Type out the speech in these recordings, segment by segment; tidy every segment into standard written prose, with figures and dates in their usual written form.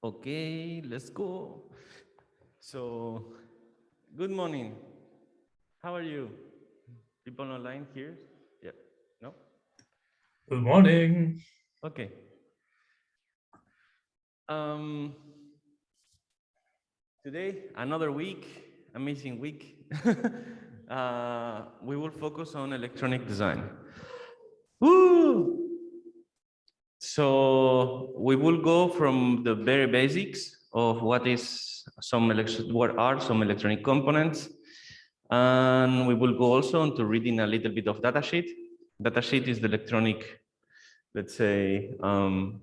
Okay, let's go. So, good morning. How are you? People online here? Yeah. No? Good morning. Okay. Um, Today, another week, amazing week. We will focus on electronic design. Woo! So we will go from the very basics of what are some electronic components, and we will go also into reading a little bit of datasheet. Datasheet is the electronic, let's say, the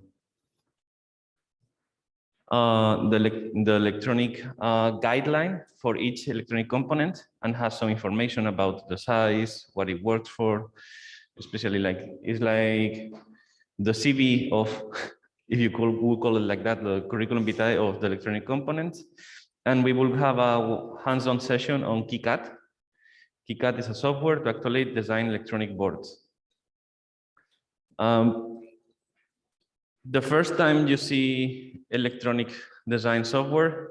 electronic guideline for each electronic component, and has some information about the size, what it works for, especially it's like the CV of, if you we call it like that, the curriculum vitae of the electronic components. And we will have a hands-on session on Kicad. Kicad is a software to actually design electronic boards. The first time you see electronic design software,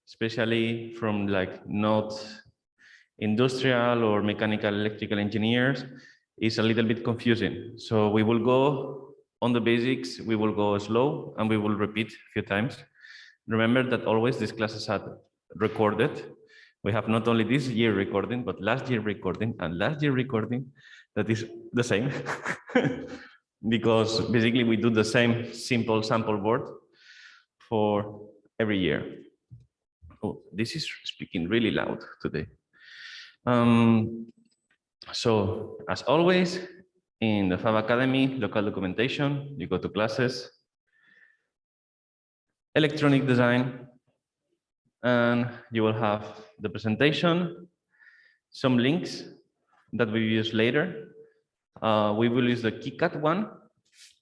especially from not industrial or mechanical electrical engineers, is a little bit confusing. So we will go on the basics, we will go slow, and we will repeat a few times. Remember that always these classes are recorded. We have not only this year recording, but last year recording and last year recording. That is the same. Because basically we do the same simple sample board for every year. Oh, this is speaking really loud today. So as always, in the Fab Academy, local documentation, you go to classes, electronic design, and you will have the presentation, some links that we use later. We will use the Kicad one.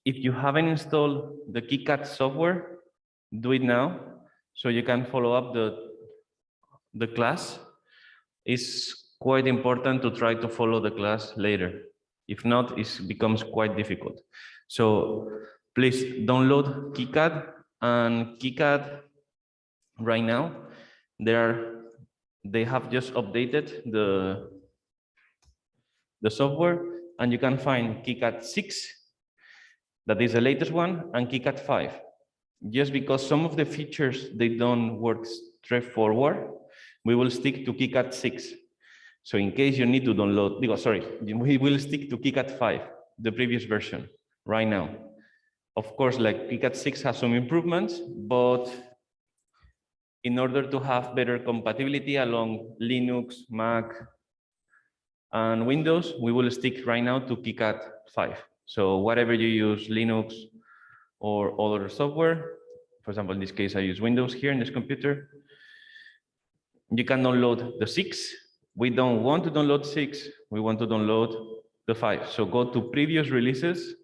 If you haven't installed the Kicad software, do it now so you can follow up the class. It's quite important to try to follow the class later. If not, it becomes quite difficult. So please download Kicad, and Kicad right now, they have just updated the software, and you can find Kicad 6, that is the latest one, and Kicad 5. Just because some of the features, they don't work straightforward, we will stick to Kicad 6. So in case you need to download, we will stick to Kicad 5, the previous version, right now. Of course, like Kicad 6 has some improvements, but in order to have better compatibility along Linux, Mac, and Windows, we will stick right now to Kicad 5. So whatever you use, Linux or other software, for example, in this case, I use Windows here in this computer, you can download the 6. We don't want to download 6, we want to download the 5. So go to previous releases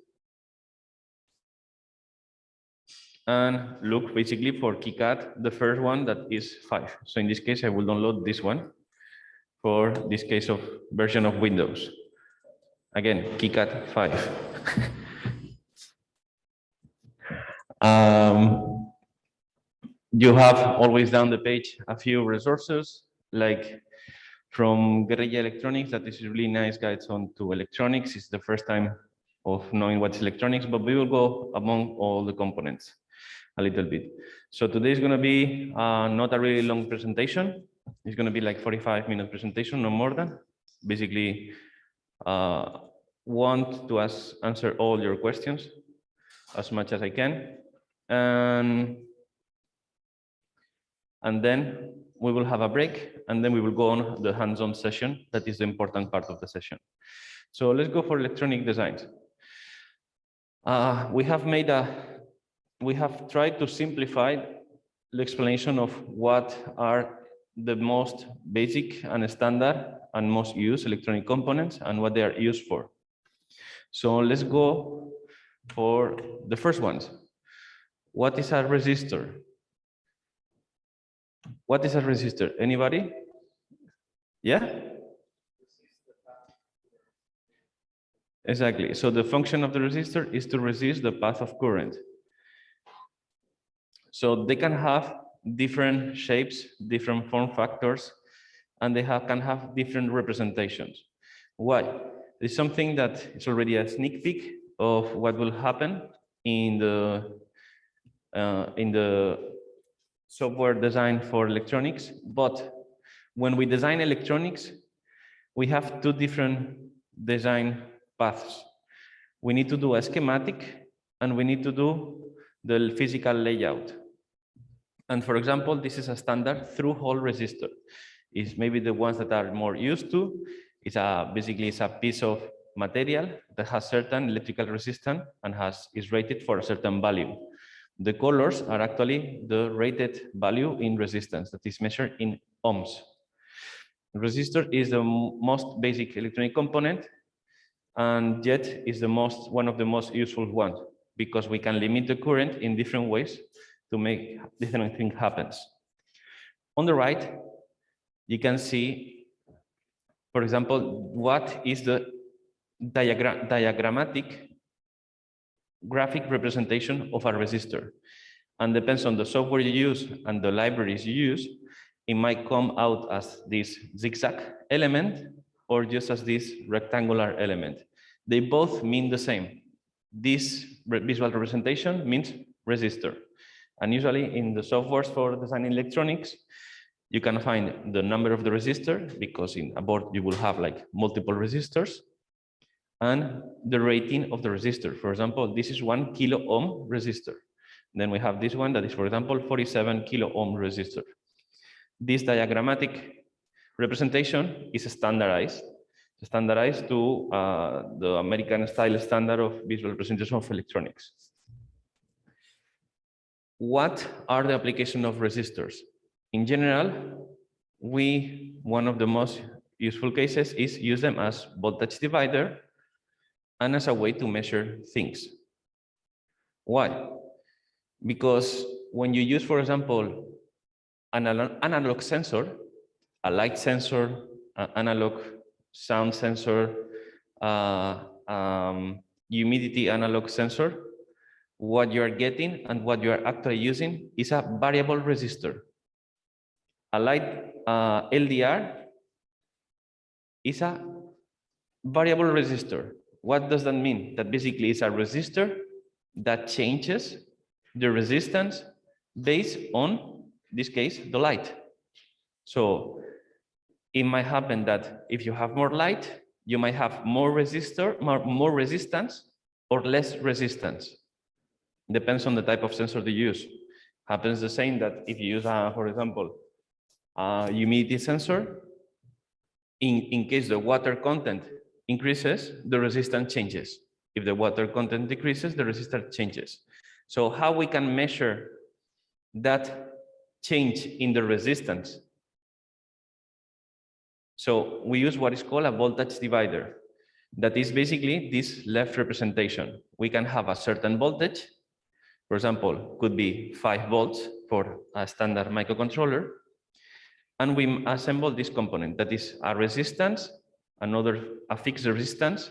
and look basically for Kicad, the first one that is 5. So in this case, I will download this one for this case of version of Windows. Again, Kicad 5. You have always down the page a few resources, like from Guerrilla Electronics, that is really nice guides on to electronics. It's the first time of knowing what's electronics, but we will go among all the components a little bit. So today is going to be not a really long presentation. It's going to be like 45-minute presentation, no more than. Basically, want to answer all your questions as much as I can. And then we will have a break, and then we will go on the hands-on session. That is the important part of the session. So let's go for electronic designs. We have tried to simplify the explanation of what are the most basic and standard and most used electronic components and what they are used for. So let's go for the first ones. What is a resistor? What is a resistor? Anybody? Yeah? Exactly. So the function of the resistor is to resist the path of current. So they can have different shapes, different form factors, and they can have different representations. Why? It's something that is already a sneak peek of what will happen in the software design for electronics. But when we design electronics, we have two different design paths. We need to do a schematic and we need to do the physical layout. And for example, this is a standard through-hole resistor. It's maybe the ones that are more used to. It's basically it's a piece of material that has certain electrical resistance and is rated for a certain value. The colors are actually the rated value in resistance that is measured in ohms. Resistor is the most basic electronic component, and yet is one of the most useful ones because we can limit the current in different ways to make different things happen. On the right, you can see, for example, what is the diagrammatic graphic representation of a resistor. And depends on the software you use and the libraries you use, it might come out as this zigzag element or just as this rectangular element. They both mean the same. This visual representation means resistor. And usually in the softwares for designing electronics, you can find the number of the resistor because in a board you will have like multiple resistors and the rating of the resistor. For example, this is 1 kilo ohm resistor. Then we have this one that is, for example, 47 kilo ohm resistor. This diagrammatic representation is standardized to the American style standard of visual representation of electronics. What are the applications of resistors? In general, one of the most useful cases is use them as voltage divider and as a way to measure things. Why? Because when you use, for example, an analog sensor, a light sensor, an analog sound sensor, humidity analog sensor, what you are getting and what you are actually using is a variable resistor. A light LDR is a variable resistor. What does that mean? That basically it's a resistor that changes the resistance based on, in this case, the light. So it might happen that if you have more light, you might have more resistance or less resistance. Depends on the type of sensor you use. Happens the same that if you use, for example, a humidity sensor, in case the water content increases, the resistance changes. If the water content decreases, the resistance changes. So how we can measure that change in the resistance? So we use what is called a voltage divider. That is basically this left representation. We can have a certain voltage. For example, could be 5 volts for a standard microcontroller. And we assemble this component that is a resistance, a fixed resistance,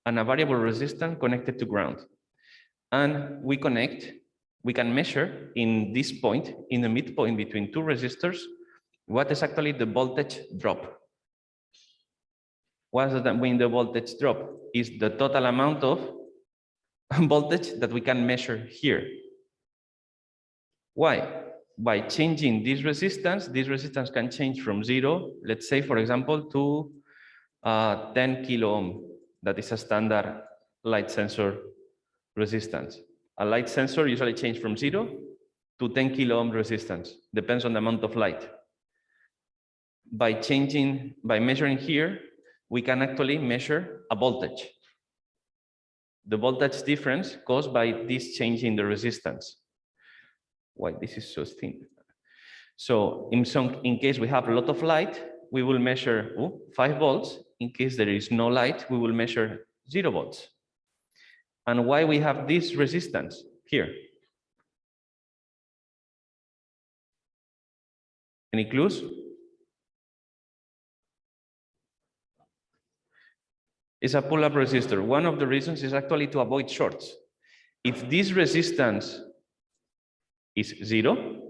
and a variable resistance connected to ground. And we can measure in this point, in the midpoint between two resistors, what is actually the voltage drop. What does that mean, the voltage drop? Is the total amount of voltage that we can measure here. Why? By changing this resistance can change from 0, let's say, for example, to 10 kilo ohm. That is a standard light sensor resistance. A light sensor usually changes from 0 to 10 kilo ohm resistance, depends on the amount of light. By measuring here, we can actually measure a voltage. The voltage difference caused by this change in the resistance. Why this is so thin? So in case we have a lot of light, we will measure 5 volts. In case there is no light, we will measure 0 volts. And why we have this resistance here? Any clues? It's a pull-up resistor. One of the reasons is actually to avoid shorts. If this resistance is 0.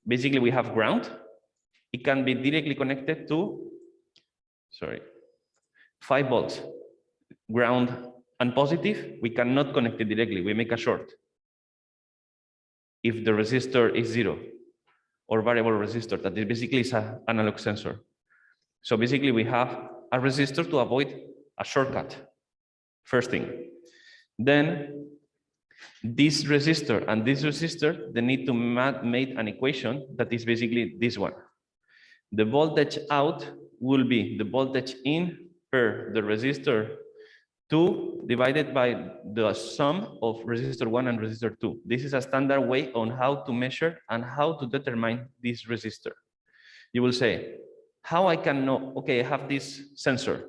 Basically, we have ground. It can be directly connected to, 5 volts. Ground and positive, we cannot connect it directly. We make a short. If the resistor is 0 or variable resistor, that is basically is an analog sensor. So basically, we have a resistor to avoid a shortcut. First thing. Then this resistor and this resistor, they need to make an equation that is basically this one. The voltage out will be the voltage in per the resistor 2 divided by the sum of resistor 1 and resistor 2. This is a standard way on how to measure and how to determine this resistor. You will say, how I can know, okay, I have this sensor.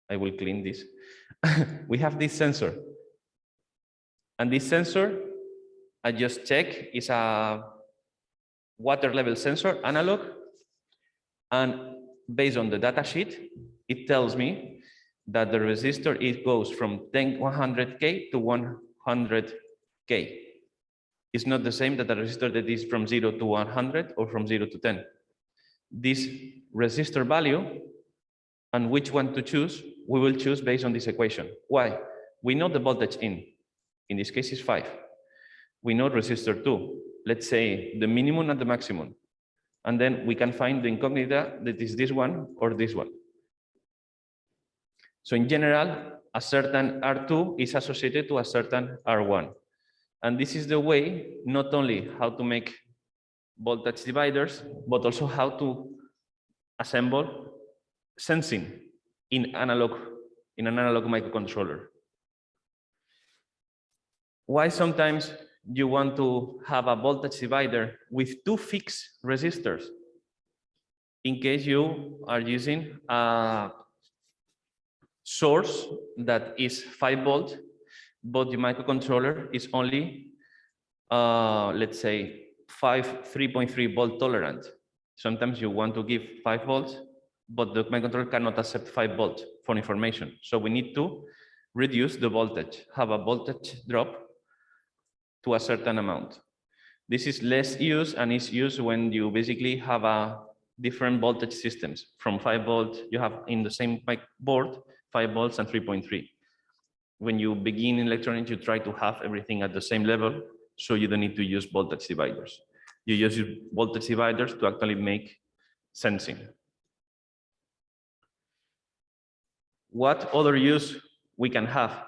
I will clean this. We have this sensor. And this sensor, I just check, is a water level sensor, analog. And based on the data sheet, it tells me that the resistor, it goes from 100K to 100K. It's not the same that the resistor that is from 0 to 100 or from 0 to 10. This resistor value and which one to choose, we will choose based on this equation. Why? We know the voltage in this case is 5. We know resistor 2, let's say the minimum and the maximum. And then we can find the incognita that is this one or this one. So in general, a certain R2 is associated to a certain R1. And this is the way, not only how to make voltage dividers, but also how to assemble sensing in an analog microcontroller. Why sometimes you want to have a voltage divider with 2 fixed resistors in case you are using a source that is 5 volt, but the microcontroller is only, let's say, 3.3 volt tolerant. Sometimes you want to give 5 volts, but the microcontroller cannot accept 5 volts for information. So we need to reduce the voltage, have a voltage drop to a certain amount. This is less used and is used when you basically have a different voltage systems. From 5 volts, you have in the same board, 5 volts and 3.3. When you begin in electronics, you try to have everything at the same level, so you don't need to use voltage dividers. You use voltage dividers to actually make sensing. What other use we can have?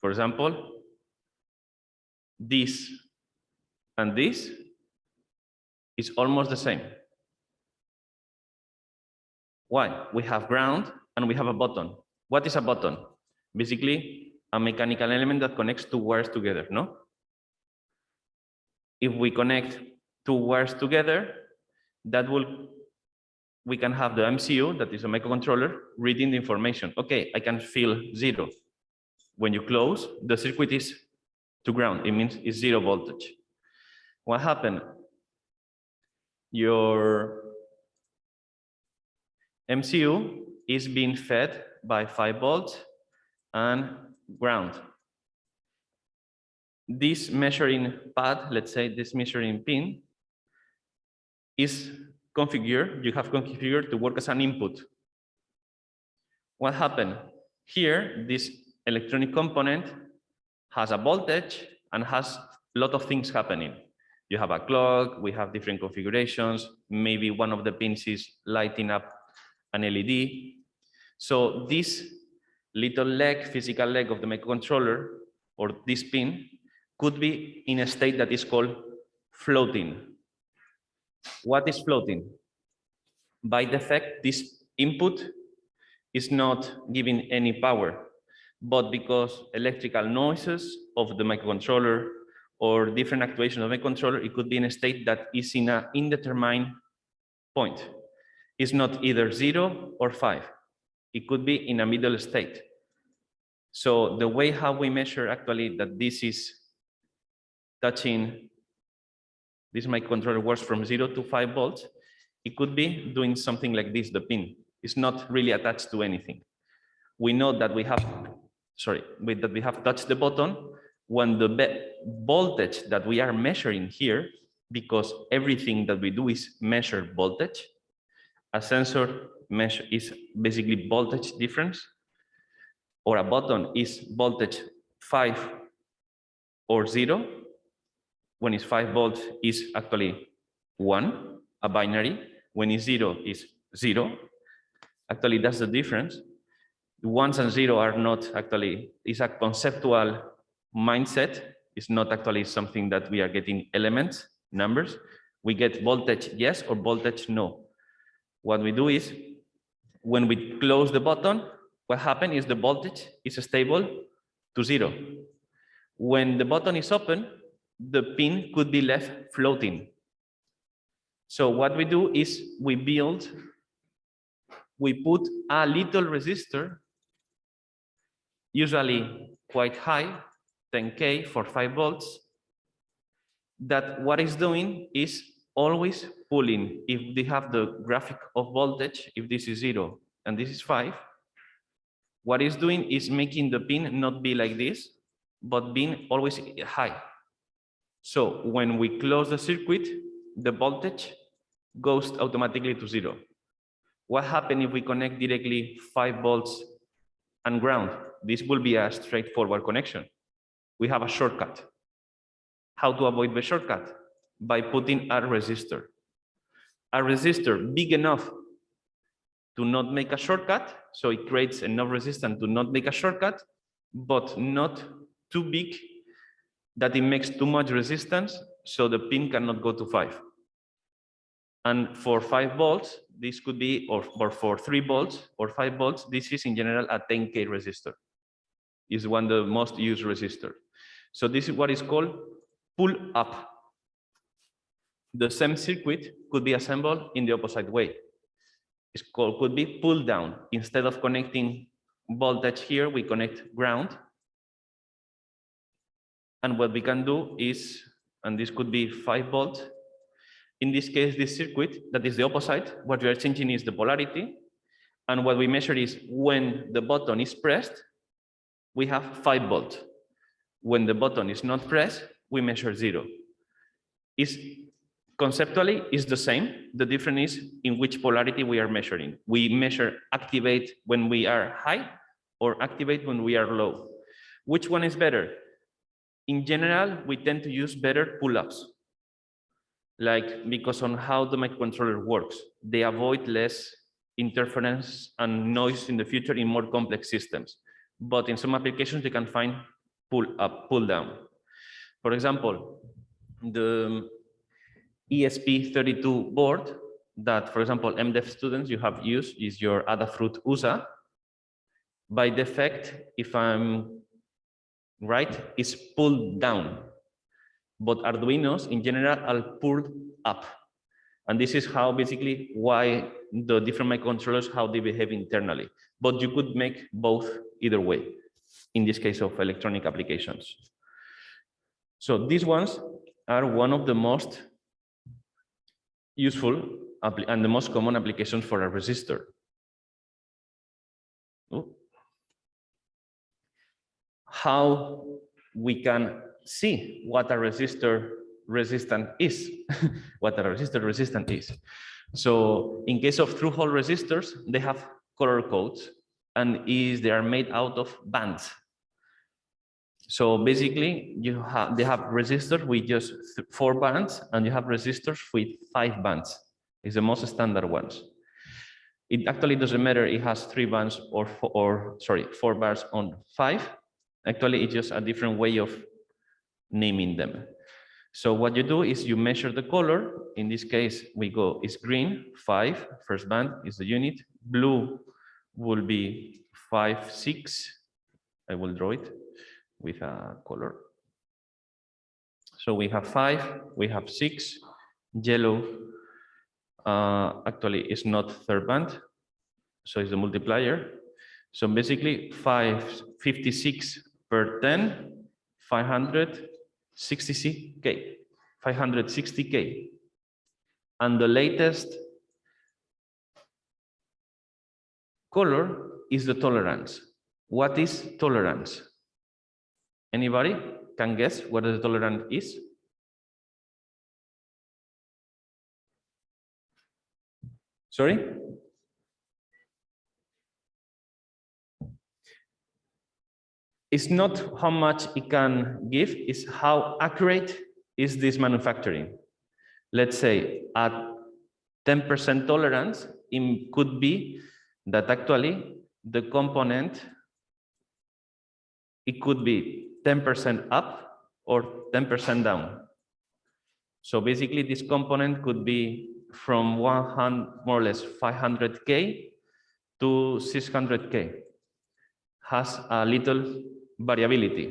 For example, this and this is almost the same. Why? We have ground and we have a button. What is a button? Basically, a mechanical element that connects 2 wires together, no? If we connect 2 wires together, we can have the MCU, that is a microcontroller, reading the information. Okay, I can feel 0. When you close, the circuit is to ground. It means it's 0 voltage. What happened? Your MCU is being fed by 5 volts and ground. This measuring pad, let's say this measuring pin, is configured, you have configured to work as an input. What happened? Here, this electronic component has a voltage and has a lot of things happening. You have a clock, we have different configurations, maybe one of the pins is lighting up an LED. So this little leg, physical leg of the microcontroller, or this pin, could be in a state that is called floating. What is floating? By default, this input is not giving any power, but because electrical noises of the microcontroller or different actuation of the microcontroller, it could be in a state that is in an indeterminate point. It's not either 0 or 5. It could be in a middle state. So the way how we measure actually that this is touching, this microcontroller works from 0 to 5 volts, it could be doing something like this, the pin. It's not really attached to anything. We know that we have, that we have touched the button when the voltage that we are measuring here, because everything that we do is measure voltage, a sensor measure is basically voltage difference, or a button is voltage 5 or 0. When it's 5 volts is actually 1, a binary. When it's 0 is 0. Actually, that's the difference. Ones and 0 are not actually, it's a conceptual mindset. It's not actually something that we are getting elements, numbers. We get voltage yes or voltage no. What we do is, when we close the button, what happens is the voltage is stable to 0. When the button is open, the pin could be left floating. So what we do is we put a little resistor, usually quite high, 10K for 5 volts, that what it's doing is always pulling. If they have the graphic of voltage, if this is 0 and this is 5, what it's doing is making the pin not be like this, but being always high. So when we close the circuit, the voltage goes automatically to 0. What happens if we connect directly 5 volts and ground? This will be a straightforward connection. We have a shortcut. How to avoid the shortcut? By putting a resistor. A resistor big enough to not make a shortcut, so it creates enough resistance to not make a shortcut, but not too big that it makes too much resistance, so the pin cannot go to 5. And for 5 volts, this could be, or for 3 volts or 5 volts, this is in general a 10K resistor. Is one of the most used resistor. So this is what is called pull up. The same circuit could be assembled in the opposite way. It's called, could be pull down. Instead of connecting voltage here, we connect ground. And what we can do is, and this could be 5 volts. In this case, this circuit, that is the opposite, what we are changing is the polarity. And what we measure is when the button is pressed, we have 5 volts. When the button is not pressed, we measure 0. Conceptually is the same. The difference is in which polarity we are measuring. We measure activate when we are high or activate when we are low. Which one is better? In general, we tend to use better pull-ups. Like, because on how the microcontroller works, they avoid less interference and noise in the future in more complex systems. But in some applications, you can find pull up, pull down. For example, the ESP32 board that, for example, MDev students you have used is your Adafruit USA. By defect, if I'm right, is pulled down. But Arduinos in general are pulled up. And this is how basically why the different microcontrollers, how they behave internally. But you could make both either way, in this case of electronic applications. So these ones are one of the most useful and the most common applications for a resistor. How we can see what a resistor resistant is, what a resistor resistant is. So in case of through-hole resistors, they have color codes and they are made out of bands. So basically, they have resistors with just 4 bands, and you have resistors with 5 bands. It's the most standard ones. It actually doesn't matter. It has 3 bands or 4 bars on 5. Actually, it's just a different way of naming them. So what you do is you measure the color. In this case, it's green, 5, first band is the unit. Blue will be 5, 6. I will draw it with a color. So we have 5, we have 6. Yellow actually is not third band, so it's the multiplier. So basically 56 per 10, 560K, 560K. And the latest color is the tolerance. What is tolerance? Anybody? can guess what the tolerance is? Sorry? It's not how much it can give, it's how accurate is this manufacturing. Let's say at 10% tolerance, it could be that actually the component, it could be 10% up or 10% down. So basically this component could be from 100, more or less 500K to 600K. Has a little variability.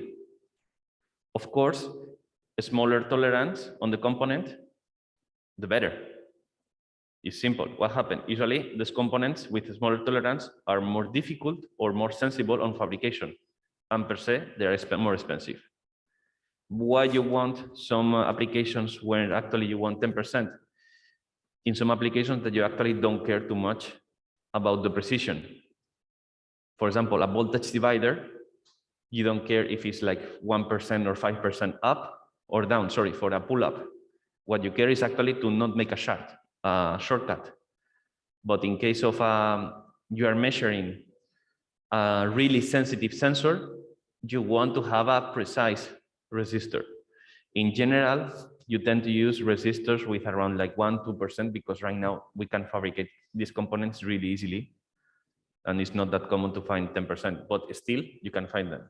Of course, a smaller tolerance on the component, the better. It's simple. What happened? Usually, these components with smaller tolerance are more difficult or more sensible on fabrication, and per se, they are more expensive. Why you want some applications where actually you want 10%? In some applications that you actually don't care too much about the precision. For example, a voltage divider, you don't care if it's like 1% or 5% up or down, sorry, for a pull-up. What you care is actually to not make a shortcut. But in case of you are measuring a really sensitive sensor, you want to have a precise resistor. In general, you tend to use resistors with around like 1–2% because right now we can fabricate these components really easily. And it's not that common to find 10%, but still you can find them.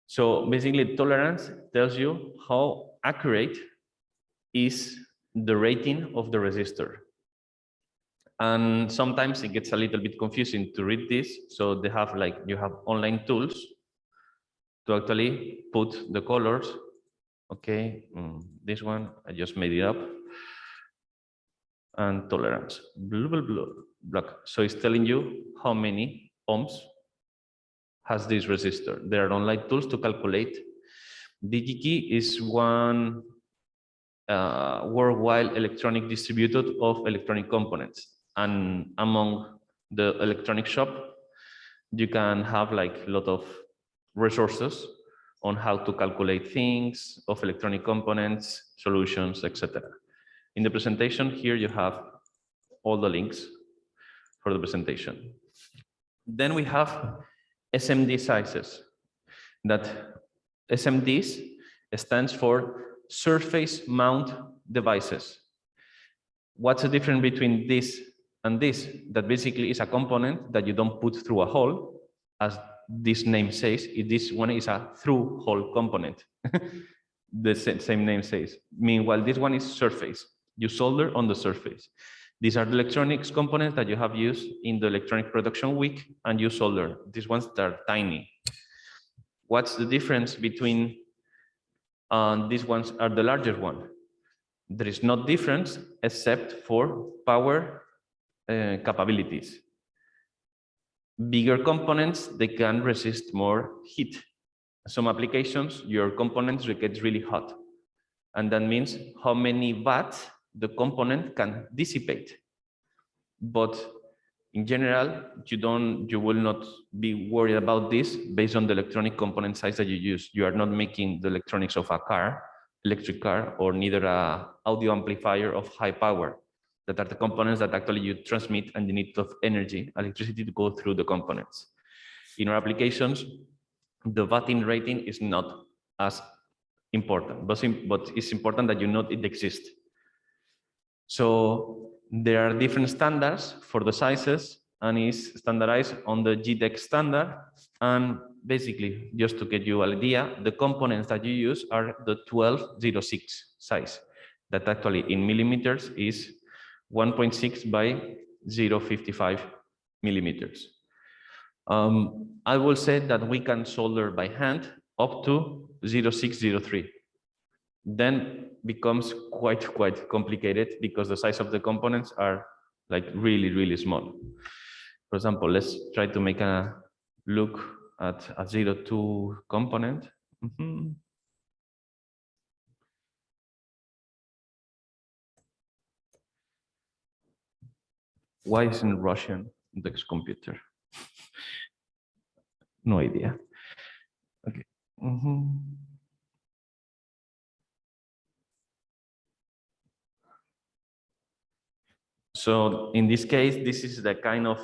So basically tolerance tells you how accurate is the rating of the resistor. And sometimes it gets a little bit confusing to read this. So they have like, you have online tools to actually put the colors. Okay, this one, I just made it up. And tolerance, blah, blah, blah, blah. So it's telling you how many ohms has this resistor. There are online tools to calculate. DigiKey is one worldwide electronic distributor of electronic components. And among the electronic shop, you can have like a lot of resources on how to calculate things of electronic components, solutions, etc. In the presentation here, you have all the links for the presentation. Then we have SMD sizes. That SMDs stands for surface mount devices. What's the difference between this and this? That basically is a component that you don't put through a hole, as this name says. This one is a through hole component. The same name says. Meanwhile, this one is surface. You solder on the surface. These are the electronics components that you have used in the electronic production week, and you solder. These ones that are tiny. What's the difference between these ones are the larger one? There is no difference except for power capabilities. Bigger components, they can resist more heat. Some applications, your components get really hot. And that means how many watts the component can dissipate. But in general, you will not be worried about this based on the electronic component size that you use. You are not making the electronics of a car, electric car, or neither an audio amplifier of high power. That are the components that actually you transmit and you need of energy, electricity to go through the components. In our applications, the watting rating is not as important, but it's important that you know it exists. So there are different standards for the sizes, and is standardized on the GDEC standard. And basically, just to get you an idea, the components that you use are the 1206 size, that actually in millimeters is 1.6 by 0.55 millimeters. I will say that we can solder by hand up to 0.603. Then becomes quite complicated because the size of the components are like really small. For example, let's try to make a look at a 0.2 component. Why isn't Russian this computer? No idea. Okay, So in this case, this is the kind of,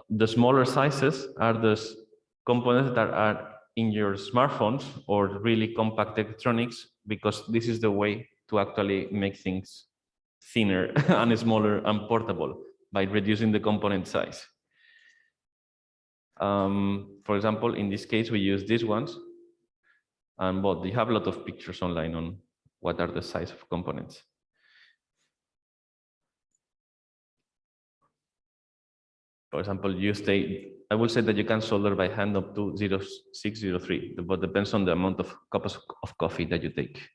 the smaller sizes are the components that are in your smartphones or really compact electronics, because this is the way to actually make things thinner and smaller and portable by reducing the component size. For example, in this case, we use these ones, but you have a lot of pictures online on what are the size of components. For example, I will say that you can solder by hand up to 0.603, but depends on the amount of cups of coffee that you take.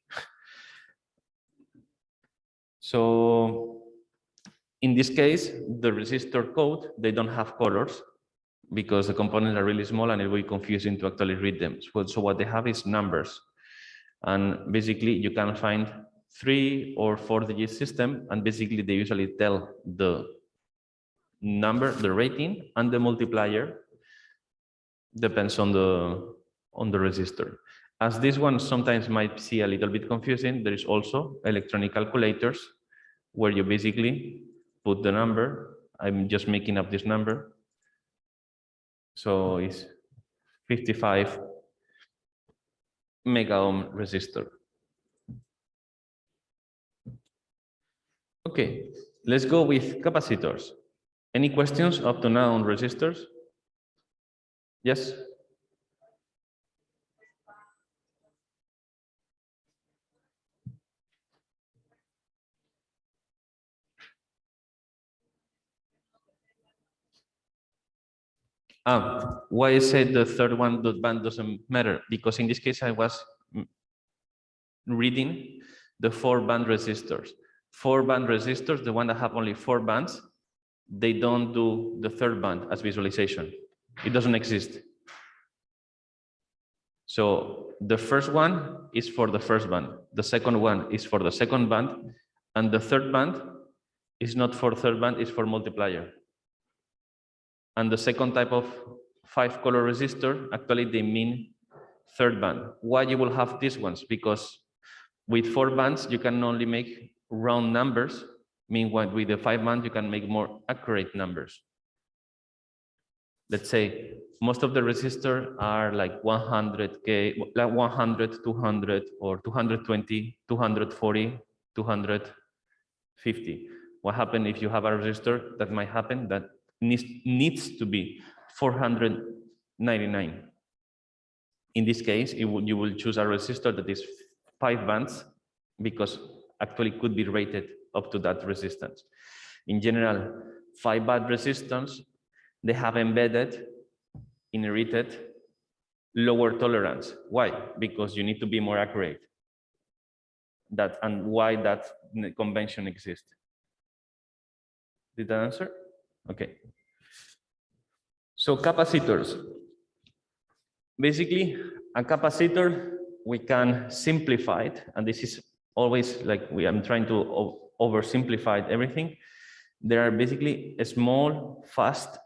So in this case, the resistor code, they don't have colors because the components are really small and it will be confusing to actually read them. So what they have is numbers. And basically you can find 3 or 4 digit system, and basically they usually tell the number, the rating, and the multiplier depends on the resistor. As this one sometimes might see a little bit confusing, there is also electronic calculators where you basically put the number. I'm just making up this number. So it's 55 mega ohm resistor. Okay, let's go with capacitors. Any questions up to now on resistors? Yes? Why I said the third one, the band doesn't matter, because in this case I was reading the 4-band resistors. 4-band resistors, the one that have only 4 bands, they don't do the third band as visualization. It doesn't exist. So the first one is for the first band, the second one is for the second band, and the third band is not for third band, it's for multiplier. And the second type of 5-color resistor, actually they mean third band. Why you will have these ones? Because with 4 bands, you can only make round numbers. Meanwhile, with the 5 bands, you can make more accurate numbers. Let's say most of the resistors are like 100K, like 100, 200, or 220, 240, 250. What happens if you have a resistor that might happen that needs to be 499? In this case, you will choose a resistor that is 5 bands, because actually could be rated up to that resistance. In general, 5-band resistance, they have embedded, inherited, lower tolerance. Why? Because you need to be more accurate. And why that convention exists. Did that answer? Okay. So capacitors. Basically, a capacitor, we can simplify it, and this is always like I'm trying to oversimplify everything. There are basically a small, fast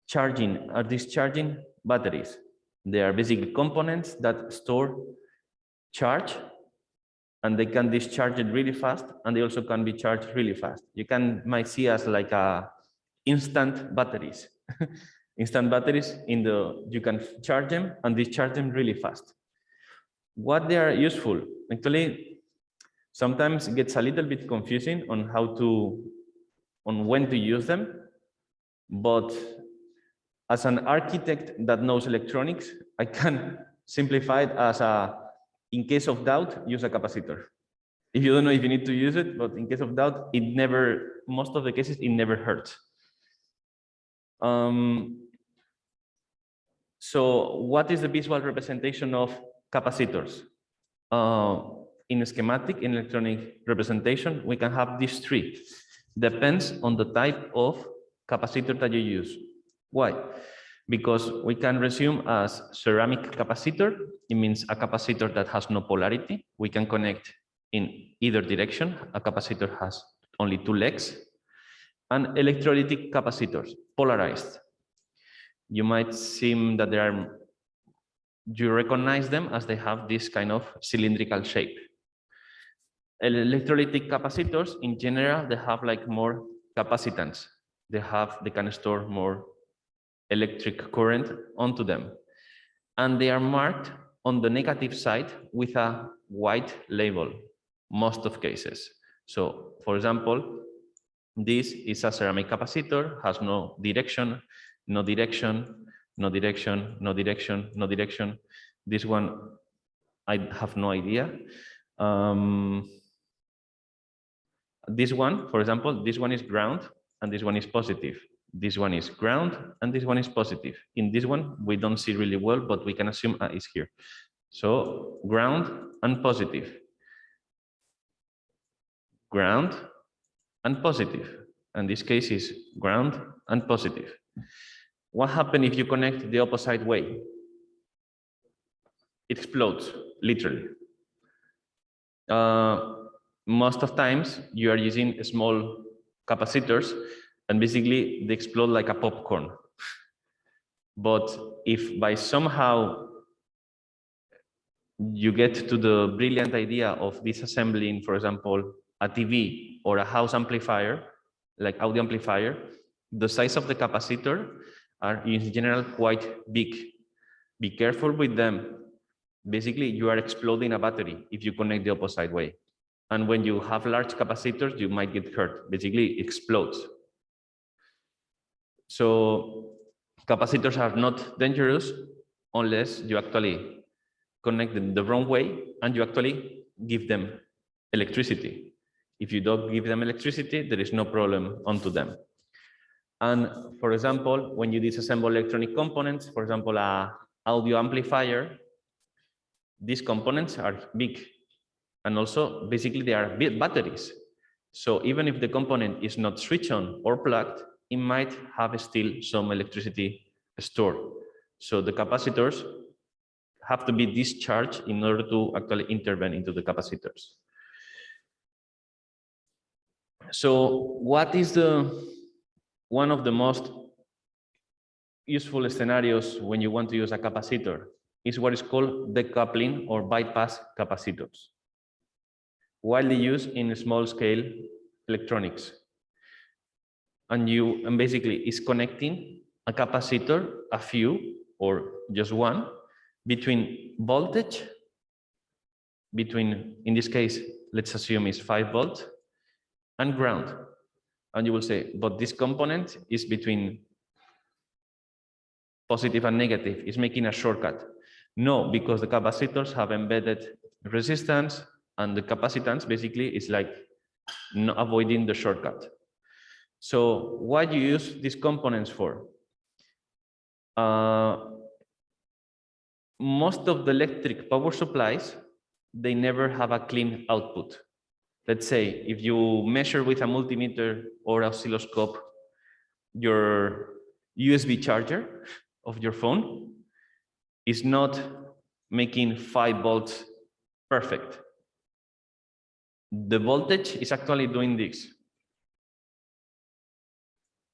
charging or discharging batteries. They are basically components that store charge, and they can discharge it really fast, and they also can be charged really fast. You might see as like instant batteries. Instant batteries you can charge them and discharge them really fast. What they are useful, actually, sometimes it gets a little bit confusing on when to use them, but as an architect that knows electronics, I can simplify it as in case of doubt, use a capacitor. If you don't know if you need to use it, but in case of doubt, most of the cases, it never hurts. So what is the visual representation of capacitors? In a schematic, in electronic representation, we can have these 3. Depends on the type of capacitor that you use. Why? Because we can resume as ceramic capacitor. It means a capacitor that has no polarity. We can connect in either direction. A capacitor has only 2 legs. And electrolytic capacitors, polarized. You might seem that there are you recognize them as they have this kind of cylindrical shape. Electrolytic capacitors, in general, they have like more capacitance. They can store more electric current onto them. And they are marked on the negative side with a white label, most of cases. So, for example, this is a ceramic capacitor, has no direction, no direction, no direction, no direction, no direction. This one, I have no idea. This one, for example, this one is ground and this one is positive. This one is ground and this one is positive. In this one, we don't see really well, but we can assume it's here. So ground and positive. Ground and positive. And this case is ground and positive. What happens if you connect the opposite way? It explodes, literally. Most of times you are using small capacitors and basically they explode like a popcorn. But if by somehow you get to the brilliant idea of disassembling, for example, a TV or a house amplifier, like audio amplifier, the size of the capacitor are in general quite big. Be careful with them. Basically, you are exploding a battery if you connect the opposite way. And when you have large capacitors, you might get hurt. Basically, it explodes. So capacitors are not dangerous unless you actually connect them the wrong way and you actually give them electricity. If you don't give them electricity, there is no problem onto them. And for example, when you disassemble electronic components, for example, an audio amplifier, these components are big. And also, basically, they are big batteries. So even if the component is not switched on or plugged, it might have still some electricity stored. So the capacitors have to be discharged in order to actually intervene into the capacitors. So what is one of the most useful scenarios when you want to use a capacitor is what is called decoupling or bypass capacitors, widely used in small scale electronics. And basically is connecting a capacitor, a few or just one, between voltage, in this case, let's assume is 5 volts, and ground. And you will say, but this component is between positive and negative, is making a shortcut. No, because the capacitors have embedded resistance and the capacitance basically is like not avoiding the shortcut. So what you use these components for? Most of the electric power supplies, they never have a clean output. Let's say if you measure with a multimeter or oscilloscope your USB charger of your phone is not making 5 volts perfect. The voltage is actually doing this.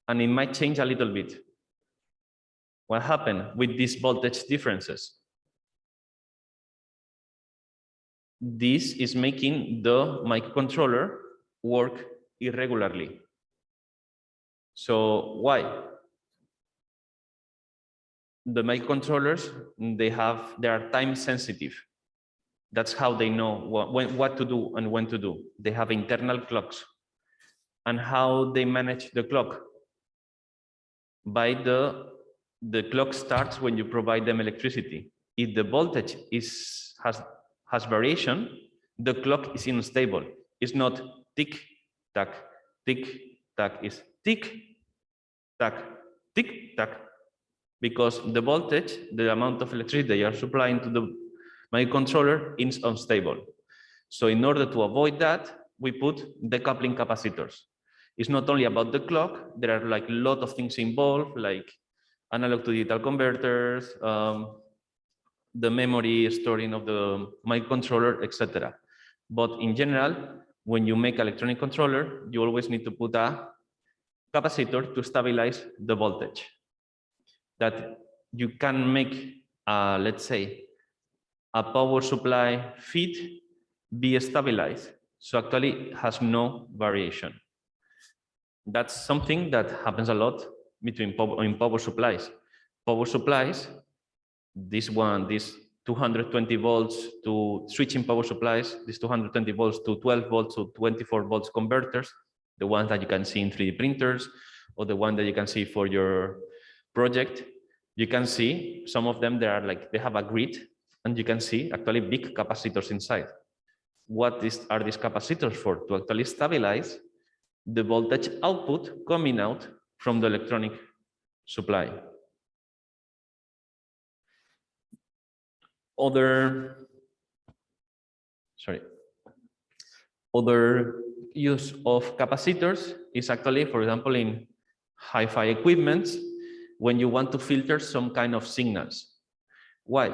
And it might change a little bit. What happened with these voltage differences? This is making the microcontroller work irregularly. So why? The microcontrollers, they are time sensitive. That's how they know what to do and when to do. They have internal clocks. And how they manage the clock? By the clock starts when you provide them electricity. If the voltage has variation, the clock is unstable. It's not tick, tack, it's tick, tack, tick, tack. Because the voltage, the amount of electricity they are supplying to the microcontroller is unstable. So in order to avoid that, we put decoupling capacitors. It's not only about the clock, there are like a lot of things involved, like analog to digital converters, the memory storing of the microcontroller, etc. But in general, when you make electronic controller, you always need to put a capacitor to stabilize the voltage. That you can make, let's say, a power supply feed be stabilized. So actually it has no variation. That's something that happens a lot between power supplies. Power supplies, this 220 volts to switching power supplies, this 220 volts to 12 volts to 24 volts converters, the ones that you can see in 3D printers, or the one that you can see for your project. You can see some of them, they have a grid, and you can see actually big capacitors inside. What are these capacitors for? To actually stabilize the voltage output coming out from the electronic supply. Other use of capacitors is actually, for example, in hi-fi equipment, when you want to filter some kind of signals. Why?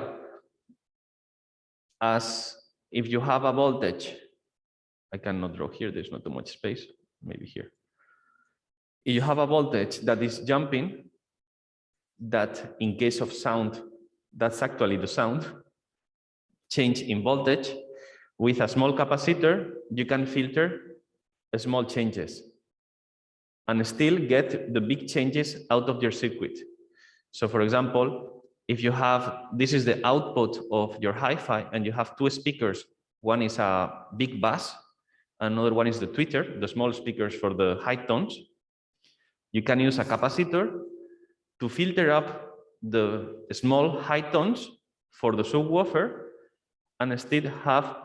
As if you have a voltage, I cannot draw here, there's not too much space, maybe here. If you have a voltage that is jumping, that in case of sound, that's actually the sound, change in voltage, with a small capacitor, you can filter small changes and still get the big changes out of your circuit. So for example, if you have, this is the output of your hi-fi and you have two speakers, one is a big bass, another one is the tweeter, the small speakers for the high tones. You can use a capacitor to filter up the small high tones for the subwoofer and still have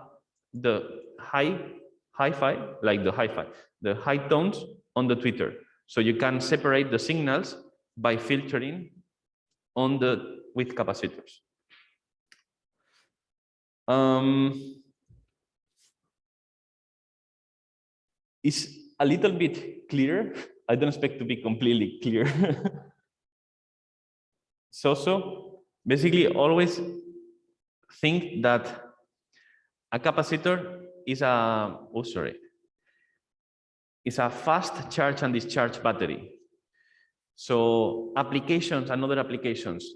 the hi-fi, like the hi-fi, the high tones on the tweeter. So you can separate the signals by filtering on with capacitors. It's a little bit clearer. I don't expect to be completely clear. So basically always think that a capacitor is is a fast charge and discharge battery. So applications and other applications,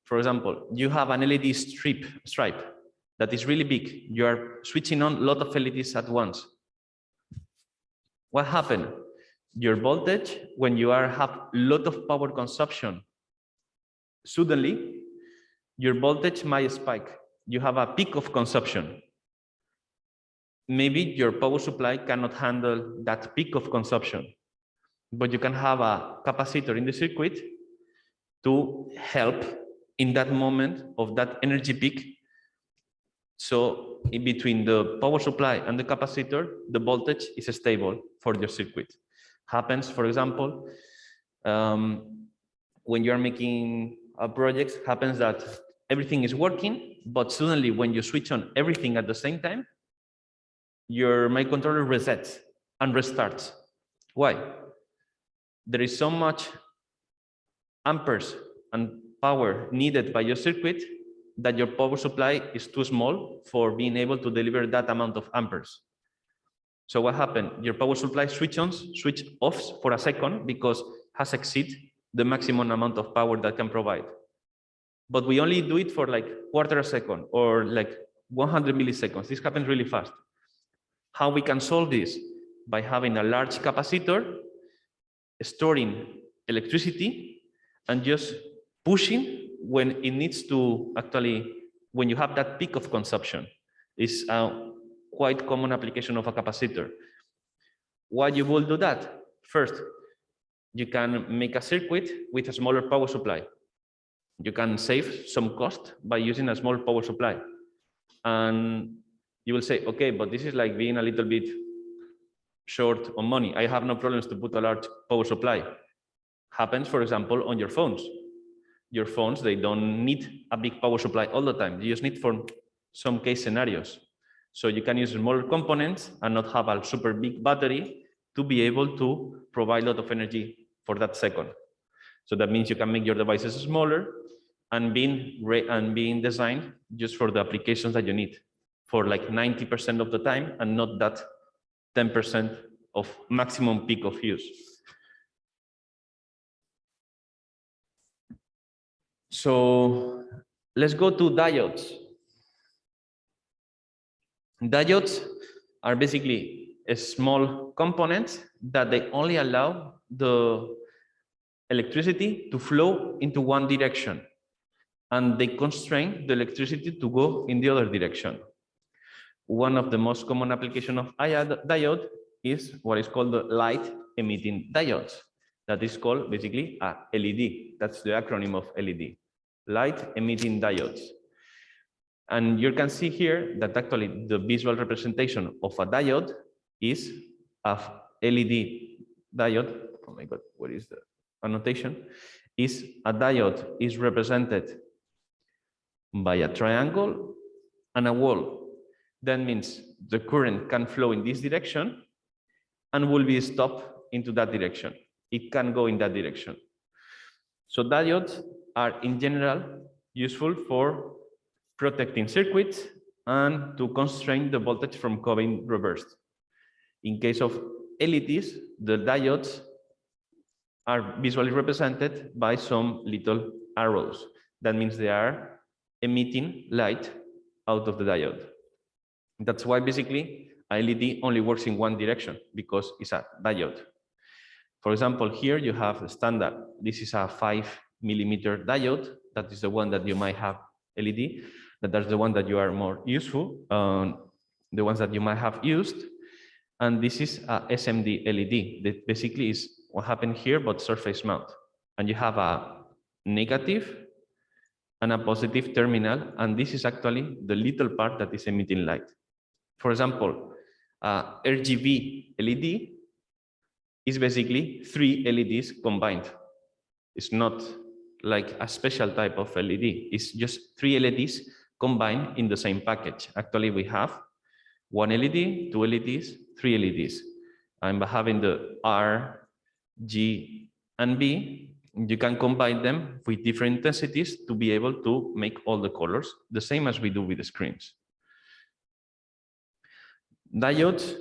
for example, you have an LED stripe that is really big. You are switching on a lot of LEDs at once. What happened? Your voltage, when you have a lot of power consumption, suddenly your voltage might spike. You have a peak of consumption. Maybe your power supply cannot handle that peak of consumption, but you can have a capacitor in the circuit to help in that moment of that energy peak. So in between the power supply and the capacitor, the voltage is stable for your circuit. Happens, for example, when you're making a project, happens that everything is working, but suddenly when you switch on everything at the same time, your microcontroller resets and restarts. Why? There is so much amperes and power needed by your circuit that your power supply is too small for being able to deliver that amount of amperes. So what happened? Your power supply switch off for a second because has exceeded the maximum amount of power that can provide. But we only do it for like quarter a second or like 100 milliseconds. This happens really fast. How we can solve this? By having a large capacitor, storing electricity, and just pushing when it needs to actually, when you have that peak of consumption. Is a quite common application of a capacitor. Why you will do that? First, you can make a circuit with a smaller power supply. You can save some cost by using a small power supply. And you will say, okay, but this is like being a little bit short on money. I have no problems to put a large power supply. Happens, for example, on your phones. Your phones, they don't need a big power supply all the time. You just need for some case scenarios. So you can use smaller components and not have a super big battery to be able to provide a lot of energy for that second. So that means you can make your devices smaller and being designed just for the applications that you need for like 90% of the time and not that 10% of maximum peak of use. So let's go to diodes. Diodes are basically a small components that they only allow the electricity to flow into one direction, and they constrain the electricity to go in the other direction. One of the most common application of diode is what is called the light emitting diodes. That is called basically a LED. That's the acronym of LED, light emitting diodes. And you can see here that actually the visual representation of a diode is a LED diode. Oh my God, what is the annotation? Is a diode is represented by a triangle and a wall. That means the current can flow in this direction and will be stopped into that direction. It can go in that direction. So diodes are in general useful for protecting circuits and to constrain the voltage from going reversed. In case of LEDs, the diodes are visually represented by some little arrows. That means they are emitting light out of the diode. That's why basically a LED only works in one direction, because it's a diode. For example, here you have the standard. This is a 5mm diode. That is the one that you might have LED. That's the one that you are more useful, the ones that you might have used. And this is a SMD LED. That basically is what happened here, but surface mount. And you have a negative and a positive terminal. And this is actually the little part that is emitting light. For example, RGB LED is basically 3 LEDs combined. It's not like a special type of LED. It's just 3 LEDs combined in the same package. Actually, we have 1 LED, 2 LEDs, 3 LEDs. And by having the R, G, and B, you can combine them with different intensities to be able to make all the colors, the same as we do with the screens. Diodes,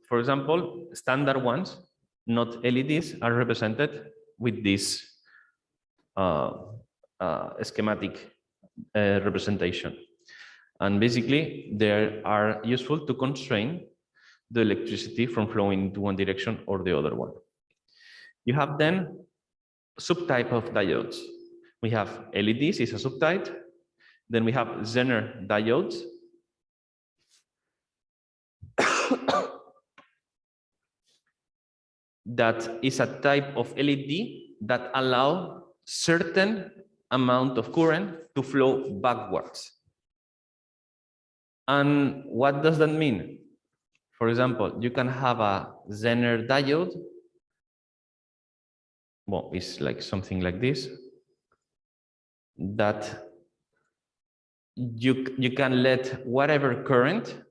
for example, standard ones, not LEDs, are represented with this schematic representation. And basically, they are useful to constrain the electricity from flowing into one direction or the other one. You have then subtype of diodes. We have LEDs is a subtype. Then we have Zener diodes. That is a type of LED that allow certain amount of current to flow backwards. And what does that mean? For example, you can have a Zener diode. Well, it's like something like this. That you can let whatever current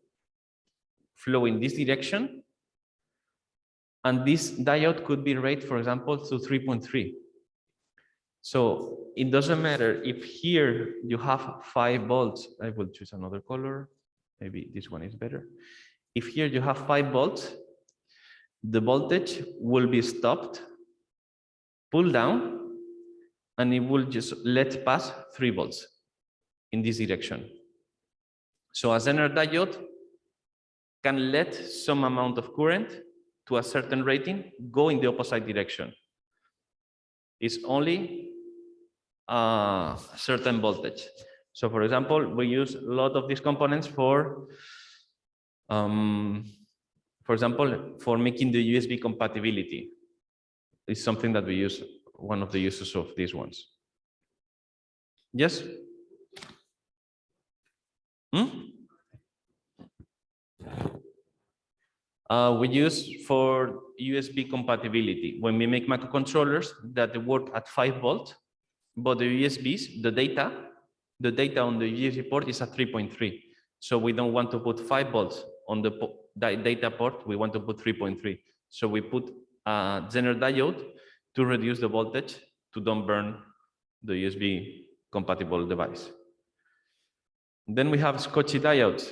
flow in this direction. And this diode could be rated, for example, to 3.3. So it doesn't matter if here you have 5 volts. I will choose another color. Maybe this one is better. If here you have 5 volts, the voltage will be stopped, pulled down, and it will just let pass 3 volts in this direction. So a Zener diode can let some amount of current to a certain rating go in the opposite direction. It's only a certain voltage. So for example, we use a lot of these components for example, for making the USB compatibility. It's something that we use, one of the uses of these ones. Yes? We use for USB compatibility when we make microcontrollers that work at 5 volts, but the USBs, the data on the USB port is at 3.3. So we don't want to put 5 volts on the data port, we want to put 3.3. So we put a Zener diode to reduce the voltage to don't burn the USB compatible device. Then we have Scotchy diodes.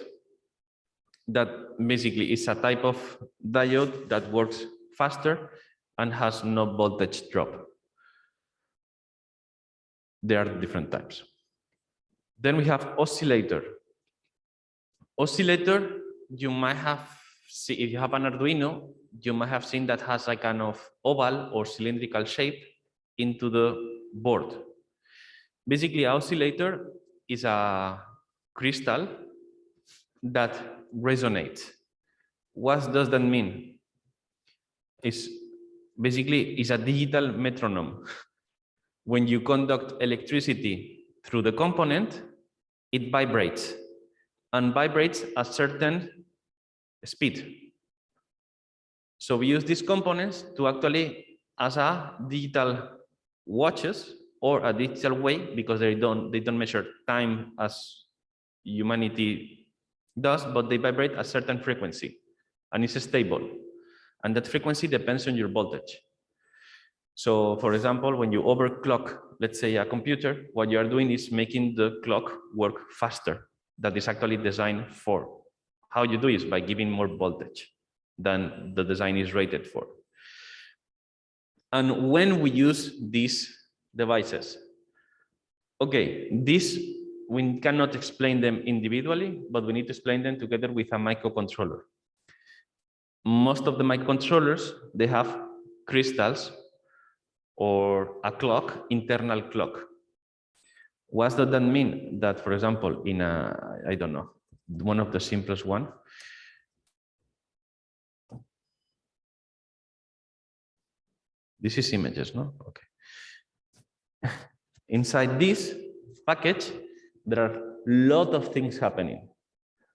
That basically is a type of diode that works faster and has no voltage drop. There are different types. Then we have oscillator. Oscillator you might have seen, if you have an Arduino, you might have seen that has a kind of oval or cylindrical shape into the board. Basically, oscillator is a crystal that resonates. What does that mean? It's basically is a digital metronome. When you conduct electricity through the component, it vibrates and vibrates at a certain speed. So we use these components to actually as a digital watches or a digital way, because they don't measure time as humanity does, but they vibrate a certain frequency and it's stable. And that frequency depends on your voltage. So for example, when you overclock, let's say a computer, what you are doing is making the clock work faster. That is actually designed for. How you do is by giving more voltage than the design is rated for. And when we use these devices, okay, we cannot explain them individually, but we need to explain them together with a microcontroller. Most of the microcontrollers, they have crystals or a clock, internal clock. What does that mean? That, for example, in a, I don't know, one of the simplest one. This is images, no? Okay. Inside this package, there are a lot of things happening.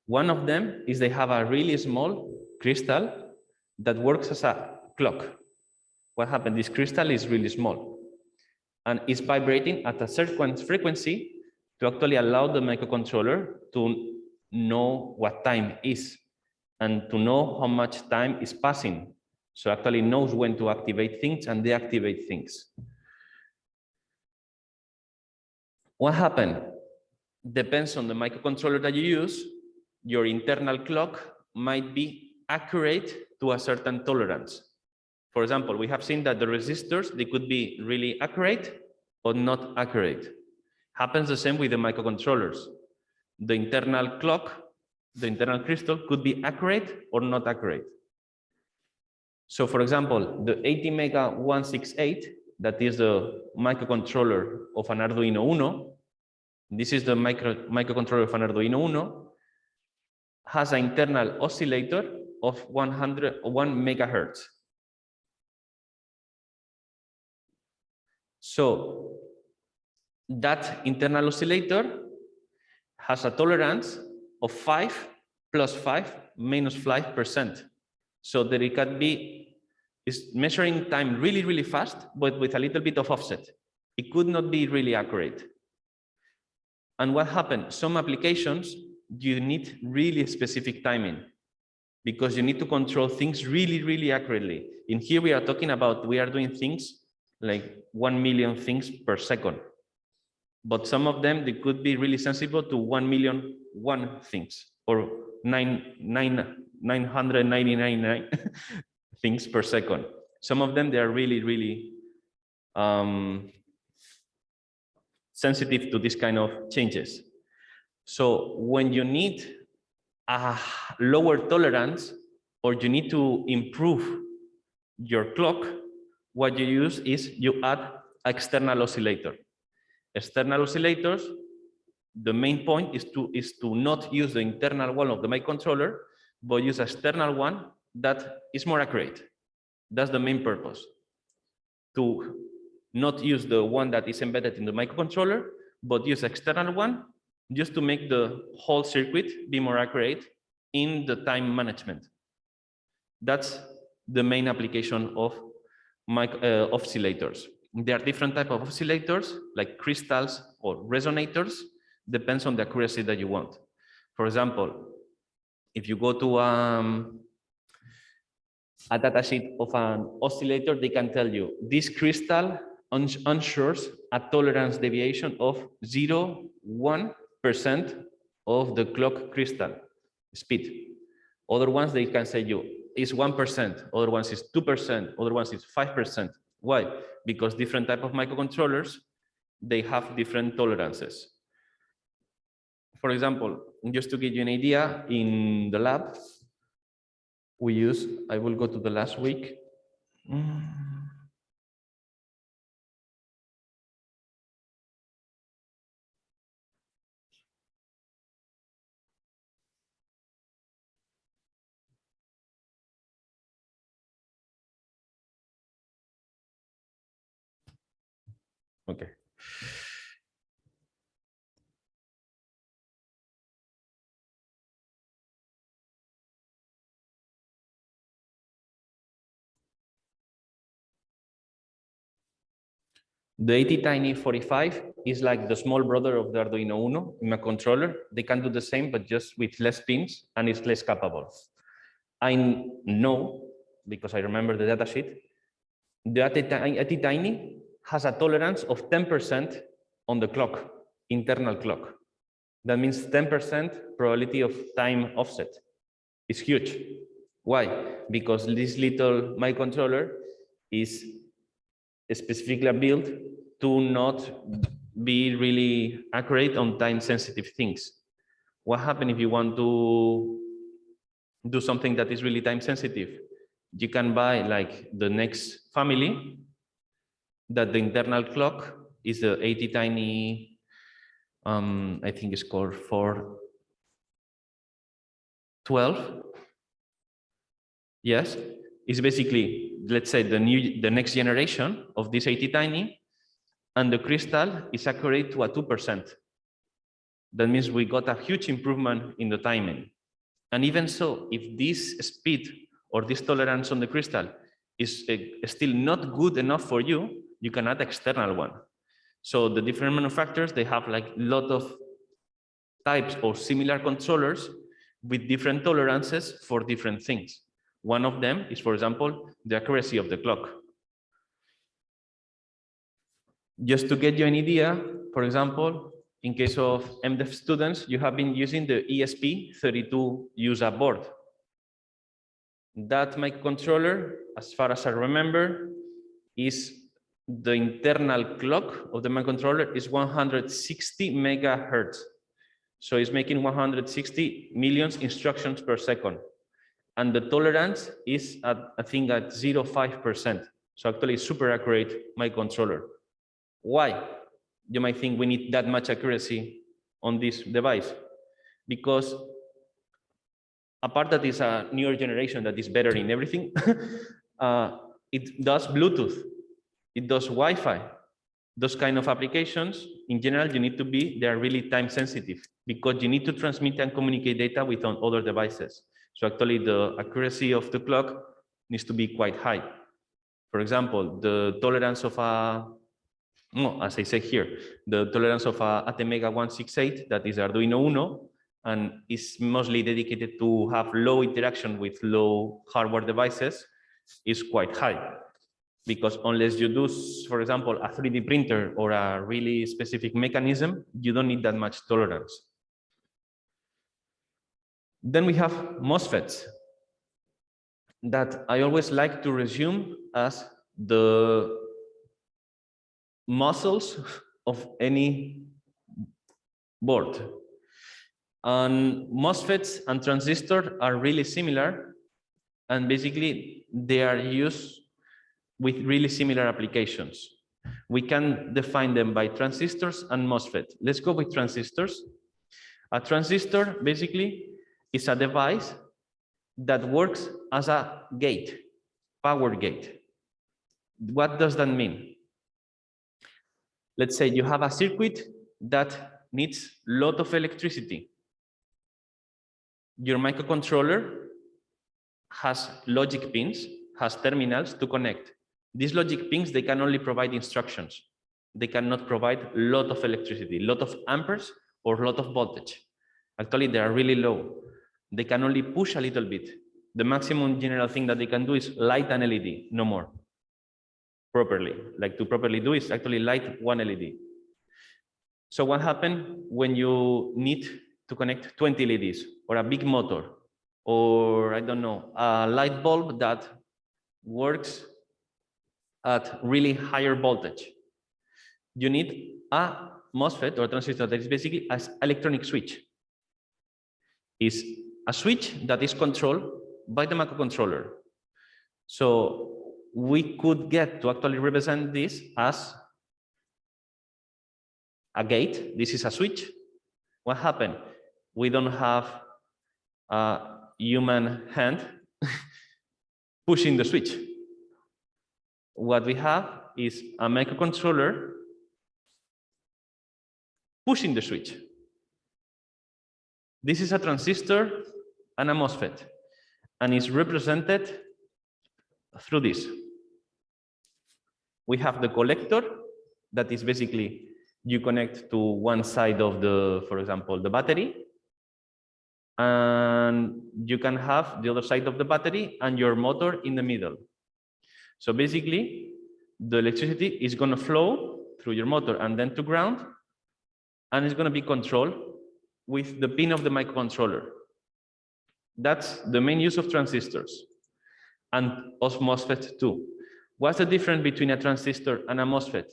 One of them is they have a really small crystal that works as a clock. What happened? This crystal is really small and is vibrating at a certain frequency to actually allow the microcontroller to know what time is and to know how much time is passing. So actually knows when to activate things and deactivate things. What happened? Depends on the microcontroller that you use. Your internal clock might be accurate to a certain tolerance. For example, we have seen that the resistors, they could be really accurate or not accurate. Happens the same with the microcontrollers. The internal clock, the internal crystal could be accurate or not accurate. So for example, the ATmega168, that is the microcontroller of an Arduino Uno, this is the microcontroller of an Arduino Uno, has an internal oscillator of 1 megahertz. So that internal oscillator has a tolerance of 5 plus 5 minus 5%. So that it can be is measuring time really, really fast, but with a little bit of offset. It could not be really accurate. And what happened? Some applications, you need really specific timing because you need to control things really, really accurately. In here, we are talking about, we are doing things like 1 million things per second. But some of them, they could be really sensitive to 1,000,001 things or 999 things per second. Some of them, they are really, really sensitive to this kind of changes. So when you need a lower tolerance or you need to improve your clock, what you use is you add external oscillator. External oscillators, the main point is to not use the internal one of the microcontroller, but use an external one that is more accurate. That's the main purpose. To not use the one that is embedded in the microcontroller, but use external one just to make the whole circuit be more accurate in the time management. That's the main application of oscillators. There are different types of oscillators, like crystals or resonators, depends on the accuracy that you want. For example, if you go to a datasheet of an oscillator, they can tell you this crystal ensures a tolerance deviation of 0.1% of the clock crystal speed. Other ones, they can say you is 1%, other ones is 2%, other ones is 5%. Why? Because different type of microcontrollers, they have different tolerances. For example, just to give you an idea, in the lab, we use, I will go to the last week. Okay. The 80Tiny45 is like the small brother of the Arduino Uno in a controller. They can do the same, but just with less pins, and it's less capable. I know, because I remember the datasheet, the 80Tiny has a tolerance of 10% on the clock, internal clock. That means 10% probability of time offset. It's huge. Why? Because this little microcontroller is specifically built to not be really accurate on time-sensitive things. What happens if you want to do something that is really time-sensitive? You can buy like the next family that the internal clock is the 80Tiny, I think it's called 412. Yes, it's basically, let's say, the next generation of this 80Tiny, and the crystal is accurate to a 2%. That means we got a huge improvement in the timing. And even so, if this speed or this tolerance on the crystal is still not good enough for you, you can add external one. So the different manufacturers, they have like a lot of types or similar controllers with different tolerances for different things. One of them is, for example, the accuracy of the clock. Just to get you an idea, for example, in case of MDEV students, you have been using the ESP32 user board. That microcontroller, as far as I remember, is the internal clock of the microcontroller is 160 megahertz. So it's making 160 million instructions per second. And the tolerance is at, I think, at 0.5%. So actually super accurate microcontroller. Why? You might think we need that much accuracy on this device. Because apart that is a newer generation that is better in everything, it does Bluetooth, it does Wi-Fi. Those kind of applications, in general, you need to be, they are really time sensitive because you need to transmit and communicate data with other devices. So actually the accuracy of the clock needs to be quite high. For example, the tolerance of as I say here, the tolerance of a ATmega 168, that is Arduino Uno, and is mostly dedicated to have low interaction with low hardware devices, is quite high. Because unless you do, for example, a 3D printer or a really specific mechanism, you don't need that much tolerance. Then we have MOSFETs that I always like to resume as the muscles of any board. And MOSFETs and transistors are really similar, and basically they are used with really similar applications. We can define them by transistors and MOSFET. Let's go with transistors. A transistor basically is a device that works as a gate, power gate. What does that mean? Let's say you have a circuit that needs a lot of electricity. Your microcontroller has logic pins, has terminals to connect. These logic pins, they can only provide instructions. They cannot provide a lot of electricity, a lot of amperes or a lot of voltage. Actually, they are really low. They can only push a little bit. The maximum general thing that they can do is light an LED, no more. Properly, like to properly do is actually light one LED. So what happens when you need to connect 20 LEDs or a big motor or I don't know, a light bulb that works at really higher voltage? You need a MOSFET or transistor that is basically an electronic switch. is a switch that is controlled by the microcontroller. So we could get to actually represent this as a gate. This is a switch. What happened? We don't have a human hand pushing the switch. What we have is a microcontroller pushing the switch. This is a transistor and a MOSFET, and is represented through this. We have the collector, that is basically you connect to one side of the, for example, the battery, and you can have the other side of the battery and your motor in the middle. So basically, the electricity is going to flow through your motor and then to ground, and it's going to be controlled with the pin of the microcontroller. That's the main use of transistors and of MOSFET too. What's the difference between a transistor and a MOSFET?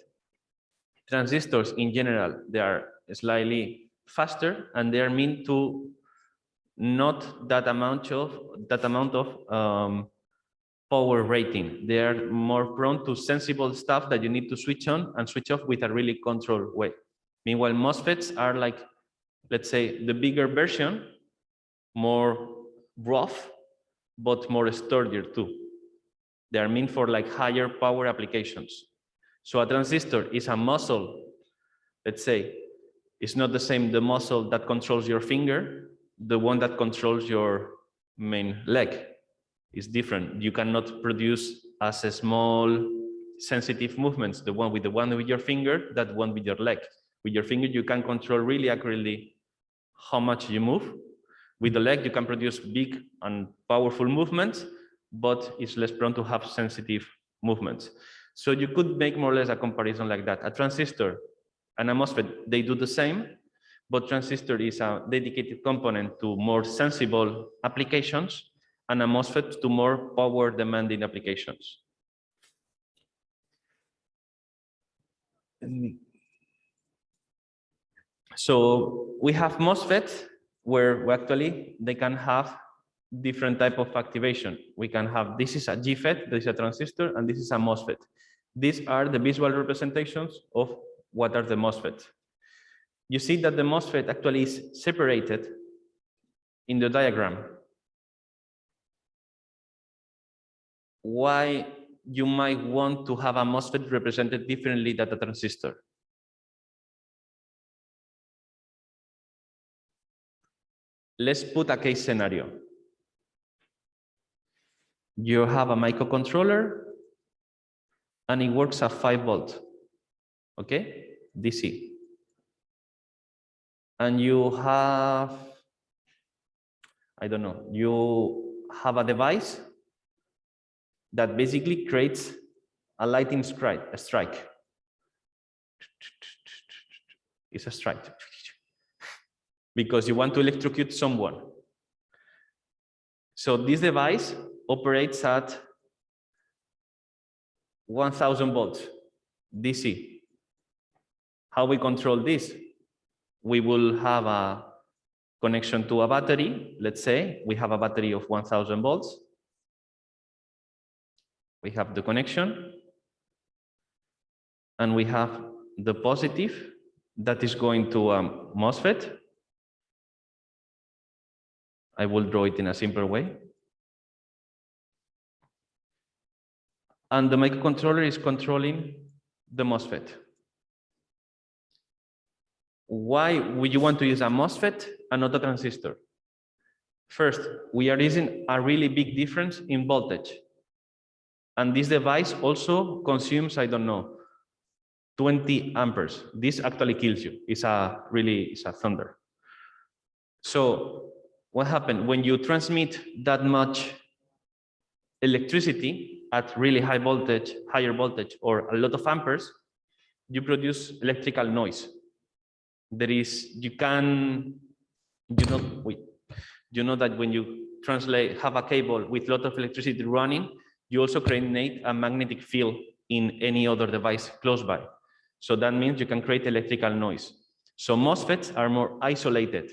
Transistors in general, they are slightly faster and they are meant to not that amount of power rating. They are more prone to sensible stuff that you need to switch on and switch off with a really controlled way. Meanwhile, MOSFETs are like, let's say, the bigger version, more rough, but more sturdier too. They are meant for like higher power applications. So a transistor is a muscle, let's say. It's not the same, the muscle that controls your finger, the one that controls your main leg is different. You cannot produce as a small sensitive movements, the one with your finger, that one with your leg. With your finger, you can control really accurately how much you move. With the leg, you can produce big and powerful movements, but it's less prone to have sensitive movements. So you could make more or less a comparison like that. A transistor and a MOSFET, they do the same, but transistor is a dedicated component to more sensible applications, and a MOSFET to more power demanding applications. So we have MOSFET where actually they can have different type of activation. We can have, this is a GFET, this is a transistor, and this is a MOSFET. These are the visual representations of what are the MOSFET. You see that the MOSFET actually is separated in the diagram. Why you might want to have a MOSFET represented differently than a transistor? Let's put a case scenario. You have a microcontroller and it works at 5 volts, okay, DC. And you have, I don't know, you have a device that basically creates a lightning strike. It's a strike. Because you want to electrocute someone. So this device operates at 1000 volts DC. How we control this? We will have a connection to a battery. Let's say we have a battery of 1000 volts. We have the connection, and we have the positive that is going to a MOSFET. I will draw it in a simple way. And the microcontroller is controlling the MOSFET. Why would you want to use a MOSFET and not a transistor? First, we are using a really big difference in voltage. And this device also consumes, I don't know, 20 amperes. This actually kills you. It's a thunder. So what happened when you transmit that much electricity at really high voltage, higher voltage, or a lot of amperes, you produce electrical noise. There is, you know that when you have a cable with a lot of electricity running, you also create a magnetic field in any other device close by. So that means you can create electrical noise. So MOSFETs are more isolated.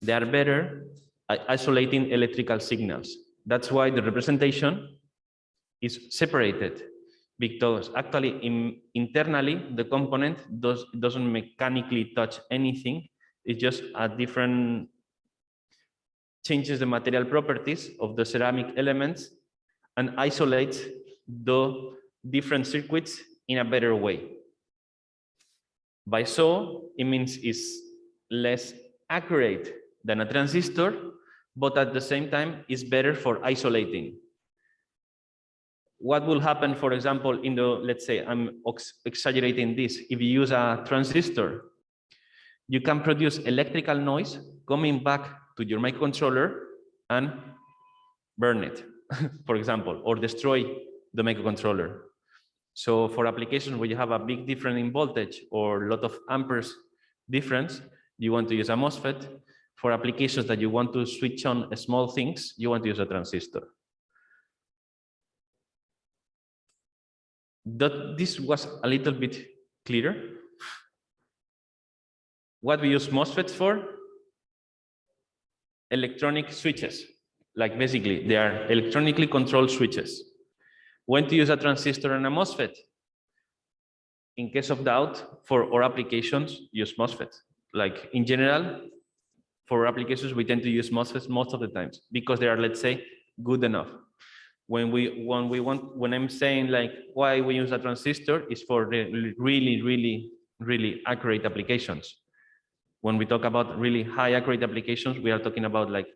They are better at isolating electrical signals. That's why the representation is separated, because actually internally the component doesn't mechanically touch anything. It's just a different changes the material properties of the ceramic elements and isolates the different circuits in a better way. By so, it means it's less accurate than a transistor, but at the same time is better for isolating. What will happen, for example, in the, let's say, I'm exaggerating this, if you use a transistor, you can produce electrical noise coming back to your microcontroller and burn it, for example, or destroy the microcontroller. So for applications where you have a big difference in voltage or a lot of amperes difference, you want to use a MOSFET. For applications that you want to switch on small things, you want to use a transistor. This was a little bit clearer. What we use MOSFETs for? Electronic switches. Like basically, they are electronically controlled switches. When to use a transistor and a MOSFET? In case of doubt, for our applications, use MOSFET. Like in general, for applications, we tend to use MOSFETs most of the times because they are, let's say, good enough. When I'm saying like why we use a transistor is for the really accurate applications. When we talk about really high accurate applications, we are talking about like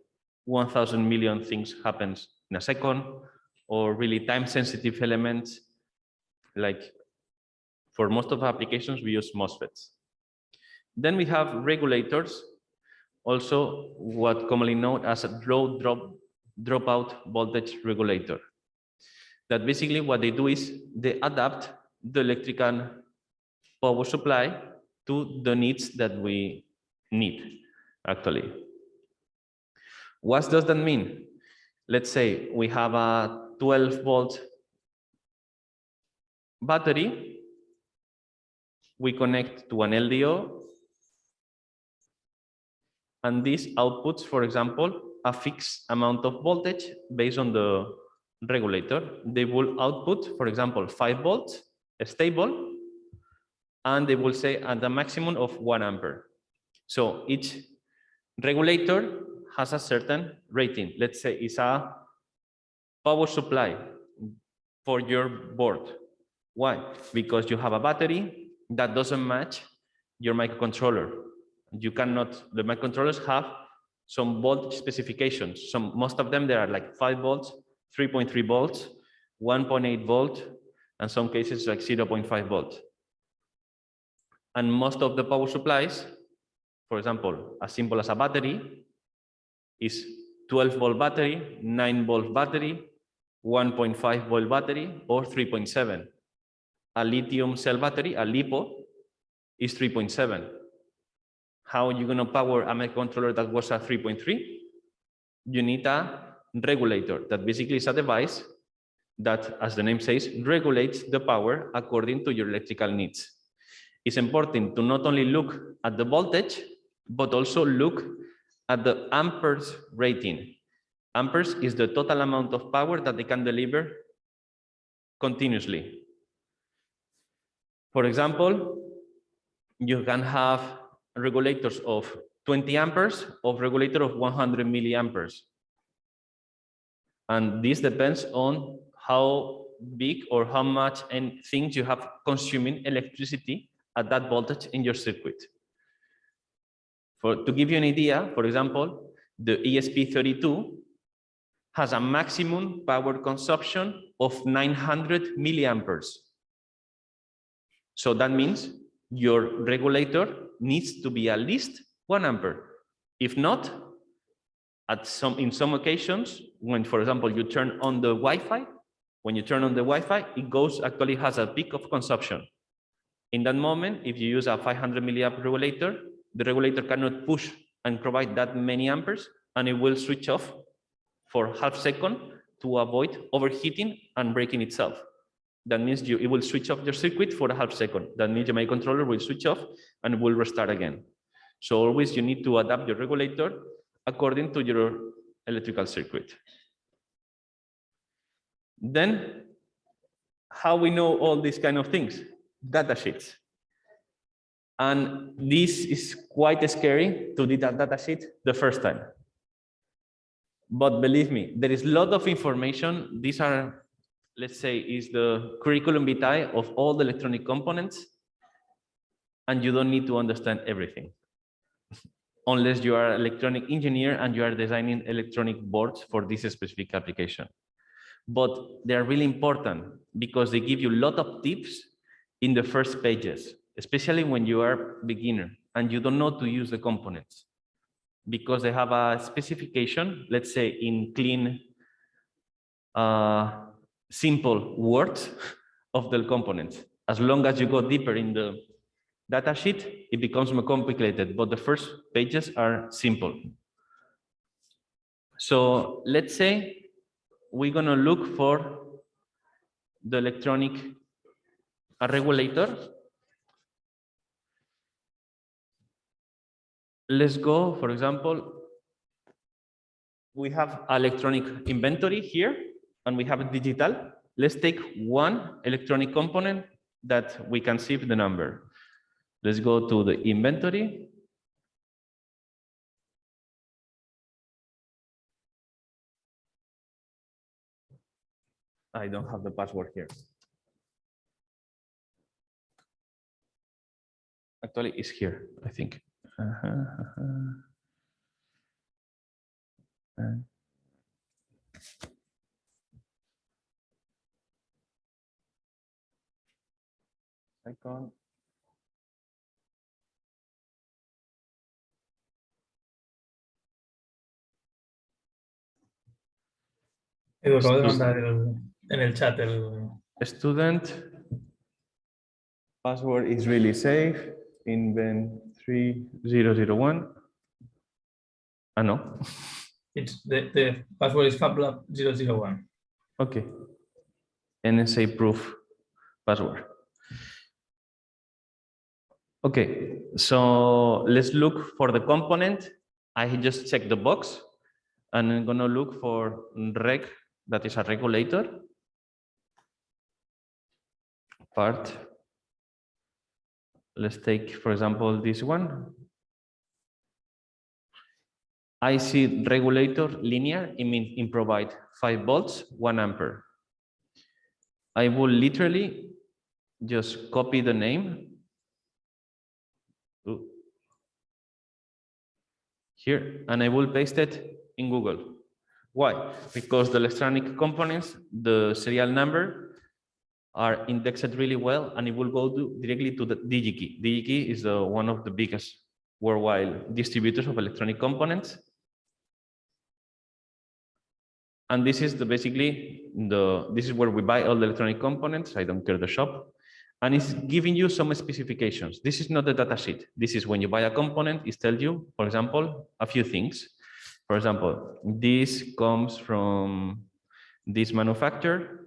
1,000 million things happens in a second, or really time sensitive elements. Like for most of our applications, we use MOSFETs. Then we have regulators, also what commonly known as a dropout voltage regulator. That basically what they do is they adapt the electrical power supply to the needs that we need, actually. What does that mean? Let's say we have a 12-volt battery. We connect to an LDO. And this outputs, for example, a fixed amount of voltage based on the regulator. They will output, for example, 5 volts, stable, and they will say at the maximum of 1 ampere. So each regulator has a certain rating. Let's say it's a power supply for your board. Why? Because you have a battery that doesn't match your microcontroller. You cannot, the microcontrollers have some voltage specifications. Most of them, there are like 5 volts, 3.3 volts, 1.8 volt, and some cases like 0.5 volt. And most of the power supplies, for example, as simple as a battery, is 12-volt battery, 9-volt battery, 1.5 volt battery, or 3.7. A lithium cell battery, a LiPo, is 3.7. How are you going to power a microcontroller that was a 3.3? You need a regulator that basically is a device that, as the name says, regulates the power according to your electrical needs. It's important to not only look at the voltage, but also look at the amperes rating. Amperes is the total amount of power that they can deliver continuously. For example, you can have regulators of 20 amperes of regulator of 100 milliamperes. And this depends on how big or how much and things you have consuming electricity at that voltage in your circuit. To give you an idea, for example, the ESP32 has a maximum power consumption of 900 milliamperes. So that means your regulator needs to be at least 1 ampere. If not, in some occasions, when, for example, you turn on the Wi-Fi, when you turn on the Wi-Fi, it actually has a peak of consumption. In that moment, if you use a 500 milliamp regulator, the regulator cannot push and provide that many amperes, and it will switch off for half second to avoid overheating and breaking itself. That means it will switch off your circuit for a half second. That means your microcontroller will switch off and will restart again. So always you need to adapt your regulator according to your electrical circuit. Then, how we know all these kind of things? Data sheets. And this is quite scary to do that data sheet the first time. But believe me, there is a lot of information. These are, let's say, is the curriculum vitae of all the electronic components. And you don't need to understand everything. Unless you are an electronic engineer and you are designing electronic boards for this specific application. But they are really important because they give you a lot of tips in the first pages, especially when you are beginner and you don't know to use the components, because they have a specification, let's say in clean, simple words of the components. As long as you go deeper in the data sheet, it becomes more complicated, but the first pages are simple. So let's say we're going to look for the electronic regulator. Let's go, for example, we have electronic inventory here and we have a digital. Let's take one electronic component that we can see the number. Let's go to the inventory. I don't have the password here. Actually, it's here, I think. Icon. Edu, acabo de mandar en el chat el... Student password is really safe. Invent 3001. Ah, no. It's the password is FabLab001. Okay. NSA proof password. Okay, so let's look for the component. I just checked the box and I'm gonna look for reg, that is a regulator. Part. Let's take, for example, this one. I see regulator linear, it means it provide 5 volts, 1 ampere. I will literally just copy the name here and I will paste it in Google. Why? Because the electronic components, the serial number are indexed really well and it will go directly to the DigiKey. DigiKey is one of the biggest worldwide distributors of electronic components. And this is basically this is where we buy all the electronic components. I don't care the shop. And it's giving you some specifications. This is not the data sheet. This is when you buy a component, it tells you, for example, a few things. For example, this comes from this manufacturer.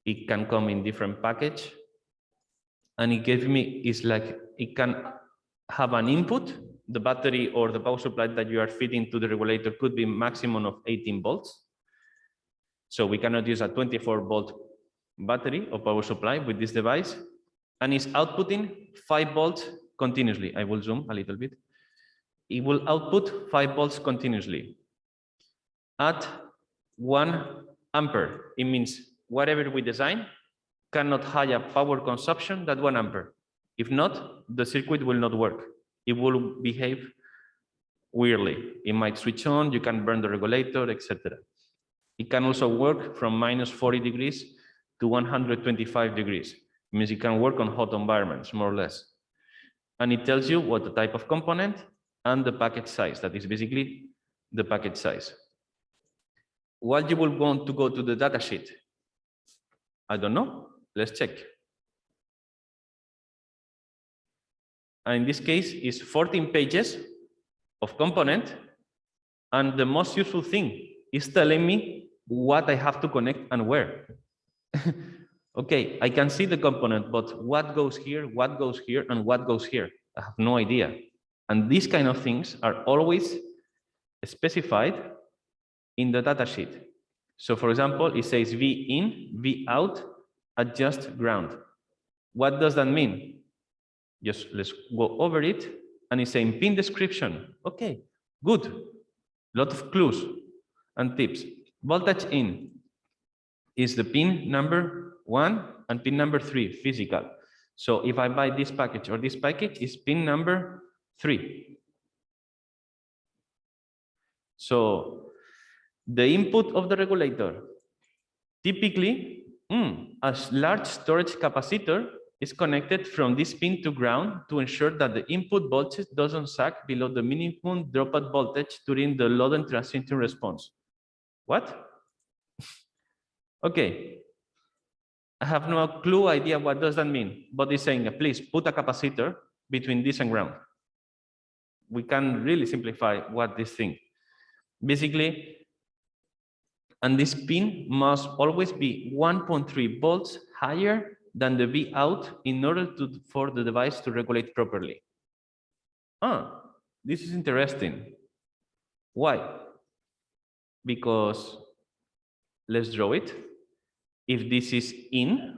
It can come in different package. And it gives me, it's like, it can have an input. The battery or the power supply that you are feeding to the regulator could be maximum of 18 volts. So we cannot use a 24-volt battery or power supply with this device. And it's outputting 5 volts continuously. I will zoom a little bit. It will output 5 volts continuously at 1 ampere. It means whatever we design cannot have a power consumption than 1 ampere. If not, the circuit will not work. It will behave weirdly. It might switch on, you can burn the regulator, etc. It can also work from -40 degrees to 125 degrees. It means it can work on hot environments, more or less. And it tells you what the type of component and the package size. That is basically the package size. What you will want to go to the data sheet? I don't know. Let's check. And in this case, it's 14 pages of component. And the most useful thing is telling me what I have to connect and where. Okay, I can see the component, but what goes here, and what goes here? I have no idea. And these kind of things are always specified in the datasheet. So for example, it says V in, V out, adjust ground. What does that mean? Just let's go over it. And it's saying pin description. Okay, good. Lot of clues and tips. Voltage in is the pin number 1 and pin number 3, physical. So if I buy this package or this package, is pin number 3. So the input of the regulator, typically, a large storage capacitor is connected from this pin to ground to ensure that the input voltage doesn't sag below the minimum dropout voltage during the load and transient response. What? Okay. I have no clue idea what does that mean, but it's saying, please put a capacitor between this and ground. We can really simplify what this thing. Basically, and this pin must always be 1.3 volts higher than the V out in order for the device to regulate properly. This is interesting. Why? Because let's draw it. If this is in,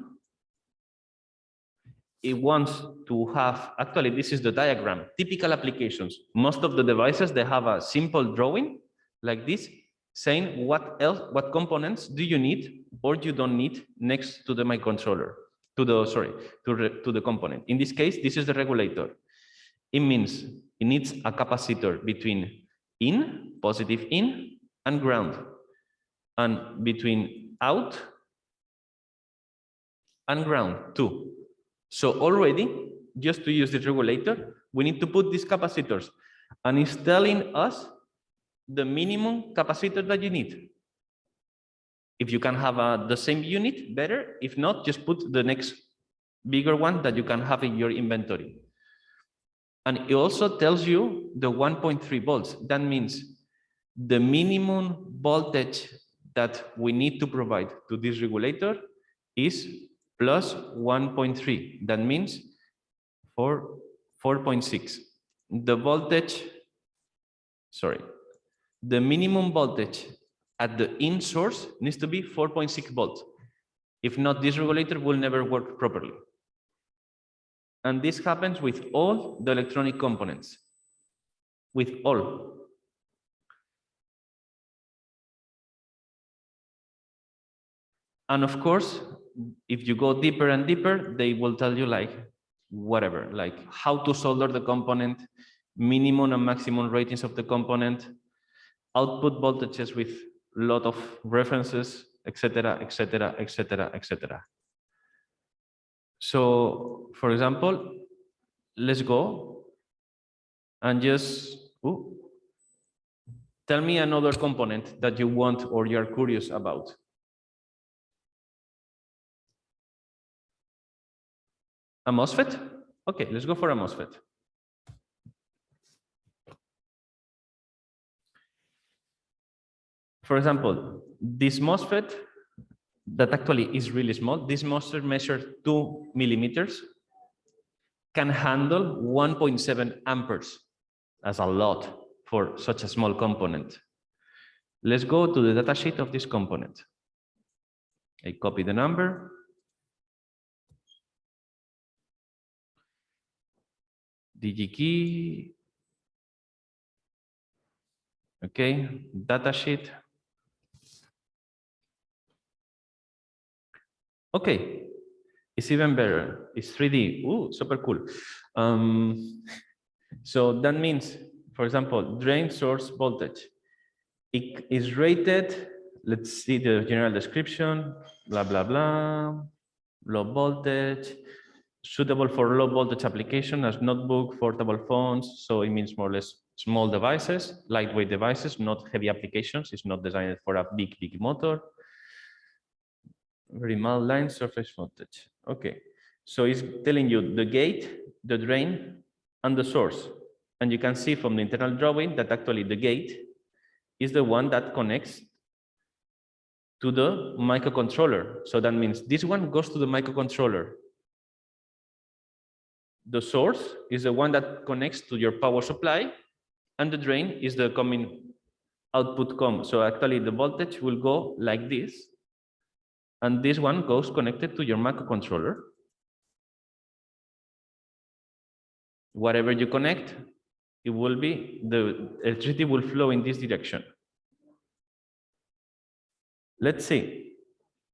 it wants to have, actually, this is the diagram, typical applications. Most of the devices, they have a simple drawing like this, saying what else, what components do you need or you don't need next to the microcontroller, to the component. In this case, this is the regulator. It means it needs a capacitor between in, positive in, and ground, and between out and ground too. So already, just to use the regulator, we need to put these capacitors, and it's telling us the minimum capacitor that you need. If you can have the same unit, better. If not, just put the next bigger one that you can have in your inventory. And it also tells you the 1.3 volts. That means the minimum voltage that we need to provide to this regulator is plus 1.3. That means 4.6. The voltage, the minimum voltage at the in source needs to be 4.6 volts. If not, this regulator will never work properly. And this happens with all the electronic components, with all. And of course, if you go deeper and deeper, they will tell you like whatever, like how to solder the component, minimum and maximum ratings of the component, output voltages with a lot of references, etc., etc., etc., etc. So, for example, let's go and just tell me another component that you want or you're curious about. A MOSFET? Okay, let's go for a MOSFET. For example, this MOSFET that actually is really small, this MOSFET measures 2 millimeters, can handle 1.7 amperes. That's a lot for such a small component. Let's go to the datasheet of this component. I copy the number. DigiKey. Okay, datasheet. Okay, it's even better. It's 3D. Ooh, super cool. So that means, for example, drain source voltage. It is rated, let's see the general description, blah, blah, blah, low voltage, suitable for low voltage application as notebook, portable phones. So it means more or less small devices, lightweight devices, not heavy applications. It's not designed for a big motor. Very mild line surface voltage. Okay, so it's telling you the gate, the drain, and the source. And you can see from the internal drawing that actually the gate is the one that connects to the microcontroller. So that means this one goes to the microcontroller. The source is the one that connects to your power supply, and the drain is the coming output COM. So actually the voltage will go like this, and this one goes connected to your microcontroller. Whatever you connect, it will be, the electricity will flow in this direction. Let's see.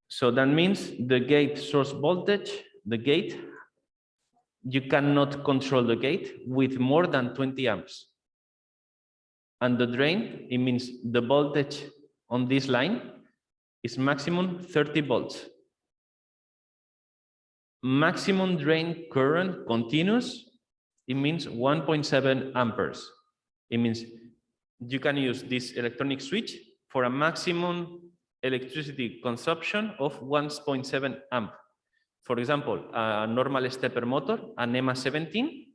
So that means the gate source voltage, the gate, you cannot control the gate with more than 20 amps. And the drain, it means the voltage on this line is maximum 30 volts. Maximum drain current continuous, it means 1.7 amperes. It means you can use this electronic switch for a maximum electricity consumption of 1.7 amp. For example, a normal stepper motor, an EMA 17,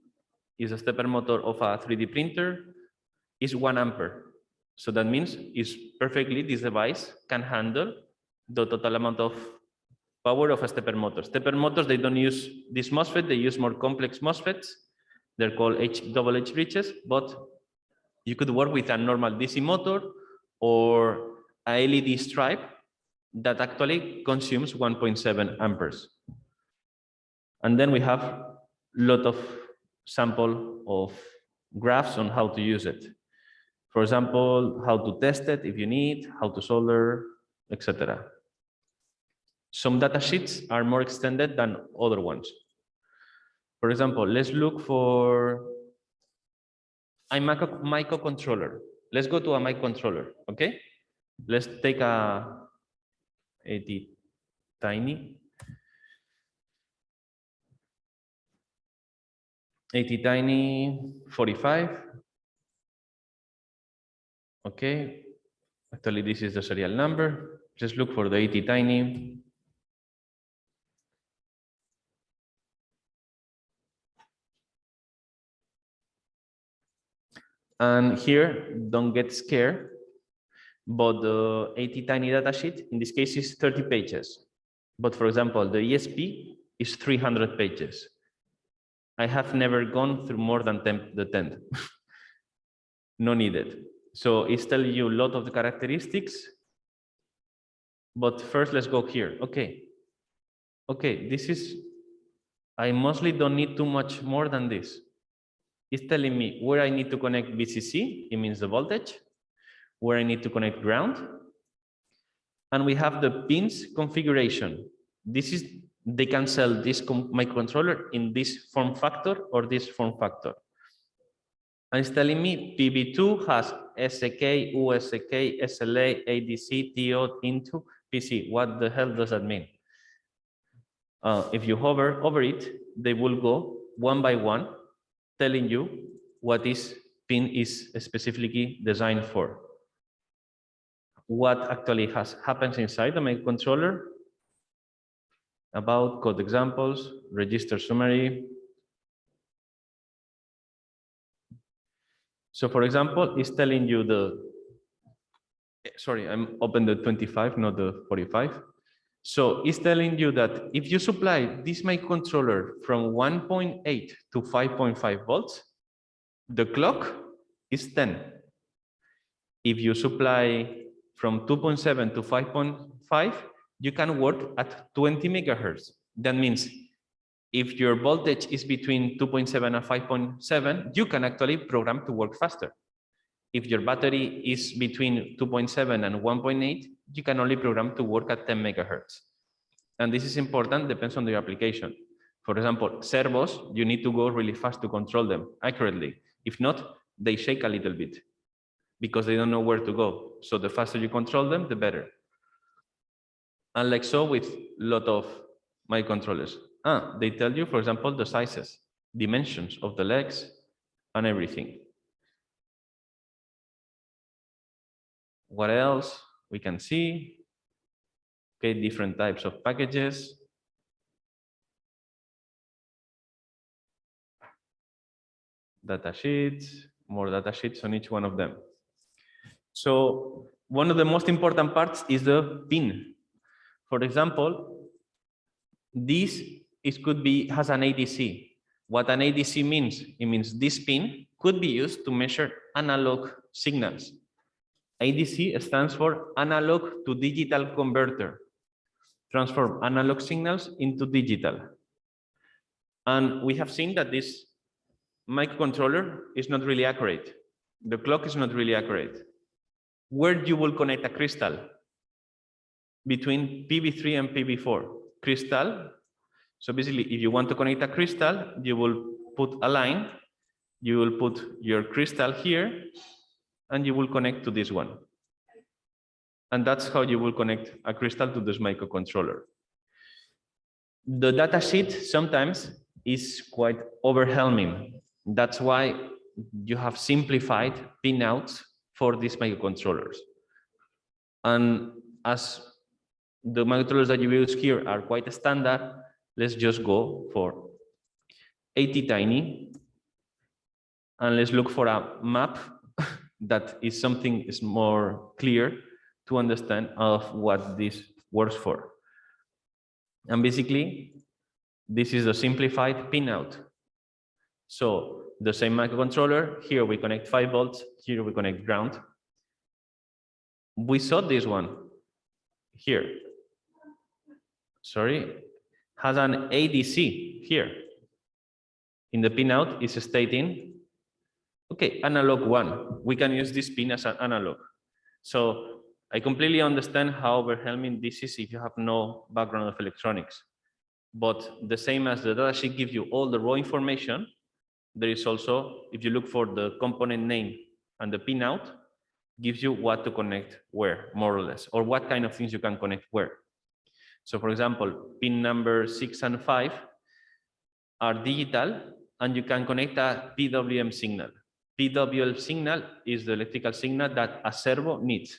is a stepper motor of a 3D printer, is 1 ampere. So that means this device can handle the total amount of power of a stepper motor. Stepper motors, they don't use this MOSFET, they use more complex MOSFETs. They're called double H bridges, but you could work with a normal DC motor or a LED stripe that actually consumes 1.7 amperes. And then we have a lot of sample of graphs on how to use it. For example, how to test it if you need, how to solder, etc. Some data sheets are more extended than other ones. For example, let's look for a microcontroller. Let's go to a microcontroller, okay? Let's take a 80 tiny 45. Okay, actually this is the serial number. Just look for the 80 tiny. And here, don't get scared, but the 80 tiny datasheet, in this case, is 30 pages. But for example, the ESP is 300 pages. I have never gone through more than the 10th. No needed. So it's telling you a lot of the characteristics. But first, let's go here. Okay, this is, I mostly don't need too much more than this. It's telling me where I need to connect VCC, it means the voltage, where I need to connect ground. And we have the pins configuration. This is, they can sell this microcontroller in this form factor or this form factor. And it's telling me PB2 has SK, USK, SLA, ADC, TO, into PC. What the hell does that mean? If you hover over it, they will go one by one, telling you what this pin is specifically designed for. What actually happens inside the microcontroller, about code examples, register summary. So for example, it's telling you sorry, I'm open the 25, not the 45. So it's telling you that if you supply this microcontroller from 1.8 to 5.5 volts, the clock is 10. If you supply from 2.7 to 5.5, you can work at 20 megahertz. That means if your voltage is between 2.7 and 5.7, you can actually program to work faster. If your battery is between 2.7 and 1.8, you can only program to work at 10 megahertz. And this is important, depends on the application. For example, servos, you need to go really fast to control them accurately. If not, they shake a little bit because they don't know where to go. So the faster you control them, the better. And like so with a lot of microcontrollers. They tell you, for example, the sizes, dimensions of the legs and everything. What else we can see? Okay, different types of packages. Data sheets, more data sheets on each one of them. So one of the most important parts is the pin. For example, this could be has an ADC. What an ADC means, it means this pin could be used to measure analog signals. ADC stands for analog to digital converter, transform analog signals into digital. And we have seen that this microcontroller is not really accurate. The clock is not really accurate. Where you will connect a crystal? Between PV3 and PV4. Crystal. So basically, if you want to connect a crystal, you will put a line, you will put your crystal here, and you will connect to this one. And that's how you will connect a crystal to this microcontroller. The datasheet sometimes is quite overwhelming. That's why you have simplified pinouts for these microcontrollers. And as the microcontrollers that you use here are quite standard, let's just go for 80 tiny, and let's look for a map that is something is more clear to understand of what this works for. And basically, this is a simplified pinout. So the same microcontroller, here we connect 5 volts, here we connect ground. We saw this one here. Sorry, has an ADC here. In the pinout is stating, okay, analog 1. We can use this pin as an analog. So I completely understand how overwhelming this is if you have no background of electronics. But the same as the datasheet gives you all the raw information, there is also, if you look for the component name and the pinout, gives you what to connect where, more or less, or what kind of things you can connect where. So for example, pin number 6 and 5 are digital, and you can connect a PWM signal. PWM signal is the electrical signal that a servo needs.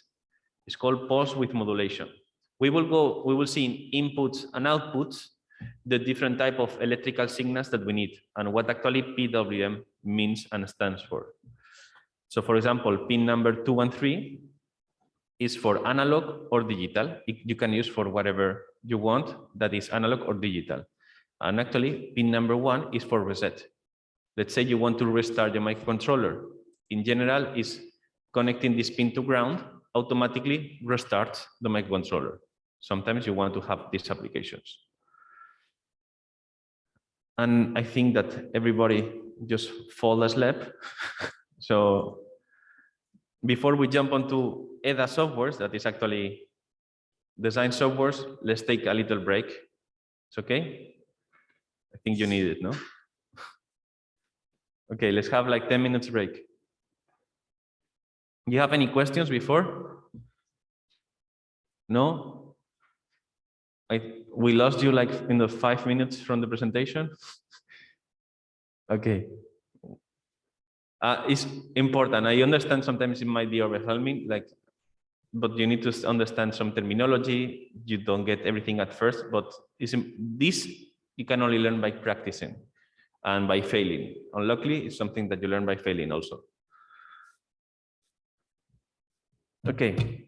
It's called pulse width modulation. We will see in inputs and outputs the different type of electrical signals that we need and what actually PWM means and stands for. So for example, pin number 2 and 3 is for analog or digital. You can use for whatever you want that is analog or digital. And actually, pin number 1 is for reset. Let's say you want to restart your microcontroller. In general, is connecting this pin to ground automatically restarts the microcontroller. Sometimes you want to have these applications. And I think that everybody just fall asleep. So before we jump onto EDA softwares, that is actually design softwares, let's take a little break. It's okay? I think you need it, no? Okay, let's have like 10 minutes break. You have any questions before? No? We lost you like in the 5 minutes from the presentation? Okay. It's important. I understand sometimes it might be overwhelming, but you need to understand some terminology. You don't get everything at first, but this you can only learn by practicing and by failing. Unluckily, it's something that you learn by failing also. Okay.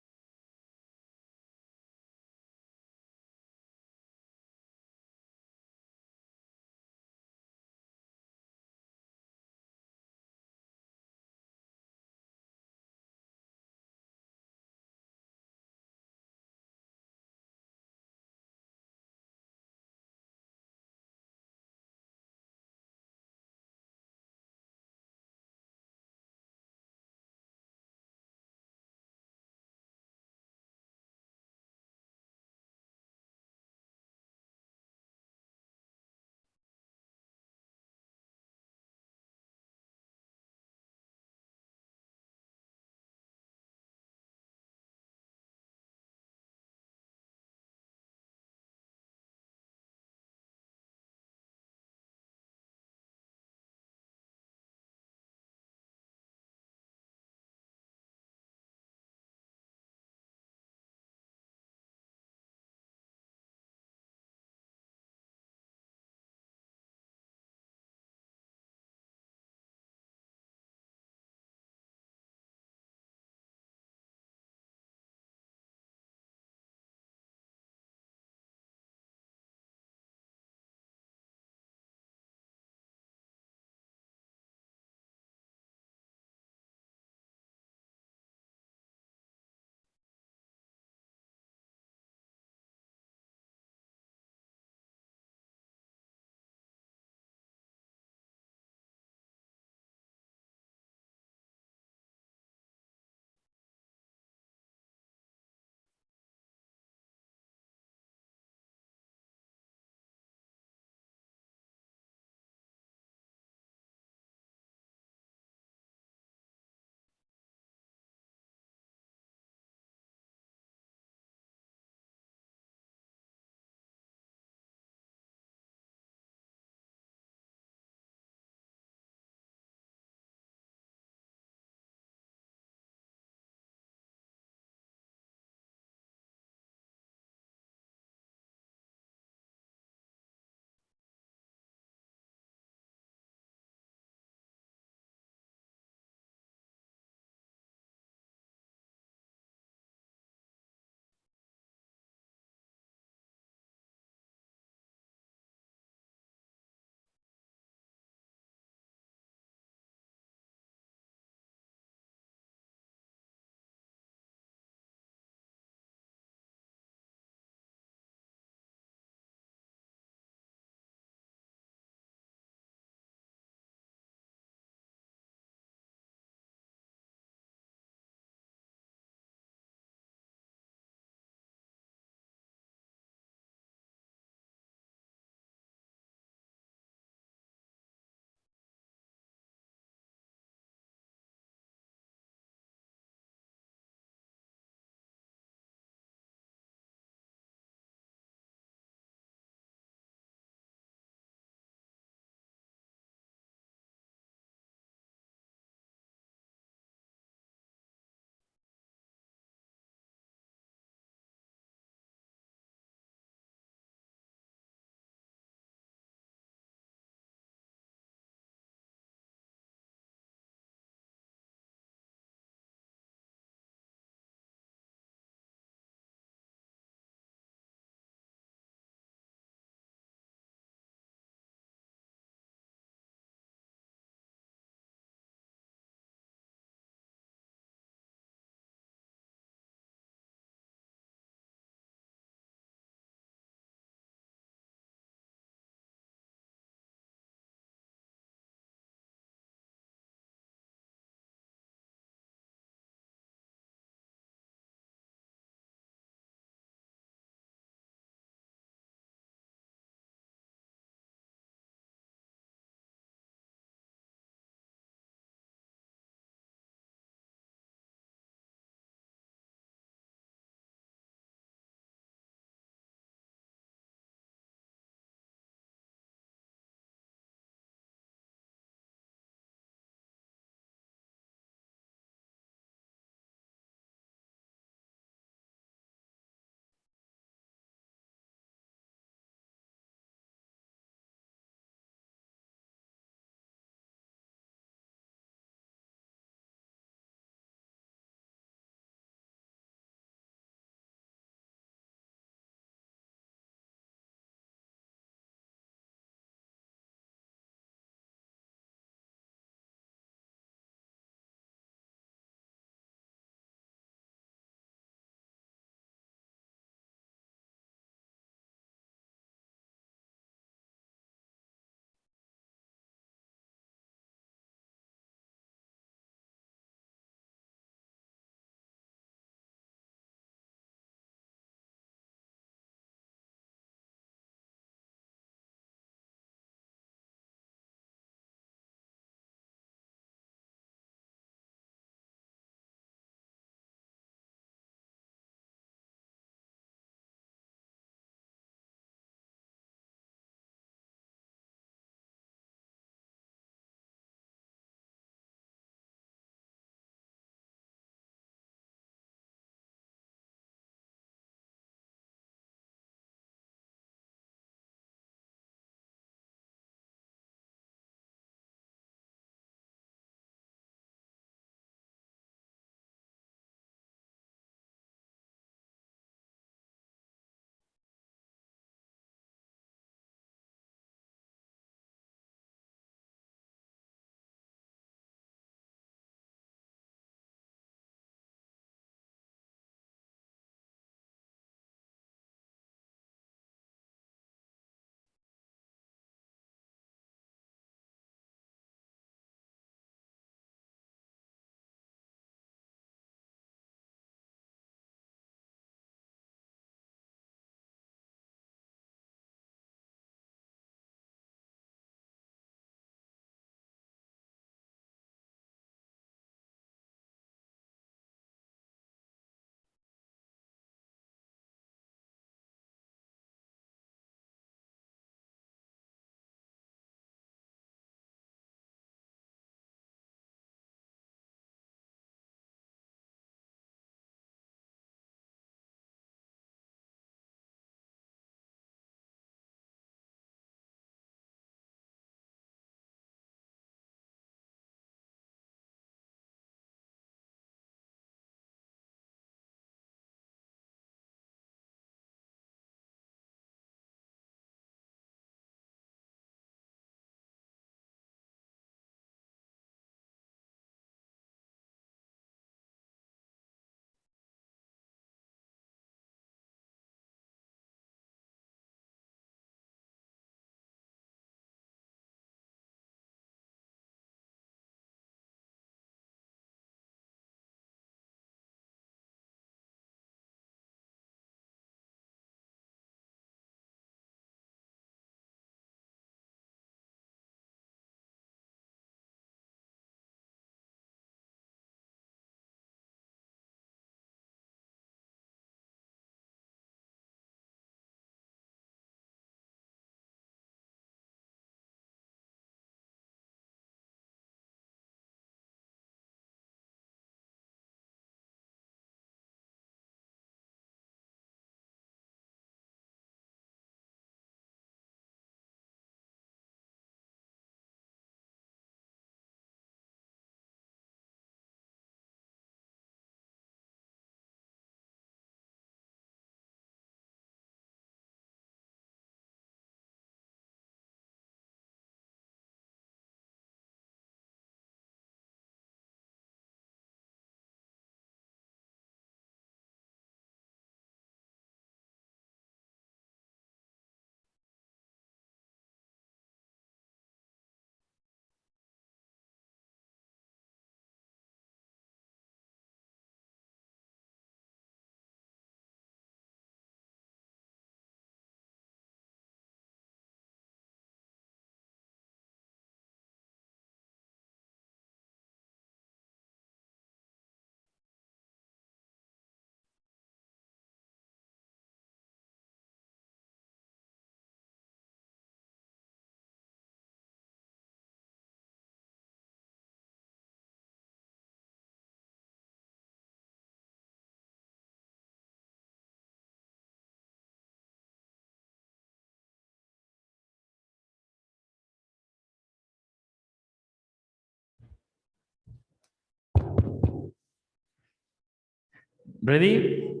Ready?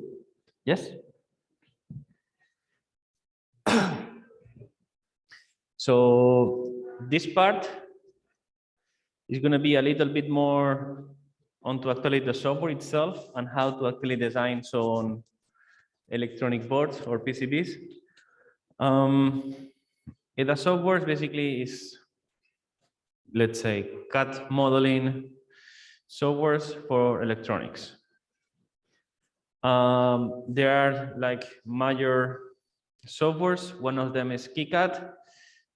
Yes. So this part is going to be a little bit more onto actually the software itself and how to actually design some electronic boards or PCBs. The software basically is, let's say, CAD modeling softwares for electronics. There are like major softwares. One of them is Kicad,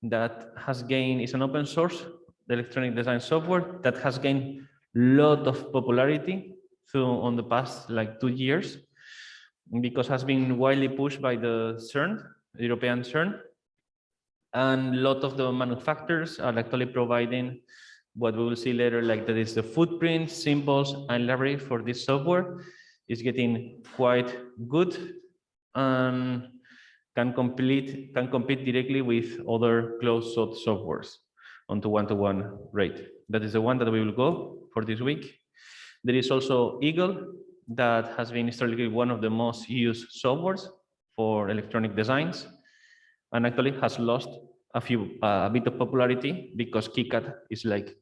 that has gained, is an open source electronic design software that has gained a lot of popularity on the past like 2 years, because has been widely pushed by the CERN, European CERN, and a lot of the manufacturers are actually providing what we will see later, like that is the footprint, symbols, and library for this software is getting quite good and can compete directly with other closed source softwares onto one-to-one rate. That is the one that we will go for this week. There is also Eagle, that has been historically one of the most used softwares for electronic designs, and actually has lost a bit of popularity because Kicad is like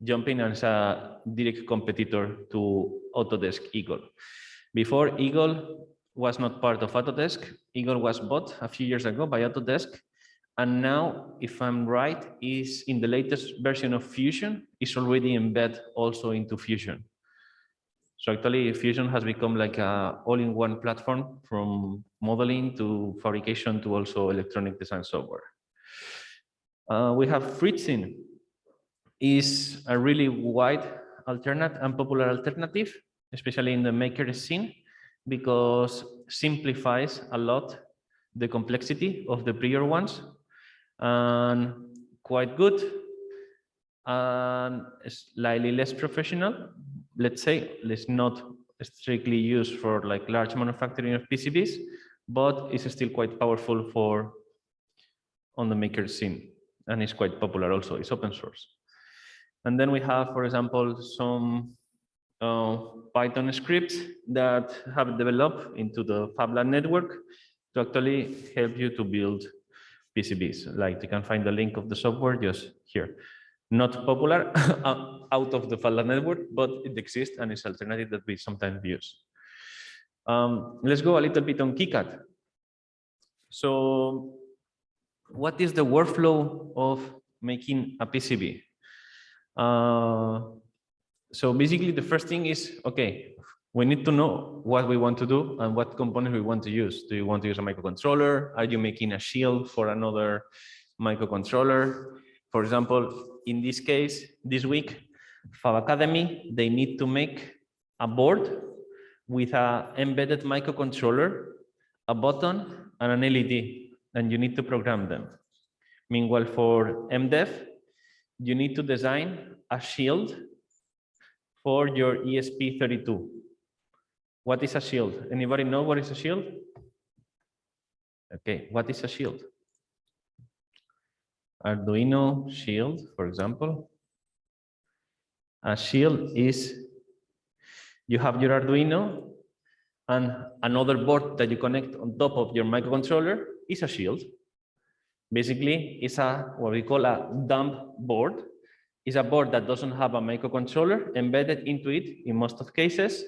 jumping as a direct competitor to Autodesk Eagle. Before, Eagle was not part of Autodesk. Eagle was bought a few years ago by Autodesk, and now, if I'm right, is in the latest version of Fusion, is already embedded also into Fusion. So actually, Fusion has become like a all-in-one platform, from modeling to fabrication to also electronic design software. We have FreeSync, is a really wide alternative and popular alternative, especially in the maker scene, because simplifies a lot the complexity of the prior ones, and quite good and slightly less professional. Let's say it's not strictly used for like large manufacturing of PCBs, but it's still quite powerful for on the maker scene, and it's quite popular also. It's open source. And then we have, for example, some Python scripts that have developed into the FabLab network to actually help you to build PCBs. Like you can find the link of the software just here. Not popular out of the FabLab network, but it exists and it's alternative that we sometimes use. Let's go a little bit on Kicad. So what is the workflow of making a PCB? So basically the first thing is, okay, we need to know what we want to do and what component we want to use. Do you want to use a microcontroller? Are you making a shield for another microcontroller? For example, in this case, this week, Fab Academy, they need to make a board with an embedded microcontroller, a button, and an LED, and you need to program them. Meanwhile, for MDev, you need to design a shield for your ESP32. What is a shield? Anybody know what is a shield? Okay, what is a shield? Arduino shield, for example. A shield is, you have your Arduino and another board that you connect on top of your microcontroller is a shield. Basically, it's what we call a dumb board. It's a board that doesn't have a microcontroller embedded into it in most of cases,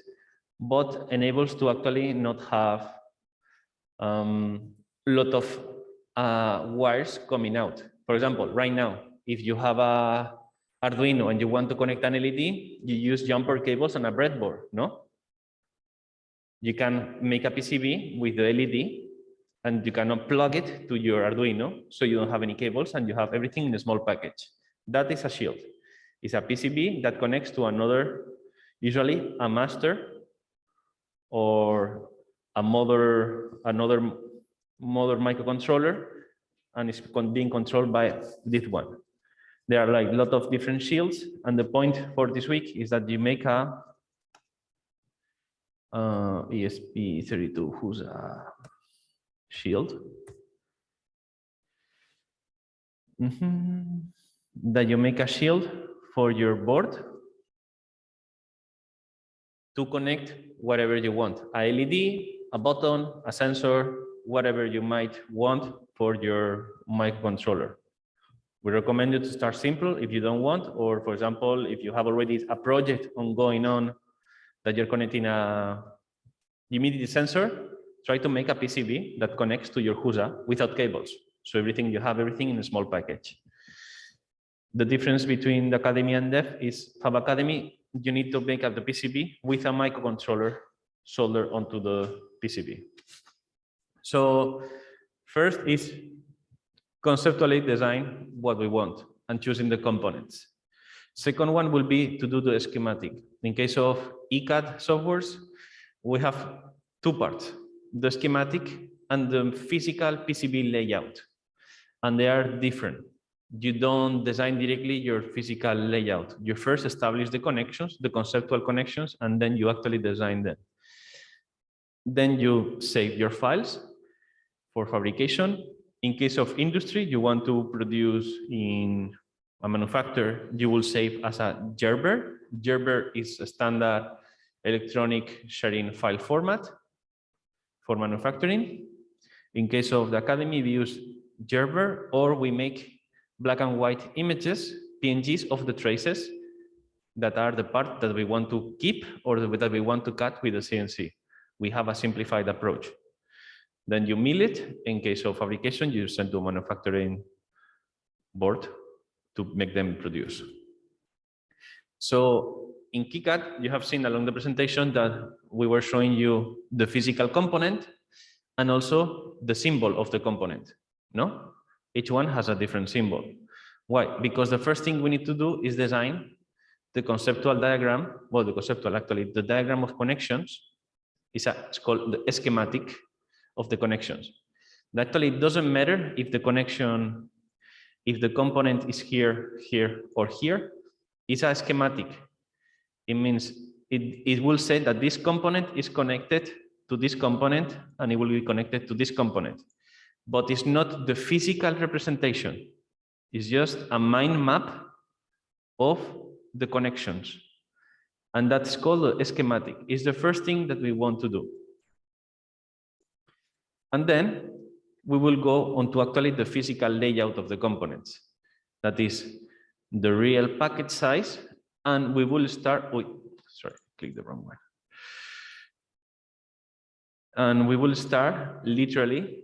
but enables to actually not have a lot of wires coming out. For example, right now, if you have a Arduino and you want to connect an LED, you use jumper cables and a breadboard, no? You can make a PCB with the LED and you cannot plug it to your Arduino, so you don't have any cables and you have everything in a small package. That is a shield. It's a PCB that connects to another, usually a master or another microcontroller, and it's being controlled by this one. There are like a lot of different shields, and the point for this week is that you make a ESP32, who's a shield. That you make a shield for your board. to connect whatever you want, a LED, a button, a sensor, whatever you might want for your microcontroller. We recommend you to start simple if you don't want, or for example, if you have already a project going on that you're connecting a humidity sensor, try to make a PCB that connects to your HUSA without cables. So you have everything in a small package. The difference between the Academy and Dev is Fab Academy, you need to make up the PCB with a microcontroller soldered onto the PCB. So first is conceptually design what we want and choosing the components. Second one will be to do the schematic. In case of ECAD softwares, we have two parts, the schematic and the physical PCB layout. And they are different. You don't design directly your physical layout. You first establish the connections, the conceptual connections, and then you actually design them. Then you save your files for fabrication. In case of industry, you want to produce in a manufacturer, you will save as a Gerber. Gerber is a standard electronic sharing file format for manufacturing. In case of the Academy, we use Gerber, or we make black and white images, PNGs of the traces that are the part that we want to keep or that we want to cut with the CNC. We have a simplified approach. Then you mill it. In case of fabrication, you send to a manufacturing board to make them produce. So in Kicad, you have seen along the presentation that we were showing you the physical component and also the symbol of the component, no? Each one has a different symbol. Why? Because the first thing we need to do is design the conceptual diagram, well, the diagram of connections it's called the schematic of the connections. Actually, it doesn't matter if the connection, if the component is here, here, or here, it's a schematic. It means it will say that this component is connected to this component and it will be connected to this component. But it's not the physical representation. It's just a mind map of the connections. And that's called a schematic. It's the first thing that we want to do. And then we will go on to actually the physical layout of the components. That is the real package size. And we will start, sorry, click the wrong one. And we will start literally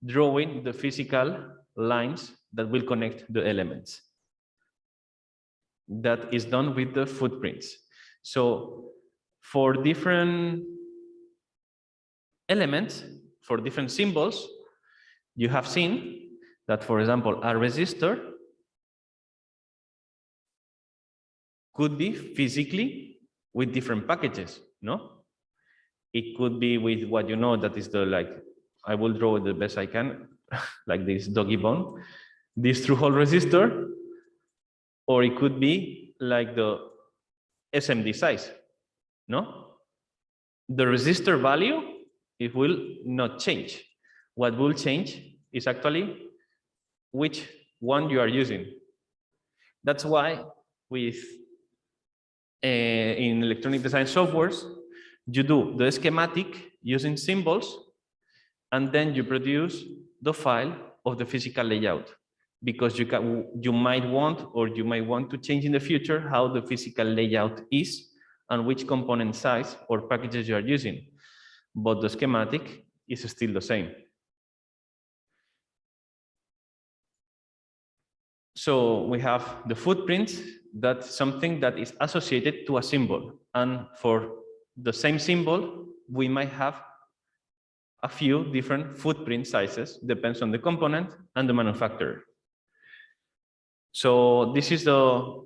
drawing the physical lines that will connect the elements. That is done with the footprints. So for different elements, for different symbols, you have seen that, for example, a resistor could be physically with different packages, no? It could be with what you know that is the, like, I will draw it the best I can, like this doggy bone, this through-hole resistor, or it could be like the SMD size, no? The resistor value, it will not change. What will change is actually which one you are using. That's why with in electronic design softwares, you do the schematic using symbols, and then you produce the file of the physical layout, because you might want to change in the future how the physical layout is and which component size or packages you are using. But the schematic is still the same. So we have the footprints, that's something that is associated to a symbol. And for the same symbol, we might have a few different footprint sizes, depends on the component and the manufacturer. So this is the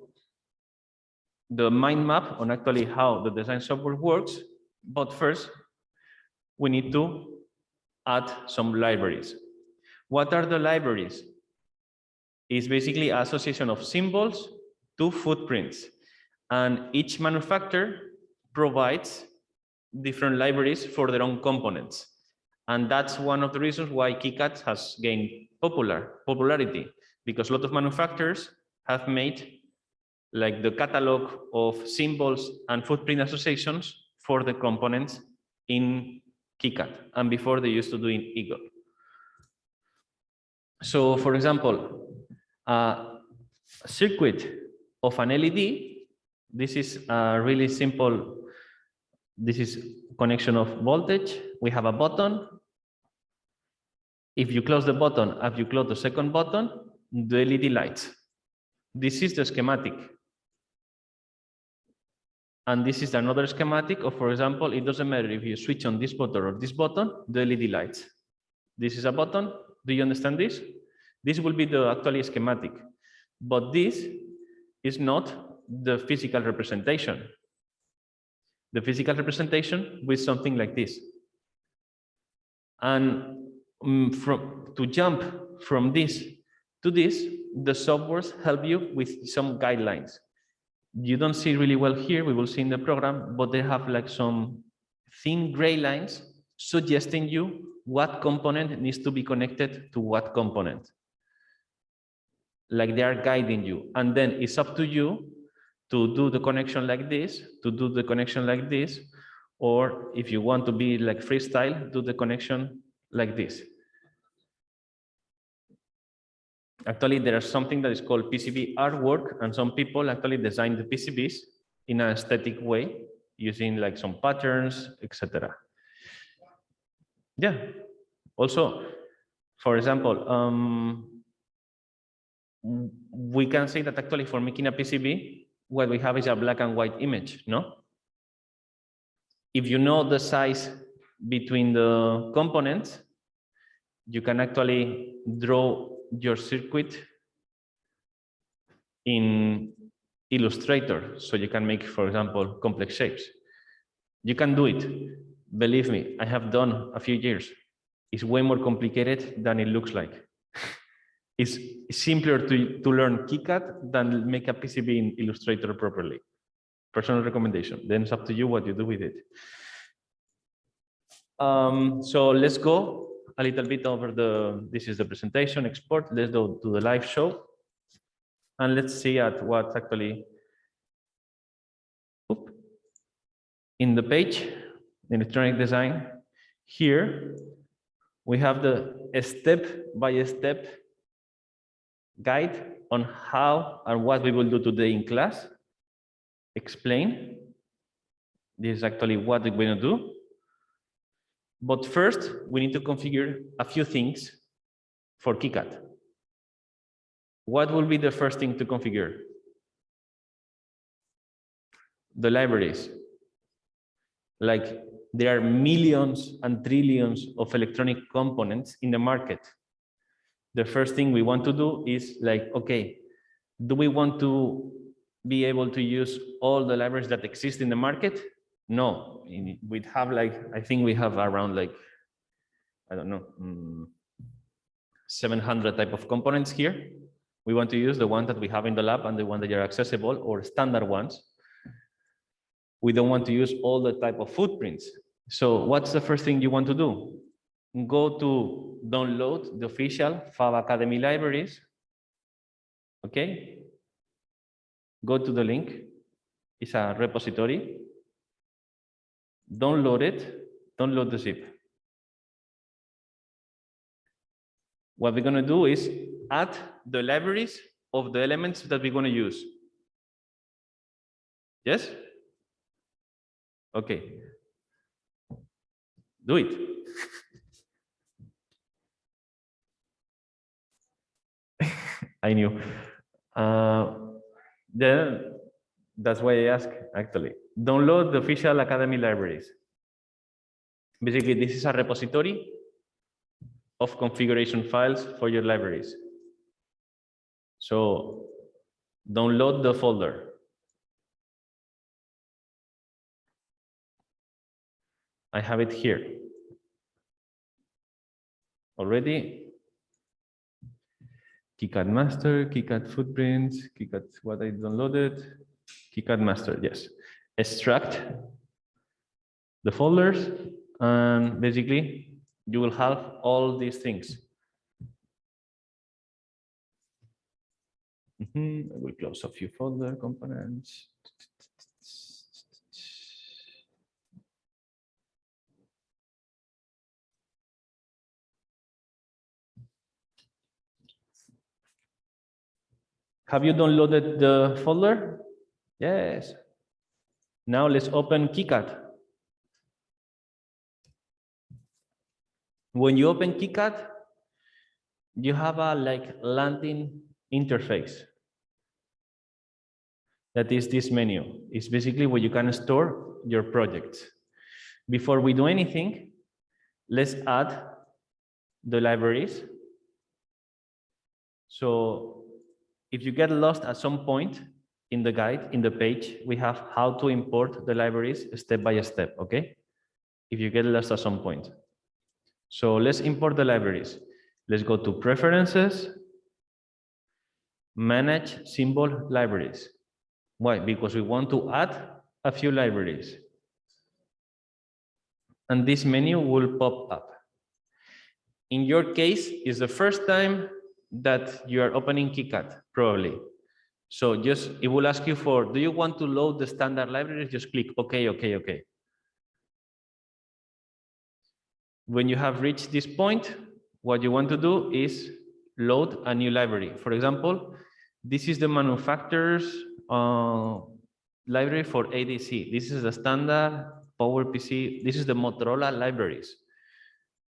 mind map on actually how the design software works. But first, we need to add some libraries. What are the libraries? It's basically an association of symbols to footprints. And each manufacturer provides different libraries for their own components. And that's one of the reasons why Kicad has gained popularity, because a lot of manufacturers have made like the catalog of symbols and footprint associations for the components in Kicad, and before they used to do in Eagle. So for example, a circuit of an LED, this is a really simple, this is connection of voltage. We have a button. If you close the button, if you close the second button, the LED lights. This is the schematic. And this is another schematic of, for example, it doesn't matter if you switch on this button or this button, the LED lights. This is a button. Do you understand this? This will be the actually schematic, but this is not the physical representation. The physical representation with something like this. And to jump from this to this, the softwares help you with some guidelines. You don't see really well here, we will see in the program, but they have like some thin gray lines suggesting you what component needs to be connected to what component. Like they are guiding you. And then it's up to you to do the connection like this, to do the connection like this, or if you want to be like freestyle, do the connection like this. Actually, there is something that is called PCB artwork, and some people actually design the PCBs in an aesthetic way, using like some patterns, etc. Yeah. Also, for example, we can say that actually for making a PCB, what we have is a black and white image, no? If you know the size between the components, you can actually draw your circuit in Illustrator, so you can make, for example, complex shapes. You can do it. Believe me, I have done a few years. It's way more complicated than it looks like. It's simpler to learn Kicad than make a PCB in Illustrator properly. Personal recommendation. Then it's up to you what you do with it. So let's go a little bit over this is the presentation, export. Let's go to the live show. And let's see at what actually, in the page, electronic design, here, we have the step-by-step guide on how and what we will do today in class. Explain. This is actually what we're going to do. But first, we need to configure a few things for Kicad. What will be the first thing to configure? The libraries. Like there are millions and trillions of electronic components in the market. The first thing we want to do is like, okay, do we want to be able to use all the libraries that exist in the market? No, we'd have like, I think we have around like, I don't know, 700 type of components here. We want to use the ones that we have in the lab and the ones that are accessible or standard ones. We don't want to use all the type of footprints. So what's the first thing you want to do? Go to download the official Fab Academy libraries. Okay. Go to the link. It's a repository. Download it. Download the zip. What we're going to do is add the libraries of the elements that we're going to use. Yes? Okay. Do it. I knew. Then that's why I asked, actually. Download the official Academy libraries. Basically, this is a repository of configuration files for your libraries. So download the folder. I have it here already. Kicad master, Kicad footprints, Kicad what I downloaded, Kicad master, yes. Extract the folders, and basically you will have all these things. I will close a few folder components. Have you downloaded the folder? Yes. Now let's open Kicad. When you open Kicad, you have a landing interface. That is this menu. It's basically where you can store your projects. Before we do anything, let's add the libraries. So if you get lost at some point in the guide, in the page, we have how to import the libraries step by step, okay? If you get lost at some point. So let's import the libraries. Let's go to Preferences, Manage Symbol Libraries. Why? Because we want to add a few libraries. And this menu will pop up. In your case, it's the first time that you are opening Kicad, probably. So it will ask you for, do you want to load the standard libraries? Just click OK, OK, OK. When you have reached this point, what you want to do is load a new library. For example, this is the manufacturer's library for ADC. This is the standard PowerPC. This is the Motorola libraries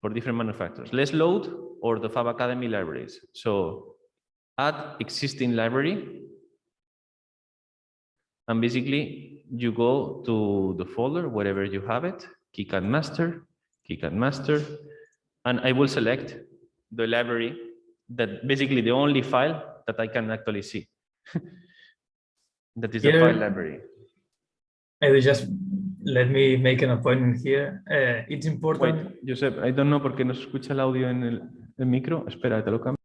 for different manufacturers. Let's load or the Fab Academy libraries. So add existing library. And basically you go to the folder, wherever you have it, Kicad Master, and I will select the library that basically the only file that I can actually see. That is the file library. I will just let me make an appointment here. It's important. Wait, Josep, I don't know por qué no se escucha el audio en el micro. Espera, te lo cambio.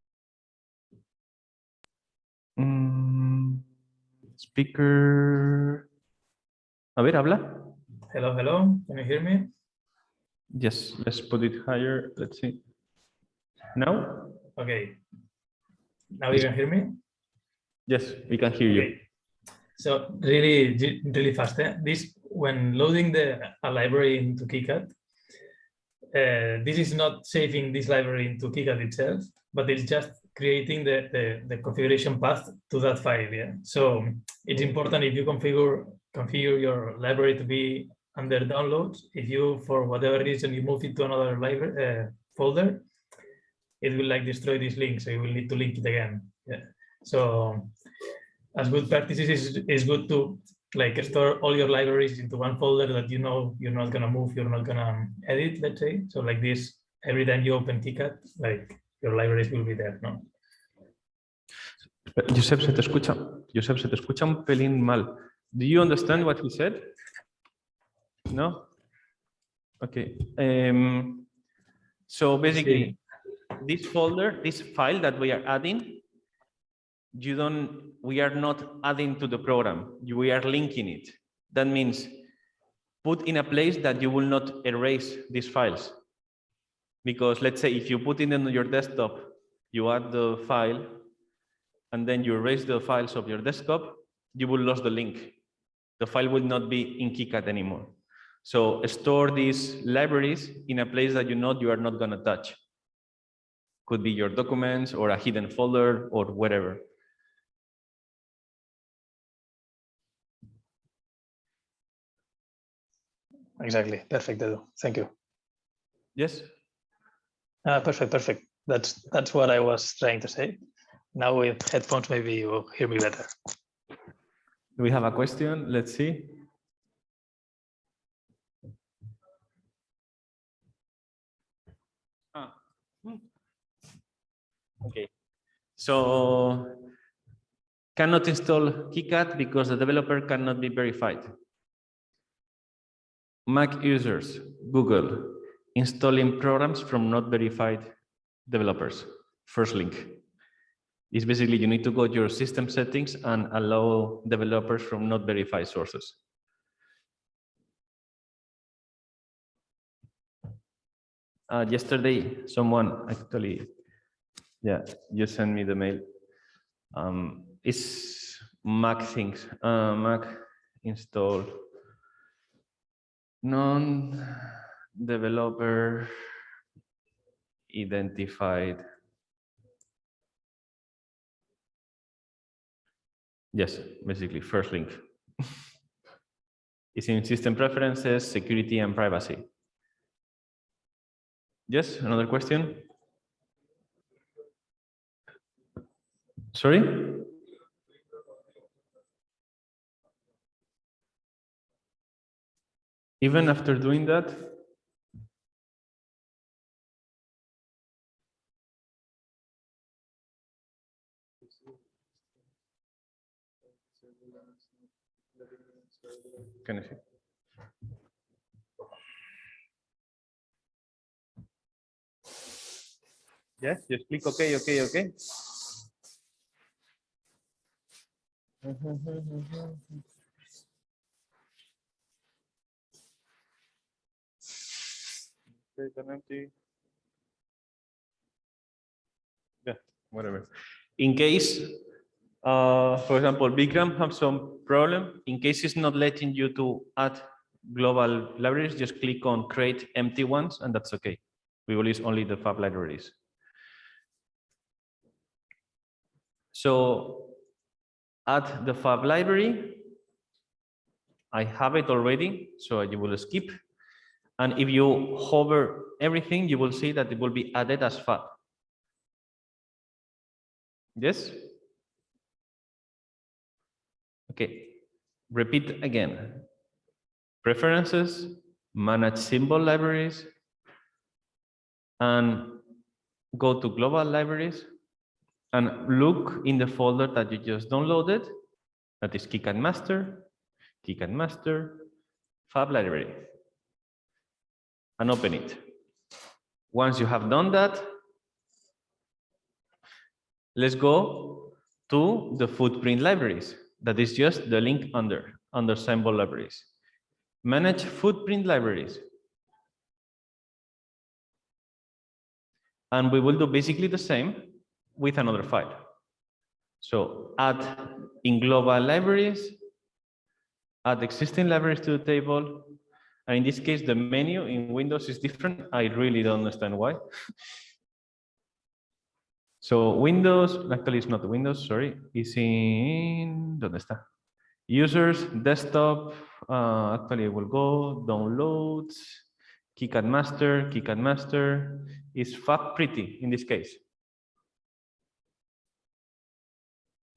Speaker. A ver, habla. Hello, hello. Can you hear me? Yes, let's put it higher. Let's see. Now? Okay. Now you can hear me? Yes, we can hear you. So really fast. When loading a library into Kicad, this is not saving this library into Kicad itself, but it's just creating the configuration path to that file. Yeah. So it's important if you configure your library to be under downloads. If you, for whatever reason, you move it to another library folder, it will destroy this link. So you will need to link it again. Yeah. So as good practices is good to store all your libraries into one folder that you know you're not gonna move, you're not gonna edit, let's say. So like this, every time you open Kicad, your libraries will be there, ¿no? Josep, se te escucha un pelín mal. Do you understand what he said? No? Okay. So basically, this folder, this file that we are adding, we are not adding to the program, we are linking it. That means put in a place that you will not erase these files. Because let's say if you put it on your desktop, you add the file, and then you erase the files of your desktop, you will lose the link. The file will not be in Kicad anymore. So store these libraries in a place that you know you are not gonna touch. Could be your documents or a hidden folder or whatever. Exactly. Perfect, Edu. Thank you. Yes. Perfect. That's what I was trying to say. Now with headphones, maybe you will hear me better. Do we have a question? Let's see. Okay. So cannot install Kicad because the developer cannot be verified. Mac users, Google, installing programs from not verified developers. First link. It's basically you need to go to your system settings and allow developers from not verified sources. Yesterday, someone actually, you sent me the mail. It's Mac things, Mac install non-developer identified Yes, basically first link. It's in system preferences, security, and privacy. Yes, another question? Sorry? Even after doing that? Can I see? Yes, just click OK, OK, OK. Empty. Yeah, whatever. In case, for example, Bikram have some problem, in case it's not letting you to add global libraries, just click on create empty ones, and that's okay. We will use only the fab libraries. So add the fab library. I have it already, so you will skip. And if you hover everything, you will see that it will be added as fab. Yes? Okay, repeat again. Preferences, manage symbol libraries, and go to global libraries and look in the folder that you just downloaded. That is Kicad Master, Fab Library, and open it. Once you have done that, let's go to the footprint libraries. That is just the link under symbol libraries. Manage footprint libraries. And we will do basically the same with another file. So add in global libraries, add existing libraries to the table. And in this case, the menu in Windows is different. I really don't understand why. So Windows, actually it's not Windows, sorry. It's in, ¿dónde está? Users, desktop, actually it will go, downloads, Kicad Master is Fab Pretty in this case.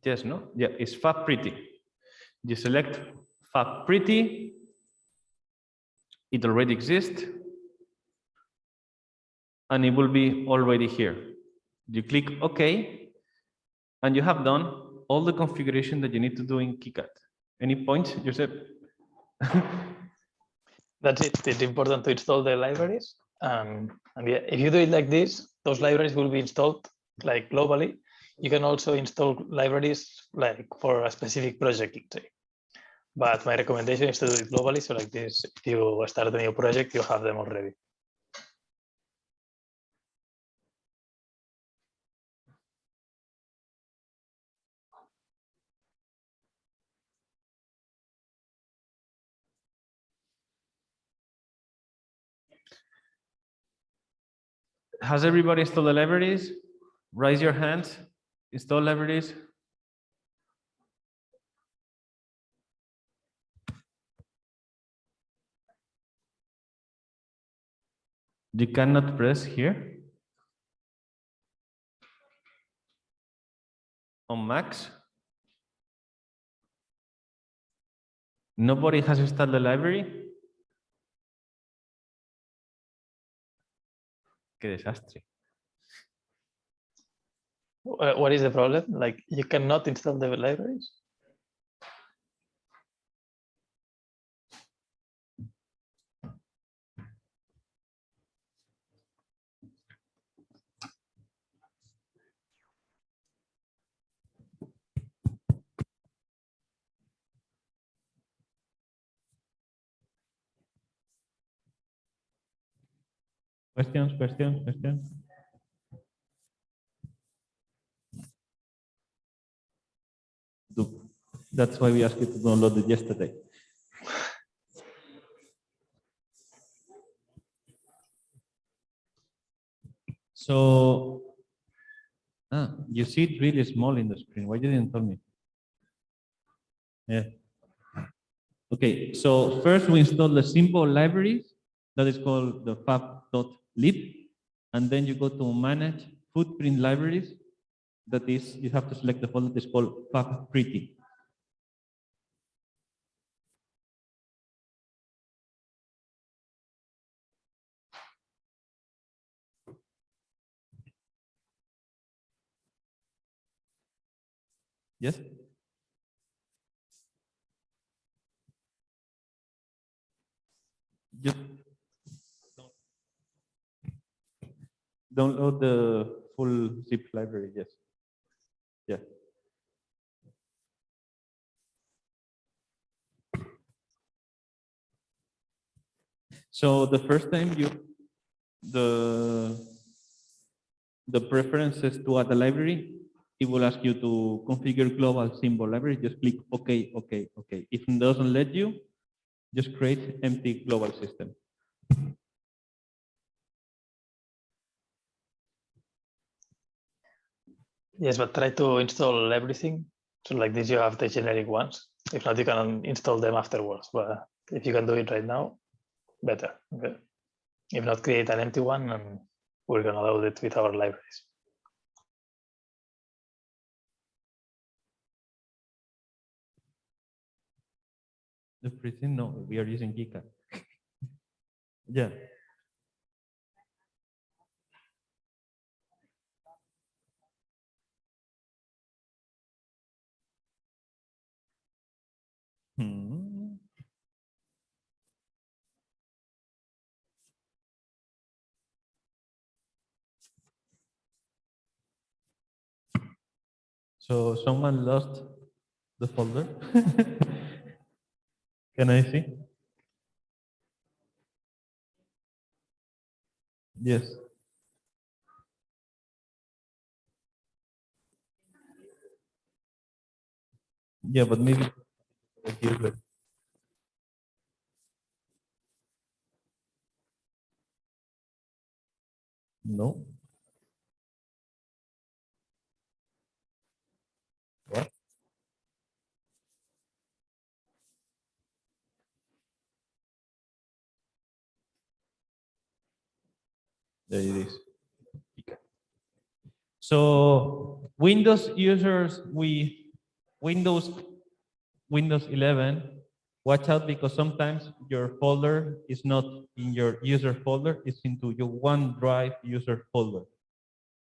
Yes, no? Yeah, it's Fab Pretty. You select Fab Pretty. It already exists. And it will be already here. You click OK, and you have done all the configuration that you need to do in Kicad. Any points, Josep? That's it. It's important to install the libraries. And yeah, if you do it like this, those libraries will be installed like globally. You can also install libraries like for a specific project, let's say. But my recommendation is to do it globally. So like this, if you start a new project, you have them already. Has everybody installed the libraries? Raise your hands. Install libraries. You cannot press here on Macs. Nobody has installed the library. Qué desastre. What is the problem? Like you cannot install the libraries? Questions. That's why we asked you to download it yesterday. So, you see it really small in the screen. Why you didn't tell me? Yeah. Okay, so first we install the symbol library that is called the fab.lib, and then you go to manage footprint libraries. That is, you have to select the folder that is called fab-pretty. Yes? Just download the full zip library, yes. Yeah. So the first time the preferences to add a library, it will ask you to configure global symbol library. Just click OK, OK, OK. If it doesn't let you, just create empty global system. Yes, but try to install everything. So like this, you have the generic ones. If not, you can install them afterwards. But if you can do it right now, better. Okay. If not, create an empty one and we're gonna load it with our libraries. The freezing, no, we are using Kicad. Yeah. Hmm. So someone lost the folder. Can I see? Yes. Yeah, but maybe no. What? There it is. So Windows users, Windows 11, watch out because sometimes your folder is not in your user folder, it's into your OneDrive user folder.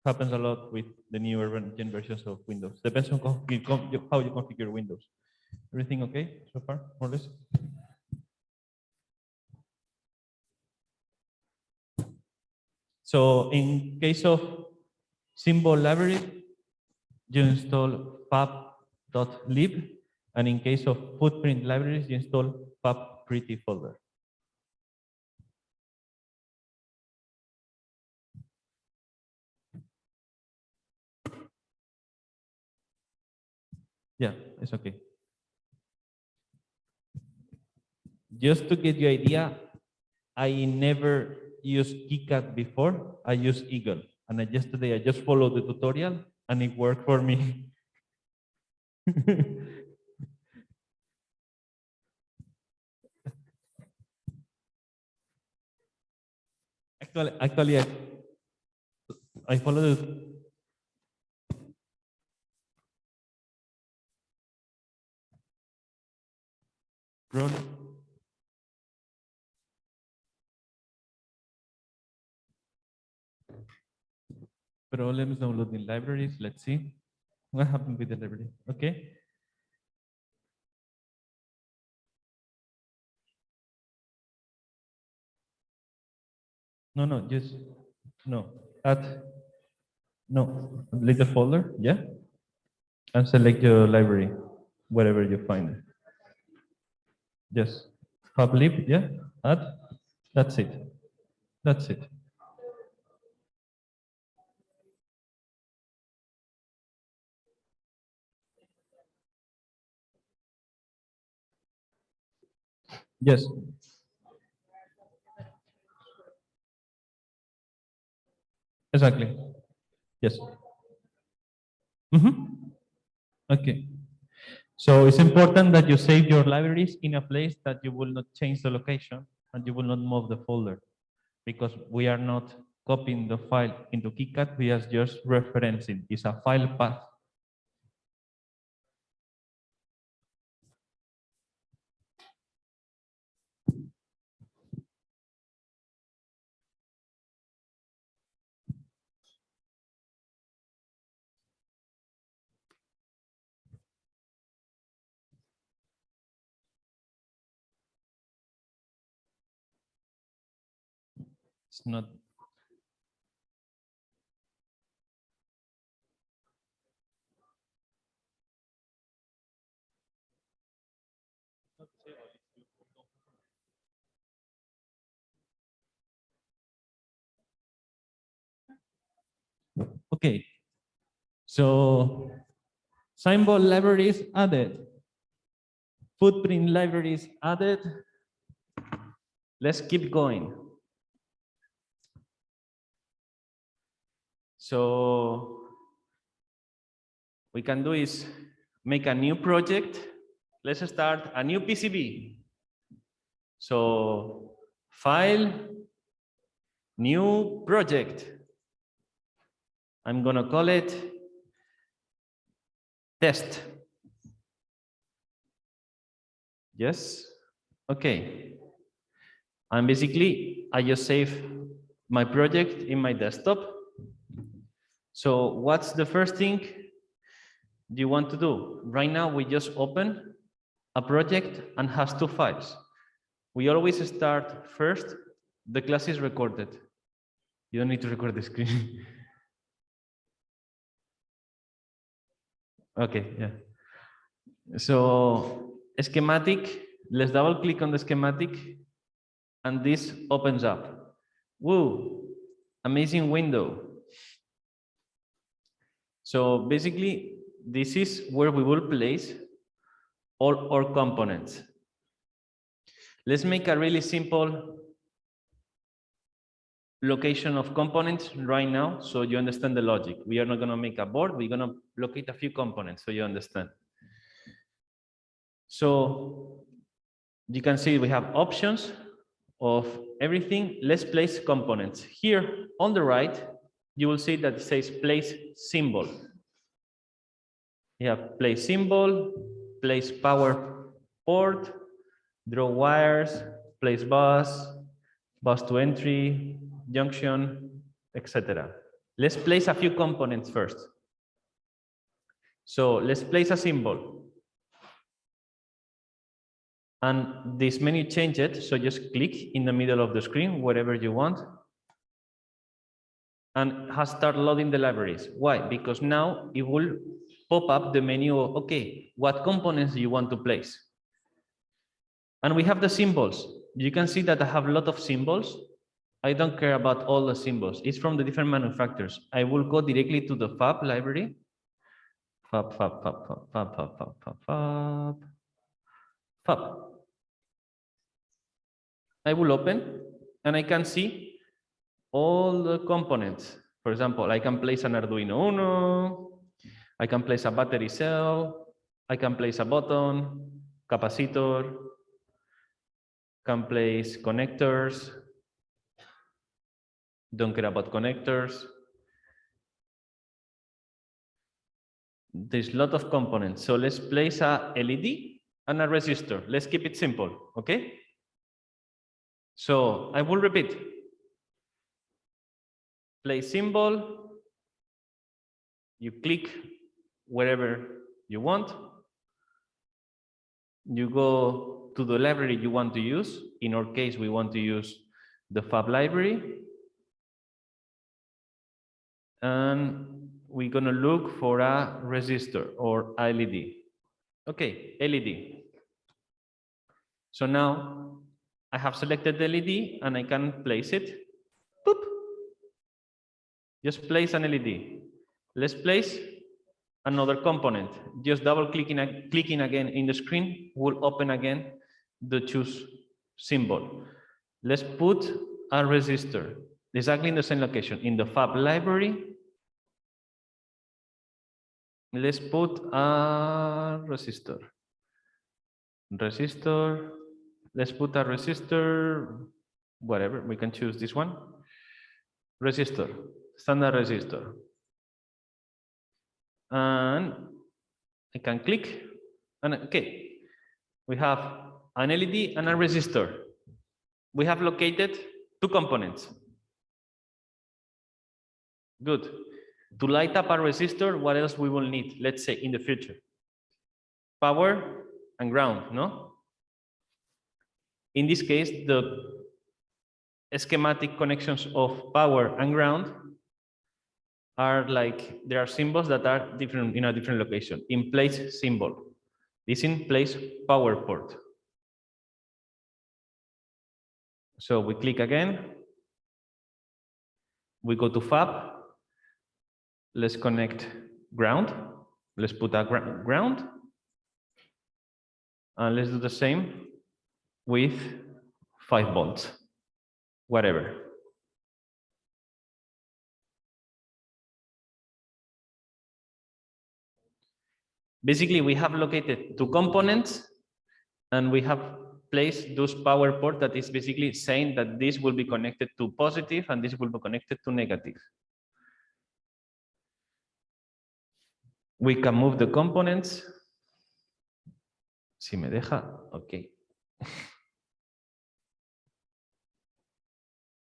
Happens a lot with the newer gen versions of Windows. Depends on how you configure Windows. Everything okay so far, more or less? So in case of symbol library, you install fab.lib, and in case of footprint libraries, you install fab-pretty folder. Yeah, it's okay. Just to get you idea, I never used Kicad before. I used Eagle, and yesterday I just followed the tutorial, and it worked for me. Actually, I followed it. Problems downloading libraries. Let's see what happened with the library. Okay. No, just no. Add no little folder, yeah, and select your library, wherever you find it. Just public, yeah. Add. That's it. That's it. Yes. Exactly. Yes. Mm-hmm. Okay. So it's important that you save your libraries in a place that you will not change the location and you will not move the folder, because we are not copying the file into Kicad, we are just referencing. It's a file path. It's not. Okay. So symbol libraries added. Footprint libraries added. Let's keep going. So we can do is make a new project. Let's start a new PCB. So file, new project. I'm gonna call it test. Yes, okay. And basically, I just save my project in my desktop. So what's the first thing you want to do? Right now, we just open a project and has two files. We always start first, the class is recorded. You don't need to record the screen. Okay, yeah. So schematic, let's double click on the schematic and this opens up. Whoa, amazing window. So basically, this is where we will place all our components. Let's make a really simple location of components right now so you understand the logic. We are not going to make a board, we're going to locate a few components so you understand. So you can see we have options of everything. Let's place components. Here on the right, you will see that it says place symbol. You have place symbol, place power port, draw wires, place bus, bus to entry, junction, etc. Let's place a few components first. So let's place a symbol. And this menu change it, so just click in the middle of the screen, wherever you want, and has start loading the libraries. Why? Because now it will pop up the menu of, okay, what components do you want to place? And we have the symbols. You can see that I have a lot of symbols. I don't care about all the symbols. It's from the different manufacturers. I will go directly to the fab library. Fab. I will open and I can see all the components. For example, I can place an Arduino Uno, I can place a battery cell, I can place a button, capacitor, can place connectors, don't care about connectors. There's a lot of components. So let's place a LED and a resistor. Let's keep it simple, okay? So I will repeat. Place symbol, you click wherever you want. You go to the library you want to use. In our case, we want to use the fab library. And we're gonna look for a resistor or LED. Okay, LED. So now I have selected the LED and I can place it. Boop. Just place an LED. Let's place another component. Just double clicking again in the screen will open again the choose symbol. Let's put a resistor exactly in the same location in the fab library. Let's put a resistor. Resistor. Let's put a resistor, whatever. We can choose this one. Resistor, standard resistor. And I can click. And okay, we have an LED and a resistor. We have located two components. Good. To light up a resistor, what else we will need, let's say, in the future? Power and ground, no? In this case, the schematic connections of power and ground are like, there are symbols that are different in a different location. In place symbol. This in place power port. So we click again. We go to fab. Let's connect ground. Let's put a ground. And let's do the same with 5 volts, whatever. Basically, we have located two components and we have placed those power port that is basically saying that this will be connected to positive and this will be connected to negative. We can move the components. Si me deja, okay.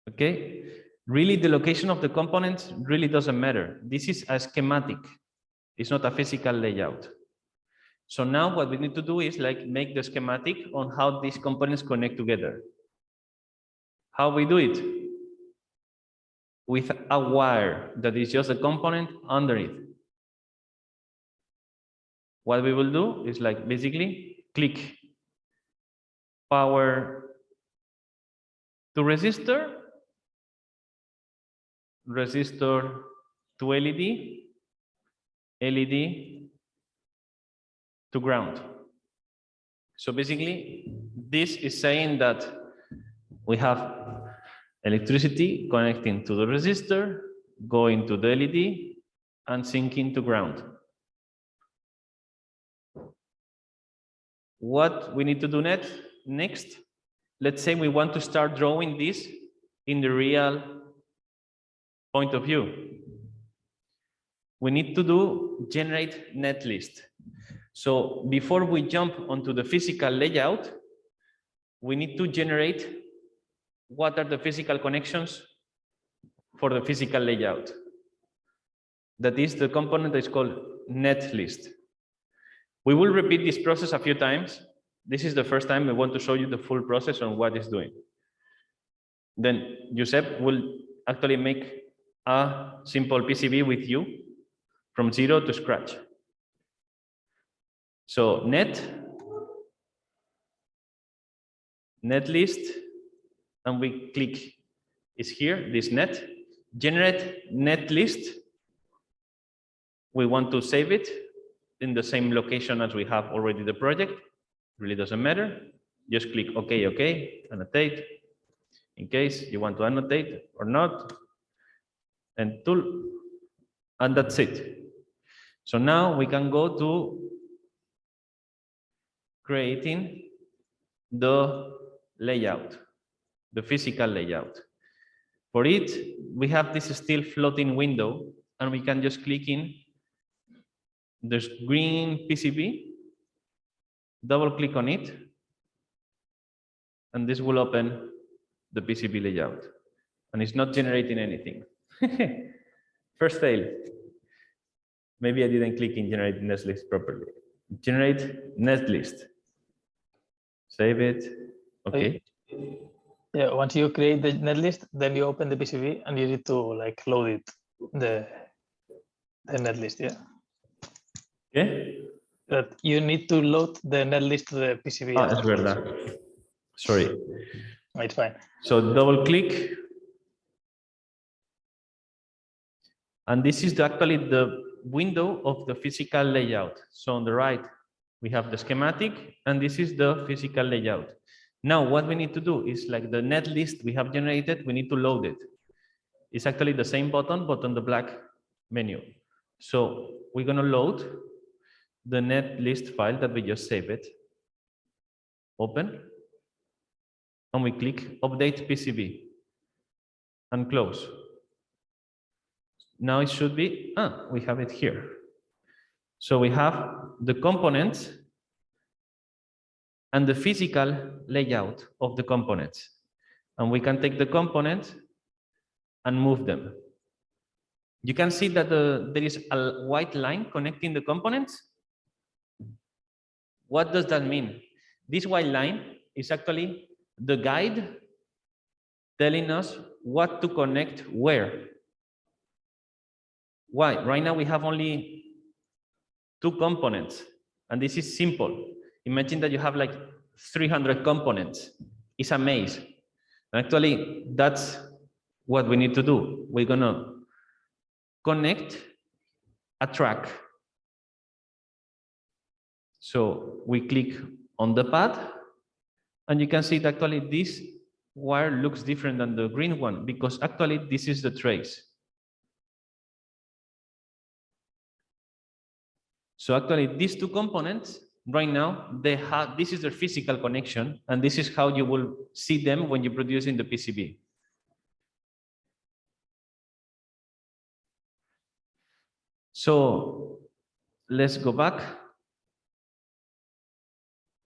Okay, really the location of the components really doesn't matter. This is a schematic. It's not a physical layout. So now what we need to do is like make the schematic on how these components connect together. How we do it? With a wire that is just a component underneath. What we will do is like basically click power to resistor, resistor to LED, LED to ground. So basically, this is saying that we have electricity connecting to the resistor, going to the LED, and sinking to ground. What we need to do next, let's say we want to start drawing this in the real point of view. We need to do generate netlist. So before we jump onto the physical layout, we need to generate what are the physical connections for the physical layout. That is the component that is called netlist. We will repeat this process a few times. This is the first time I want to show you the full process on what it's doing. Then Josep will actually make a simple PCB with you from 0 to scratch. So netlist, and we click is here, this net, generate netlist. We want to save it in the same location as we have already the project. Really doesn't matter. Just click OK, OK, annotate, in case you want to annotate or not, and tool, and that's it. So now we can go to creating the layout, the physical layout. For it, we have this still floating window, and we can just click in this green PCB, double click on it, and this will open the PCB layout. And it's not generating anything. First fail. Maybe I didn't click in generate netlist properly. Generate netlist. Save it. Okay. Yeah, once you create the netlist, then you open the PCB and you need to like load it, the netlist, yeah. Okay. That you need to load the netlist to the PCB. Ah, es verdad. Sorry. It's fine. So double click. And this is actually the window of the physical layout. So on the right, we have the schematic, and this is the physical layout. Now, what we need to do is like the netlist we have generated, we need to load it. It's actually the same button, but on the black menu. So we're going to load the netlist file that we just saved. Open. And we click update PCB and close. Now it should be, we have it here. So we have the components and the physical layout of the components. And we can take the components and move them. You can see that there is a white line connecting the components. What does that mean? This white line is actually the guide telling us what to connect where. Why? Right now we have only 2 components, and this is simple. Imagine that you have like 300 components. It's a maze. Actually, that's what we need to do. We're gonna connect a track. So we click on the path, and you can see that actually this wire looks different than the green one because actually this is the trace. So actually these 2 components right now, this is their physical connection, and this is how you will see them when you produce in the PCB. So let's go back.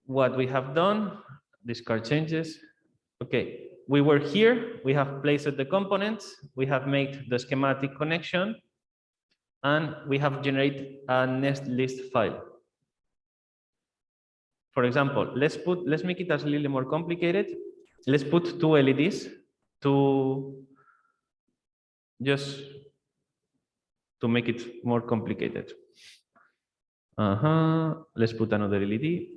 What we have done, discard changes. Okay, we were here, we have placed the components, we have made the schematic connection, and we have generated a netlist file. For example, let's make it a little more complicated. Let's put 2 LEDs just to make it more complicated. Let's put another LED.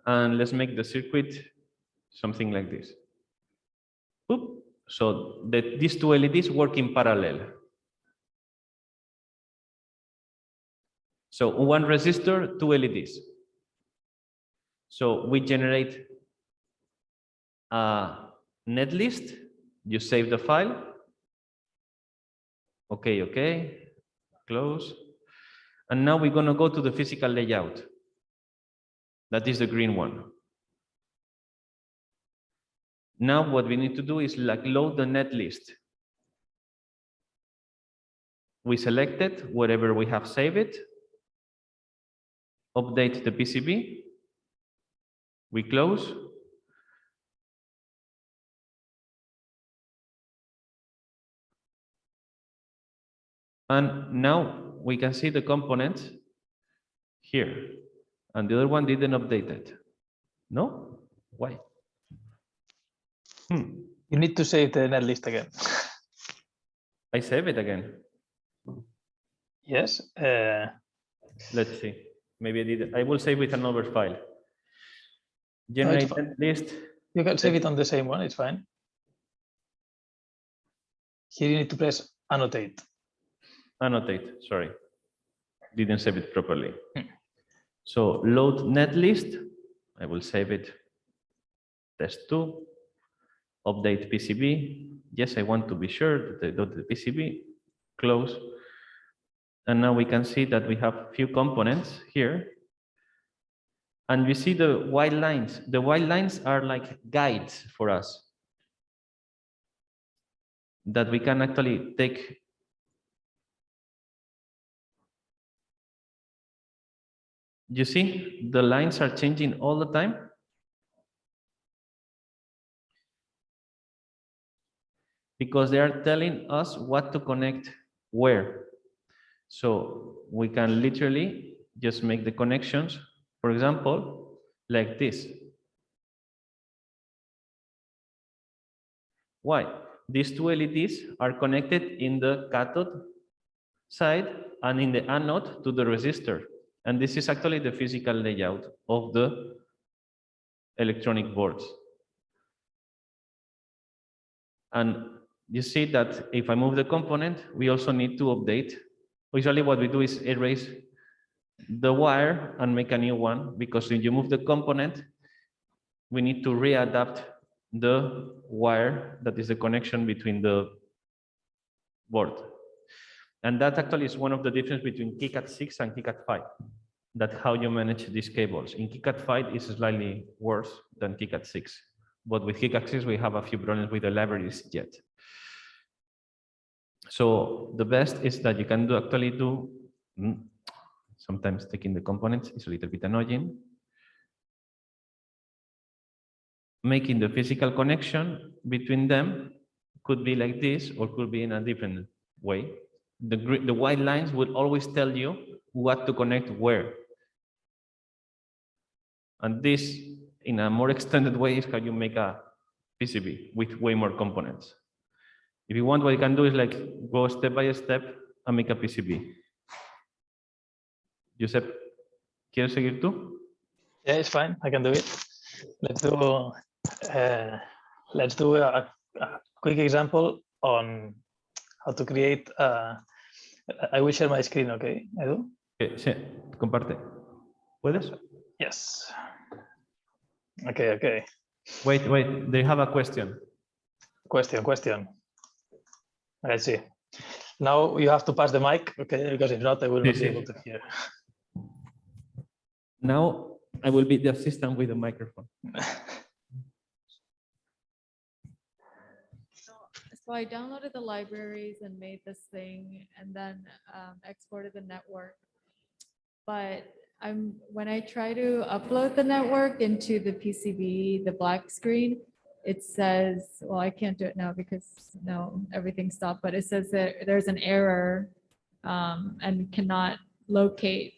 And let's make the circuit something like this. Oop. So that these 2 LEDs work in parallel. So 1 resistor, 2 LEDs. So we generate a netlist. You save the file. Okay, close. And now we're going to go to the physical layout. That is the green one. Now what we need to do is like load the netlist. We select it, wherever we have saved it. Update the PCB. We close. And now we can see the components here. And the other one didn't update it. No? Why? You need to save the netlist again. I save it again. Yes. Let's see. Maybe I did. I will save with another file. Generate netlist. You can save it on the same one. It's fine. Here you need to press annotate. Annotate. Sorry, didn't save it properly. So load netlist. I will save it. Test 2. Update PCB. Yes, I want to be sure that I load the PCB. Close. And now we can see that we have few components here. And you see the white lines. The white lines are like guides for us that we can actually take. You see, the lines are changing all the time. Because they are telling us what to connect where. So we can literally just make the connections, for example, like this. Why? These 2 LEDs are connected in the cathode side and in the anode to the resistor. And this is actually the physical layout of the electronic boards. And you see that if I move the component, we also need to update. Usually what we do is erase the wire and make a new one, because when you move the component, we need to readapt the wire that is the connection between the board. And that actually is one of the difference between Kicad 6 and Kicad 5. That how you manage these cables. In Kicad 5 is slightly worse than Kicad 6. But with Kicad 6, we have a few problems with the libraries yet. So the best is that you can do sometimes taking the components is a little bit annoying. Making the physical connection between them could be like this or could be in a different way. The white lines will always tell you what to connect where. And this, in a more extended way, is how you make a PCB with way more components. If you want, what you can do is like go step by step and make a PCB. Josep, ¿quieres seguir tú? Yeah, it's fine. I can do it. Let's do a quick example on how to create. I will share my screen, okay, Edu? Sí, comparte. ¿Puedes? Yes. Okay. Wait, they have a question. Question. Let's see. Now you have to pass the mic, okay? Because if not, I will not be able to hear. Now I will be the assistant with the microphone. So I downloaded the libraries and made this thing and then exported the network. But when I try to upload the network into the PCB, the black screen, it says, well, I can't do it now because no, everything stopped, but it says that there's an error and cannot locate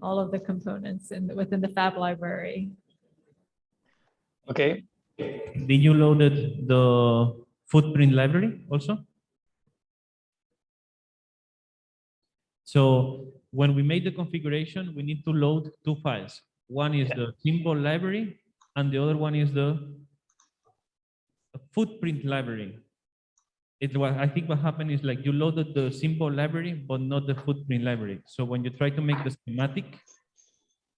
all of the components within the fab library. Okay. Did you loaded the footprint library also? So when we made the configuration, we need to load two files. One is the symbol library and the other one is the footprint library. I think what happened is like you loaded the symbol library, but not the footprint library. So when you try to make the schematic,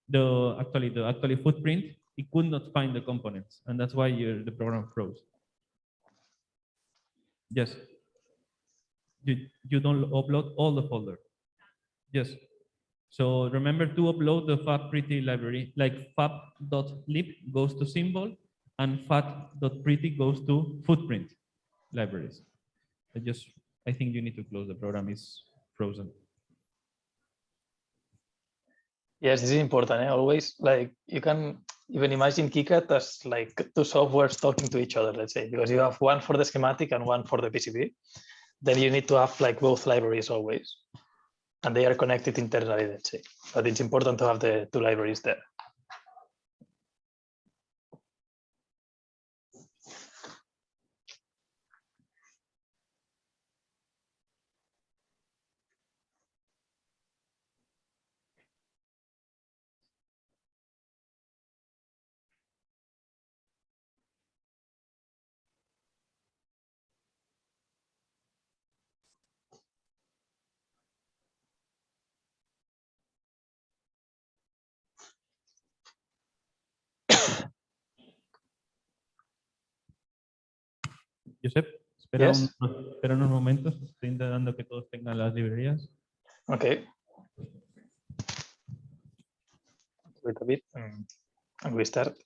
the actually footprint, it could not find the components, and that's why the program froze. Yes. You don't upload all the folder. Yes. So remember to upload the fab-pretty library, like fab.lib goes to symbol and fab.pretty goes to footprint libraries. I think you need to close the program, is frozen. Yes, this is important. Always, like, you can even imagine Kicad as like two softwares talking to each other, let's say, because you have one for the schematic and one for the PCB. Then you need to have like both libraries always, and they are connected internally, let's say. But it's important to have the two libraries there. Josep, espera, Yes. espera unos momentos, estoy intentando que todos tengan las librerías. Okay. Wait a bit, and we start.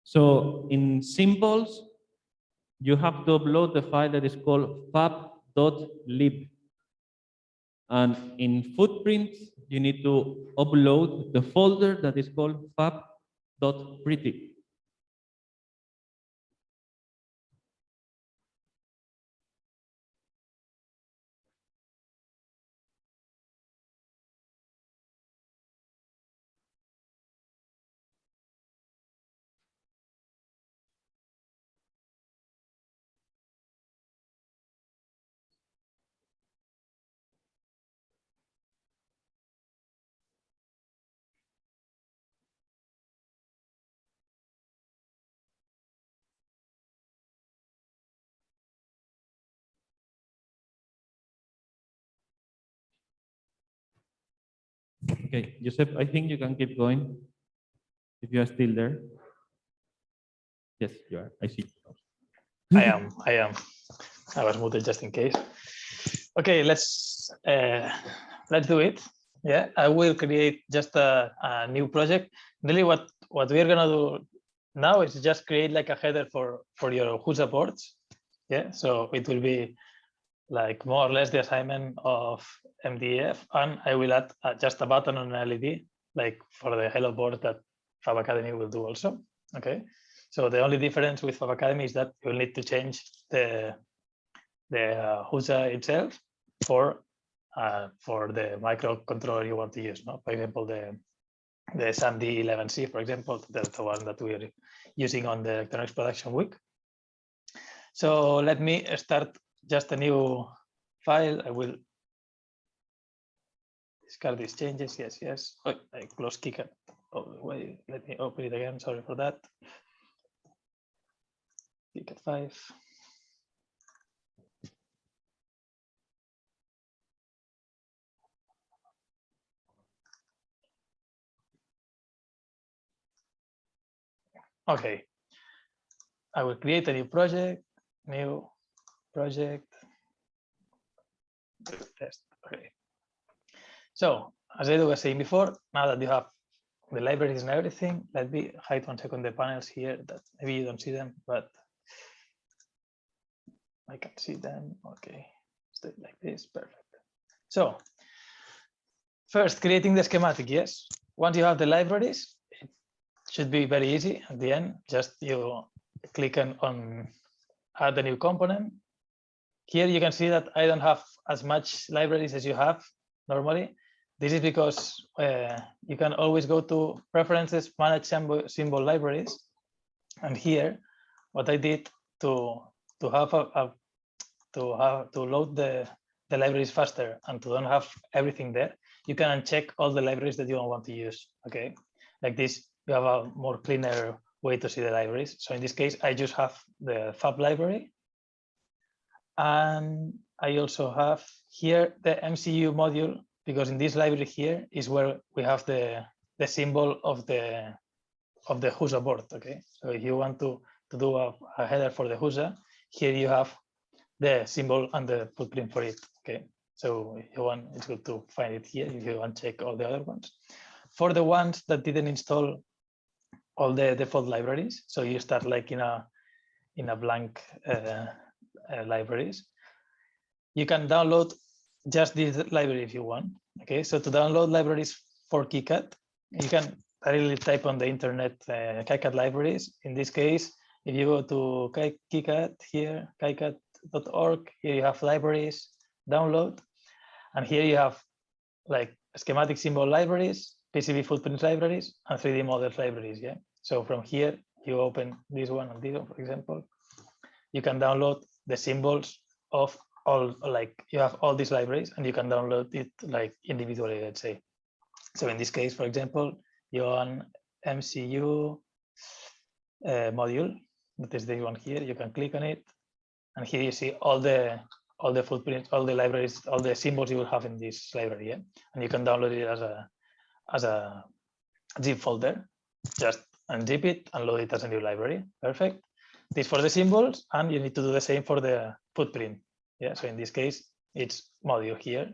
So in symbols, you have to upload the file that is called fab.lib. And in footprints, you need to upload the folder that is called fab.pretty. Okay, Josep, I think you can keep going if you are still there. Yes, you are. I see. I am. I was muted just in case. Okay, let's do it. Yeah, I will create just a new project. Really, what we're gonna do now is just create like a header for your Husa ports. Yeah, so it will be like more or less the assignment of MDF, and I will add just a button on an LED, like for the Hello board that Fab Academy will do also. Okay, so the only difference with Fab Academy is that you'll need to change the Husa itself for the microcontroller you want to use. No, for example, the SAMD 11C, for example, that's the one that we're using on the electronics production week. So let me start just a new file. I will discard these changes. Yes. Oh, I closed Kicad. Oh, wait, let me open it again. Sorry for that. Kicad 5. Okay. I will create a new project. New project. Test. Okay. So as I was saying before, now that you have the libraries and everything, let me hide 1 second the panels here that maybe you don't see them, but I can see them. Okay, stay like this. Perfect. So first, creating the schematic. Yes, once you have the libraries, it should be very easy. At the end, just you click on add a new component. Here you can see that I don't have as much libraries as you have normally. This is because you can always go to preferences, manage symbol libraries, and here what I did to load the libraries faster and to don't have everything there, you can uncheck all the libraries that you don't want to use. Okay, like this, you have a more cleaner way to see the libraries. So in this case, I just have the Fab library, and I also have here the MCU module, because in this library here is where we have the symbol of the Husa board. Okay, so if you want to do a header for the Husa, here you have the symbol and the footprint for it. Okay, so if you want, it's good to find it here if you want to check all the other ones. For the ones that didn't install all the default libraries, so you start like in a blank libraries, you can download just this library if you want. Okay, so to download libraries for Kicad, you can directly type on the internet Kicad libraries. In this case, if you go to Kicad here, kicad.org, here you have libraries, download, and here you have like schematic symbol libraries, PCB footprint libraries, and 3D models libraries. Yeah. So from here, you open this one and this one, for example, you can download the symbols of all, like you have all these libraries and you can download it like individually, let's say. So in this case, for example, you're on MCU module, that is this one here, you can click on it. And here you see all the footprints, all the libraries, all the symbols you will have in this library. Yeah? And you can download it as a zip folder, just unzip it and load it as a new library. Perfect. This for the symbols, and you need to do the same for the footprint. Yeah, so in this case, it's module here.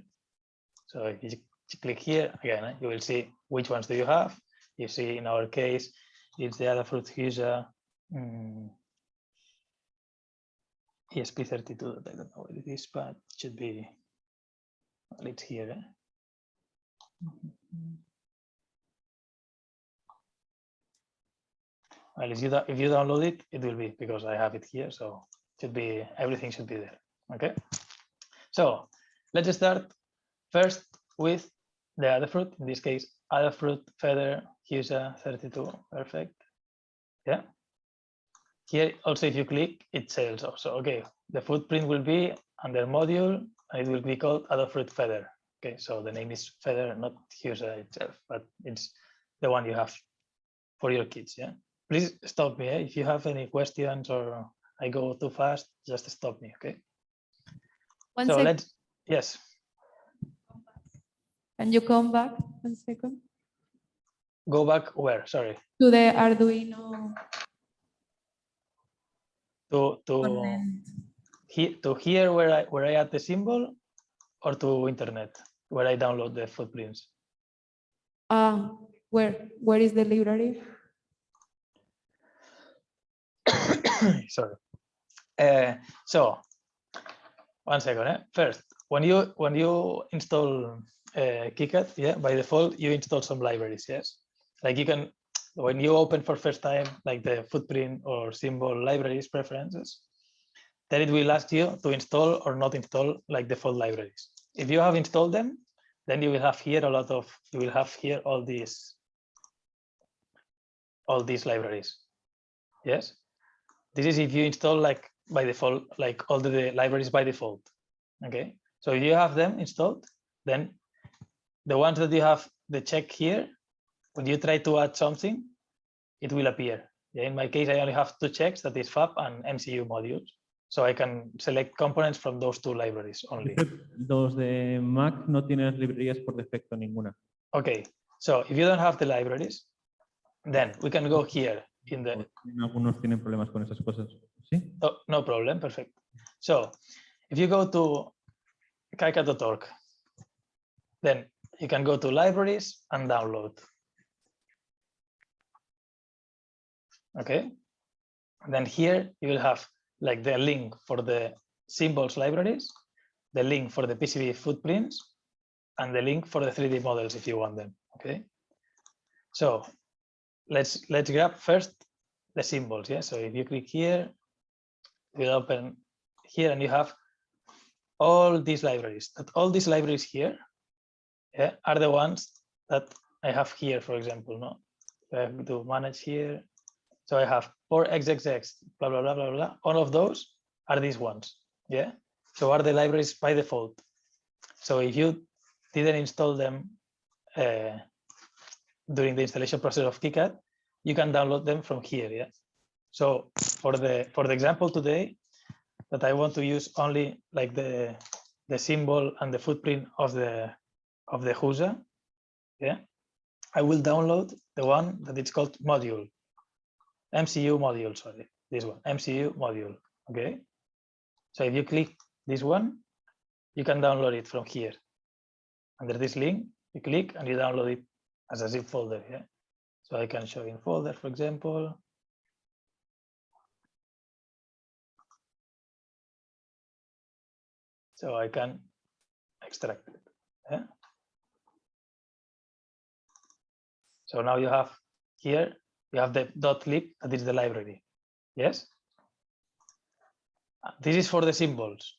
So if you click here, again, you will see which ones do you have. You see in our case, it's the Adafruit Husa ESP32, that I don't know what it is, but it should be, well, it's here. Well, if you download it, it will be, because I have it here, so it should be, everything should be there. Okay, so let's start first with the Adafruit. In this case, Adafruit feather user 32. Perfect. Yeah. Here also, if you click, it says also, okay, the footprint will be under module and it will be called Adafruit feather. Okay, so the name is feather, not user itself, but it's the one you have for your kids. Yeah. Please stop me if you have any questions or I go too fast, just stop me. Okay. So let's, yes. Can you come back 1 second? Go back where? Sorry. To the Arduino. To here where I add the symbol, or to internet where I download the footprints. Where is the library? Sorry. So 1 second. First, when you install Kicad, yeah, by default you install some libraries. Yes, like you can, when you open for first time, like the footprint or symbol libraries preferences, then it will ask you to install or not install like default libraries. If you have installed them, then you will have here all these libraries. Yes, this is if you install like by default, like all the libraries by default. Okay, so if you have them installed, then the ones that you have the check here, when you try to add something, it will appear. Yeah, in my case, I only have 2 checks, that is FAB and MCU modules. So I can select components from those 2 libraries only. Los de Mac no tienen librerías por defecto ninguna. Okay, so if you don't have the libraries, then we can go here in the. Algunos tienen problemas con esas cosas. ¿Sí? Oh, no problem, perfect. So if you go to kicad.org, then you can go to libraries and download. Okay, and then here you will have like the link for the symbols libraries, the link for the PCB footprints, and the link for the 3D models if you want them. Okay, so let's grab first the symbols. Yeah, so if you click here, it will open here, and you have all these libraries. That all these libraries here, yeah, are the ones that I have here. For example, no, I have to manage here. So I have 4xxx, blah, blah, blah, blah, blah. All of those are these ones. Yeah. So are the libraries by default. So if you didn't install them during the installation process of Kicad, you can download them from here. Yeah. So for the example today, that I want to use only like the symbol and the footprint of the HUSA. Yeah. I will download the one that it's called module. MCU module, sorry, this one, MCU module, okay? So if you click this one, you can download it from here. Under this link, you click and you download it as a zip folder, yeah? So I can show in folder, for example. So I can extract it, yeah? So now you have here, you have the .lib, that is the library, yes? This is for the symbols.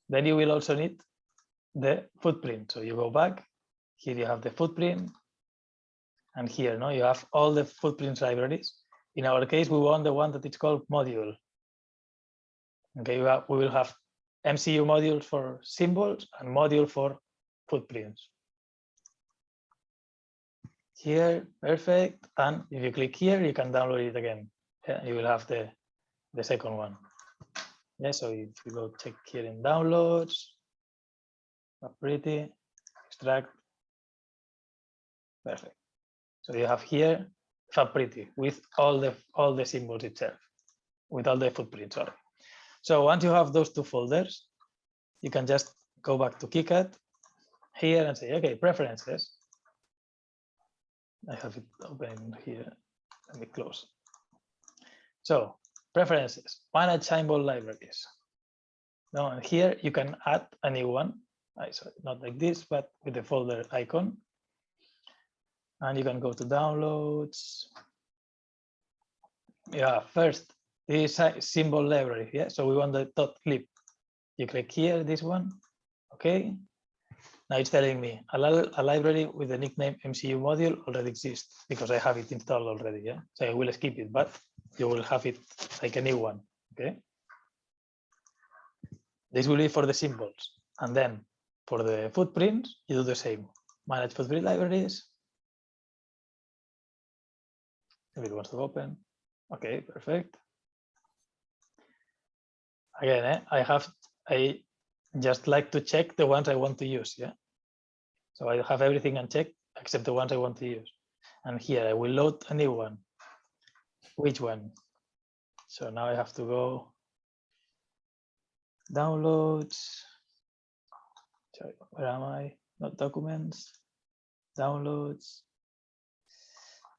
Then you will also need the footprint. So you go back, here you have the footprint, and here no, you have all the footprints libraries. In our case, we want the one that is called module. Okay, we will have MCU modules for symbols and module for footprints. Here, perfect. And if you click here, you can download it again. Yeah, you will have the second one. Yeah, so if you go check here in downloads, pretty, extract, perfect. So you have here FabPretty with all the symbols itself, with all the footprints. Sorry. So once you have those 2 folders, you can just go back to Kicad here and say, okay, preferences. I have it open here. Let me close. So preferences, manage symbol libraries. Now, and here you can add a new one. Sorry, not like this, but with the folder icon. And you can go to downloads. Yeah, first, this symbol library. Yeah, so we want the .lib. You click here, this one. Okay. Now it's telling me a library with the nickname MCU module already exists because I have it installed already. Yeah, so I will skip it, but you will have it like a new one. Okay. This will be for the symbols. And then for the footprints, you do the same. Manage footprint libraries. If it wants to open. Okay, perfect. Again, I just like to check the ones I want to use. Yeah. So I have everything unchecked except the ones I want to use. And here I will load a new one. Which one? So now I have to go downloads. Sorry, where am I? Not documents, downloads.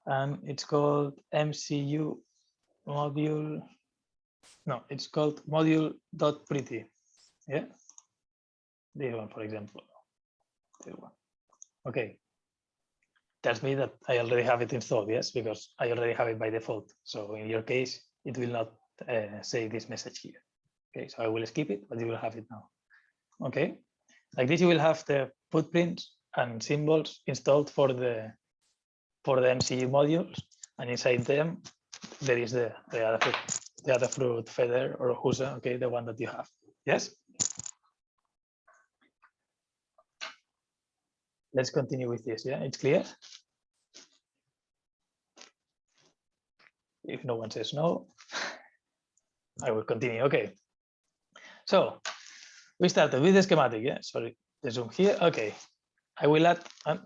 And it's called MCU module. No, it's called module.pretty. Yeah. This one, for example. This one. Okay. Tells me that I already have it installed, yes, because I already have it by default. So in your case, it will not say this message here. Okay, so I will skip it, but you will have it now. Okay, like this, you will have the footprints and symbols installed for the MCU modules, and inside them there is the other fruit feather or husa. Okay, the one that you have. Yes. Let's continue with this. Yeah, it's clear. If no one says no, I will continue. Okay. So we started with the schematic. Yeah, sorry, the zoom here. Okay, I will add,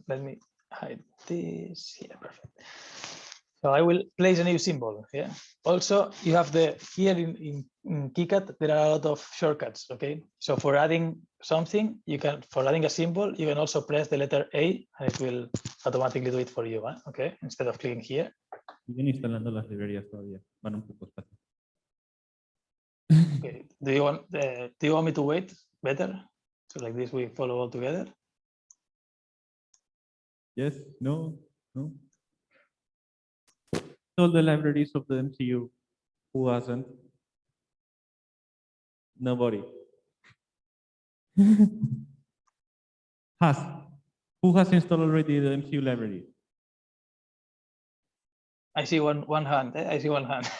let me hide this here. Perfect. So I will place a new symbol. Yeah. Also, you have the here in Kicad, there are a lot of shortcuts. Okay. So for adding something, for adding a symbol, you can also press the letter A and it will automatically do it for you. Okay. Instead of clicking here. Siguen instalando las librerías todavía. Van un poco despacio. Okay. Do you want me to wait better? So like this, we follow all together. Yes, no. All the libraries of the MCU. Who hasn't? Nobody. Has. Who has installed already the MCU library? I see one hand. I see one hand.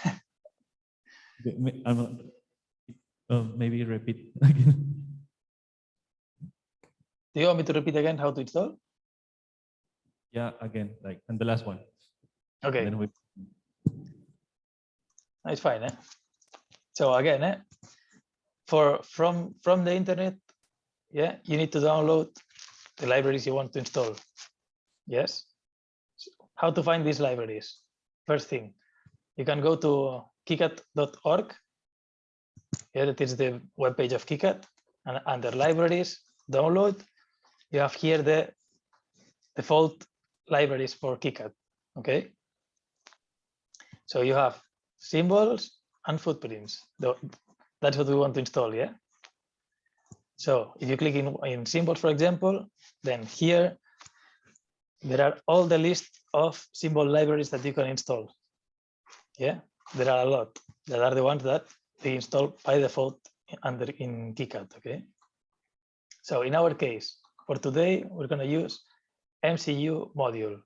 Maybe repeat again. Do you want me to repeat again how to install? Yeah, again, and the last one. Okay. Then It's fine. So again, from the internet, yeah, you need to download the libraries you want to install. Yes. So how to find these libraries? First thing, you can go to kicad.org. Yeah, that is the webpage of Kicad, and under libraries, download, you have here the default libraries for Kicad. Okay. So you have symbols and footprints. That's what we want to install, yeah? So if you click in symbols, for example, then here, there are all the list of symbol libraries that you can install. Yeah, there are a lot. There are the ones that they install by default in Kicad, okay? So in our case, for today, we're gonna use MCU module.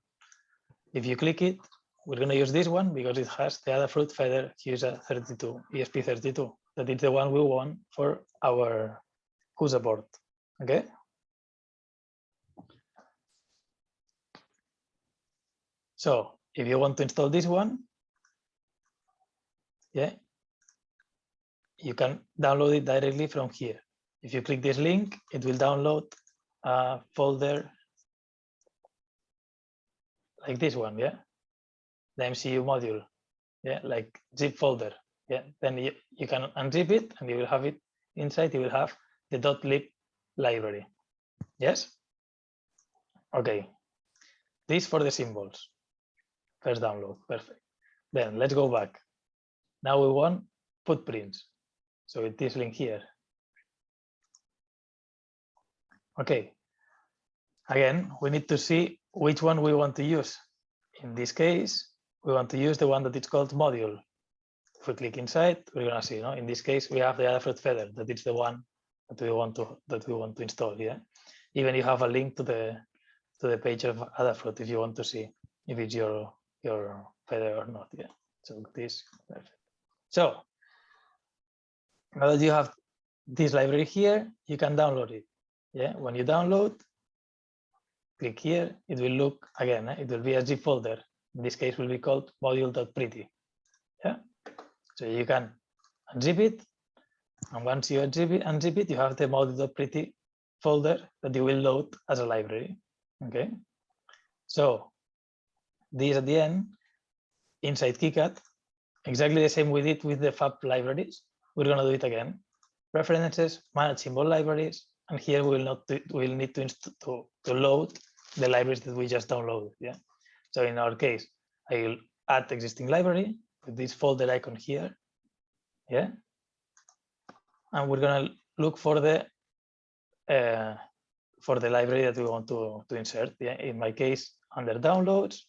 If you click it, we're going to use this one because it has the other fruit feather HUSA 32, ESP32. That is the one we want for our HUSA board. Okay. So if you want to install this one, yeah, you can download it directly from here. If you click this link, it will download a folder like this one, yeah, the MCU module, yeah, like zip folder. Yeah, then you can unzip it and you will have it inside. You will have the .lib library. Yes. Okay. This for the symbols. First download. Perfect. Then let's go back. Now we want footprints. So it is linked here. Okay. Again, we need to see which one we want to use. In this case, we want to use the one that is called module. If we click inside, we're gonna see, no? In this case, we have the Adafruit feather, that is the one that we want to install here. Even you have a link to the page of Adafruit if you want to see if it's your feather or not. Yeah. So this perfect. So now that you have this library here, you can download it. Yeah. When you download, click here, it will look again, it will be a zip folder. In this case, will be called module.pretty. Yeah. So you can unzip it. And once you unzip it, you have the module.pretty folder that you will load as a library. Okay. So this at the end, inside Kicad, exactly the same we did with the fab libraries. We're going to do it again. Preferences, manage symbol libraries, and here we'll need to load the libraries that we just downloaded. Yeah. So in our case, I'll add existing library with this folder icon here. Yeah. And we're going to look for the library that we want to insert. Yeah. In my case, under downloads,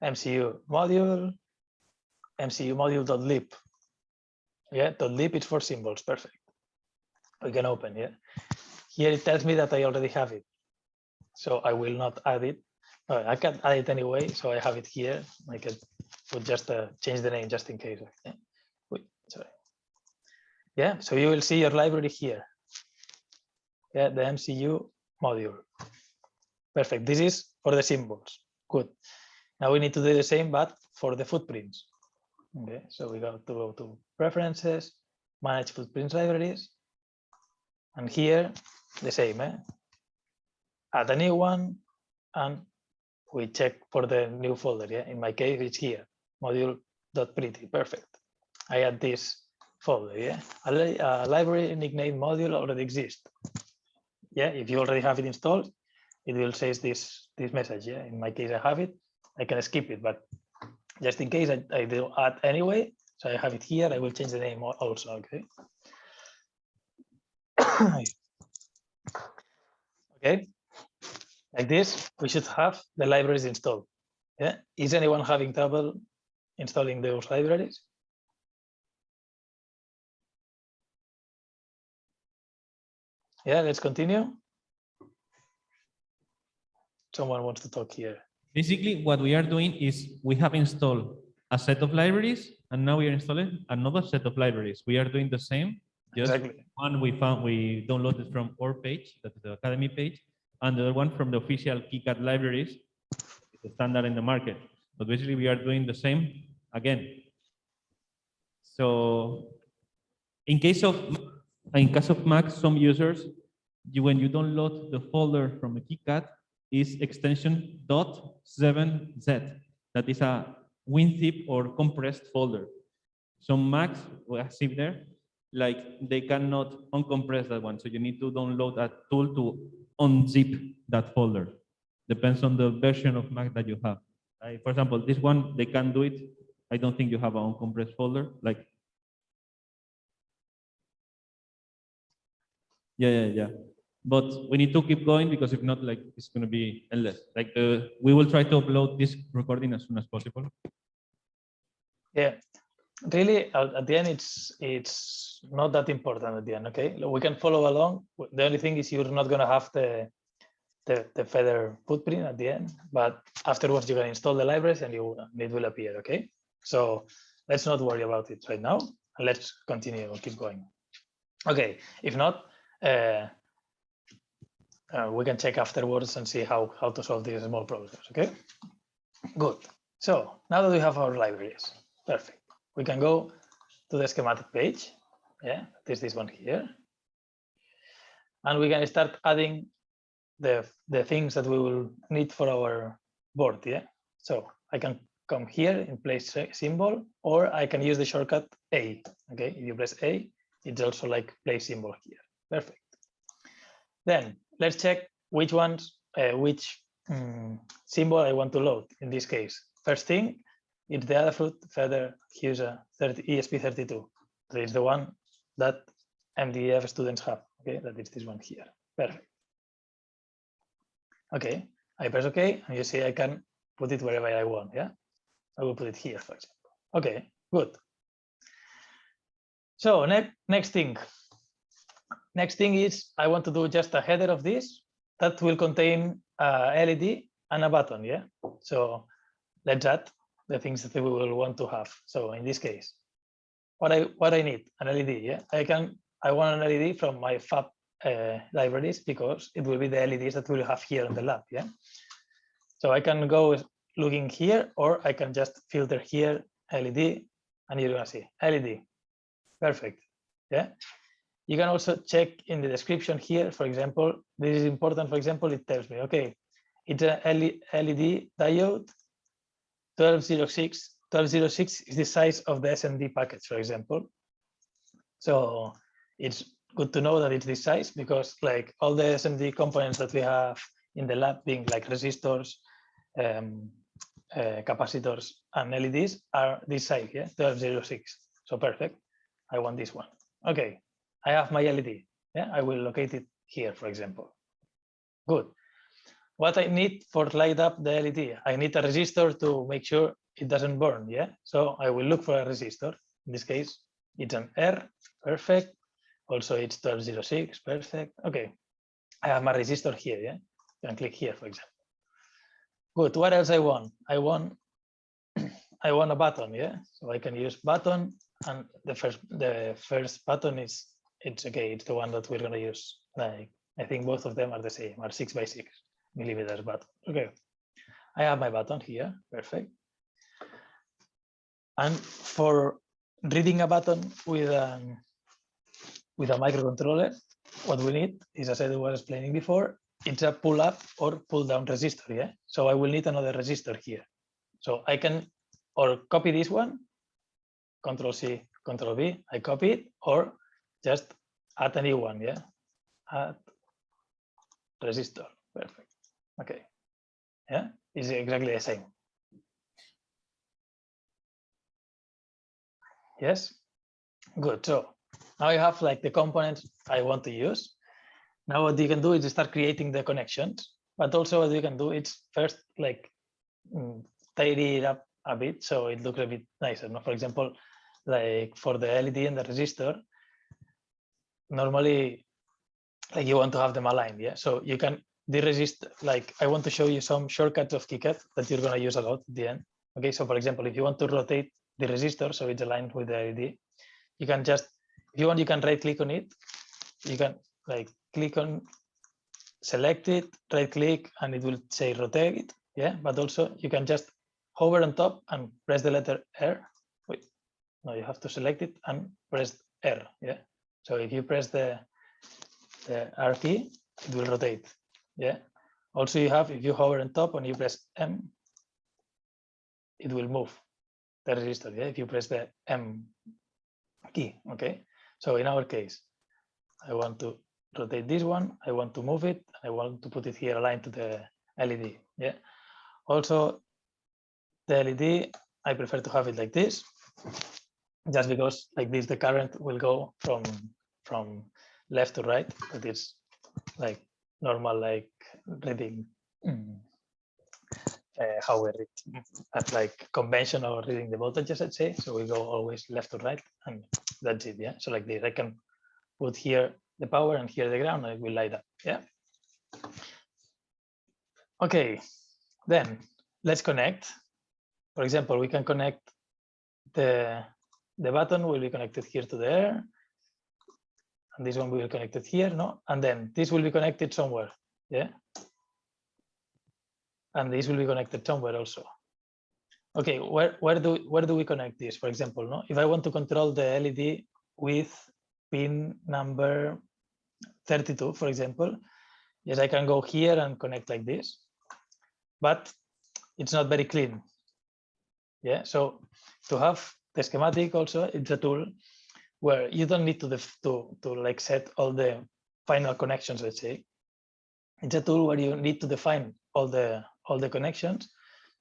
MCU module.lib. Yeah, .lib is for symbols. Perfect. We can open. Yeah. Here it tells me that I already have it, so I will not add it. I can add it anyway, so I have it here. I can just change the name just in case. Okay. Wait, sorry. Yeah, so you will see your library here. Yeah, the MCU module. Perfect. This is for the symbols. Good. Now we need to do the same, but for the footprints. Okay, so we go to preferences, manage footprints libraries, and here the same. Add a new one, and we check for the new folder. Yeah, in my case, it's here, module.pretty. Perfect. I add this folder. Yeah, a library nickname module already exists. Yeah, if you already have it installed, it will say this message. Yeah, in my case, I have it. I can skip it, but just in case I do add anyway, so I have it here. I will change the name also. Okay. Okay. Like this, we should have the libraries installed. Yeah. Is anyone having trouble installing those libraries? Yeah, let's continue. Someone wants to talk here. Basically, what we are doing is we have installed a set of libraries, and now we are installing another set of libraries. We are doing the same. Just Exactly. one we downloaded from our page, that's the Academy page, and the other one from the official Kicad libraries, the standard in the market. But basically, we are doing the same again. So, in case of Mac, some users, when you download the folder from a Kicad, is extension .7z. That is a WinZip or compressed folder. Some Macs, I see there, like they cannot uncompress that one. So you need to download a tool to unzip that folder. Depends on the version of Mac that you have. For example, this one, they can do it. I don't think you have an uncompressed folder. Like, yeah. But we need to keep going because if not, like it's going to be endless. Like we will try to upload this recording as soon as possible. Yeah, really, at the end, it's not that important at the end. Okay, we can follow along. The only thing is you're not going to have the feather footprint at the end, but afterwards you can install the libraries and it will appear. Okay, so let's not worry about it right now, and let's continue. Keep going. Okay, if not. We can check afterwards and see how to solve these small problems. Okay, good. So now that we have our libraries, perfect. We can go to the schematic page. Yeah, there's this one here, and we can start adding the things that we will need for our board. Yeah, so I can come here in place symbol, or I can use the shortcut A. Okay, if you press A, it's also like place symbol here. Perfect. Then let's check which symbol I want to load in this case. First thing, It's the Adafruit Feather Husa ESP32. That is the one that MDF students have. Okay, that is this one here. Perfect. Okay, I press OK, and you see I can put it wherever I want. Yeah, I will put it here, for example. Okay, good. So next thing. Next thing is I want to do just a header of this that will contain a LED and a button. Yeah, so let's add the things that we will want to have. So in this case, what I need, an LED. Yeah, I want an LED from my fab libraries because it will be the LEDs that we'll have here in the lab. Yeah, so I can go looking here, or I can just filter here LED, and you're gonna see LED. Perfect. Yeah. You can also check in the description here, for example, this is important. For example, it tells me, okay, it's a LED diode 1206. 1206 is the size of the SMD package, for example. So it's good to know that it's this size because like all the SMD components that we have in the lab being like resistors, capacitors, and LEDs are this size, yeah, 1206. So perfect. I want this one. Okay. I have my LED. Yeah, I will locate it here, for example. Good. What I need for light up the LED, I need a resistor to make sure it doesn't burn. Yeah, so I will look for a resistor. In this case, it's an R. Perfect. Also, it's 1206. Perfect. Okay, I have my resistor here. Yeah, you can click here, for example. Good. What else I want? I want a button. Yeah, so I can use button, and the first button is. It's okay, it's the one that we're gonna use. Like, I think both of them are the same, are 6x6 millimeters button. Okay, I have my button here, perfect. And for reading a button with a microcontroller, what we need is, as I was explaining before, it's a pull up or pull down resistor, yeah? So I will need another resistor here. So I can or copy this one, Control C, Control V, I copy it, or just add a new one, yeah? Add resistor, perfect. Okay, yeah, it's exactly the same. Yes, good. So now I have like the components I want to use. Now what you can do is start creating the connections, but also what you can do is first like tidy it up a bit so it looks a bit nicer. For example, like for the LED and the resistor, normally like you want to have them aligned, yeah? So you can deresist, like I want to show you some shortcuts of Kicad that you're gonna use a lot at the end. Okay, so for example, if you want to rotate the resistor so it's aligned with the LED, you can just, if you want, you can right click on it. You can like click on, select it, right click, and it will say rotate, yeah? But also you can just hover on top and press the letter R. Wait, no, you have to select it and press R, yeah? So if you press the R key, it will rotate, yeah? Also you have, if you hover on top and you press M, it will move the resistor, yeah? If you press the M key, okay? So in our case, I want to rotate this one, I want to move it, I want to put it here aligned to the LED, yeah? Also, the LED, I prefer to have it like this, just because like this, the current will go from left to right, but it's like normal, like reading, how we read, at like conventional reading the voltages, let's say. So we go always left to right, and that's it, yeah? So like this, I can put here the power and here the ground, and it will light up, yeah? Okay, then let's connect. For example, we can connect the button will be connected here to the air, and this one will be connected here, no? And then this will be connected somewhere, yeah? And this will be connected somewhere also. Okay, where do we connect this? For example, no? If I want to control the LED with pin number 32, for example, yes, I can go here and connect like this, but it's not very clean. Yeah, so to have the schematic also, it's a tool where you don't need to like set all the final connections, let's say. It's a tool where you need to define all the connections,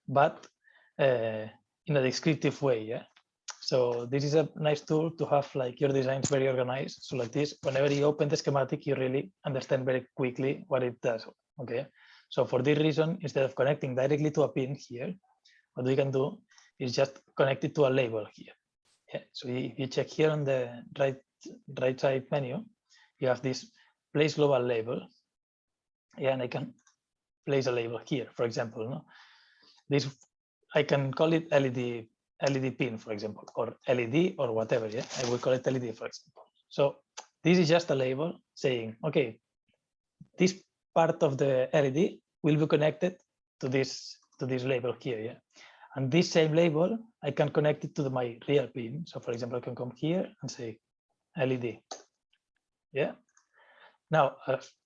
but in a descriptive way. Yeah. So this is a nice tool to have like your designs very organized. So like this, whenever you open the schematic, you really understand very quickly what it does. Okay. So for this reason, instead of connecting directly to a pin here, what we can do is just connect it to a label here. Yeah. So if you check here on the right side menu, you have this place global label. Yeah, and I can place a label here, for example. No? This I can call it LED pin, for example, or LED or whatever. Yeah, I will call it LED, for example. So this is just a label saying, okay, this part of the LED will be connected to this label here. Yeah, and this same label I can connect it to my real pin. So for example, I can come here and say LED. Yeah. Now,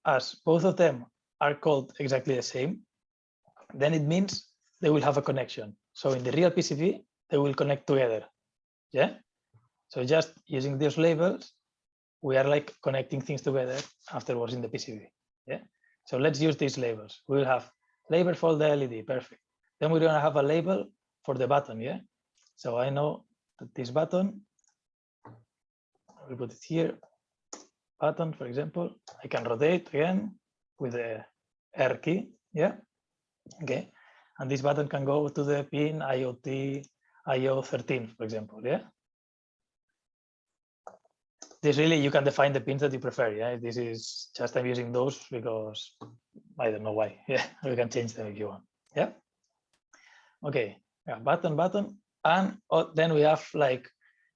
as both of them are called exactly the same, then it means they will have a connection. So in the real PCB, they will connect together. Yeah. So just using these labels, we are like connecting things together afterwards in the PCB. Yeah. So let's use these labels. We will have label for the LED. Perfect. Then we're going to have a label for the button. Yeah. So I know that this button, I will put it here. Button, for example, I can rotate again with the R key. Yeah. Okay. And this button can go to the pin IoT IO13, for example. Yeah. This really, you can define the pins that you prefer. Yeah. This is just I'm using those because I don't know why. Yeah. We can change them if you want. Yeah. Okay. Yeah. Button. And then we have like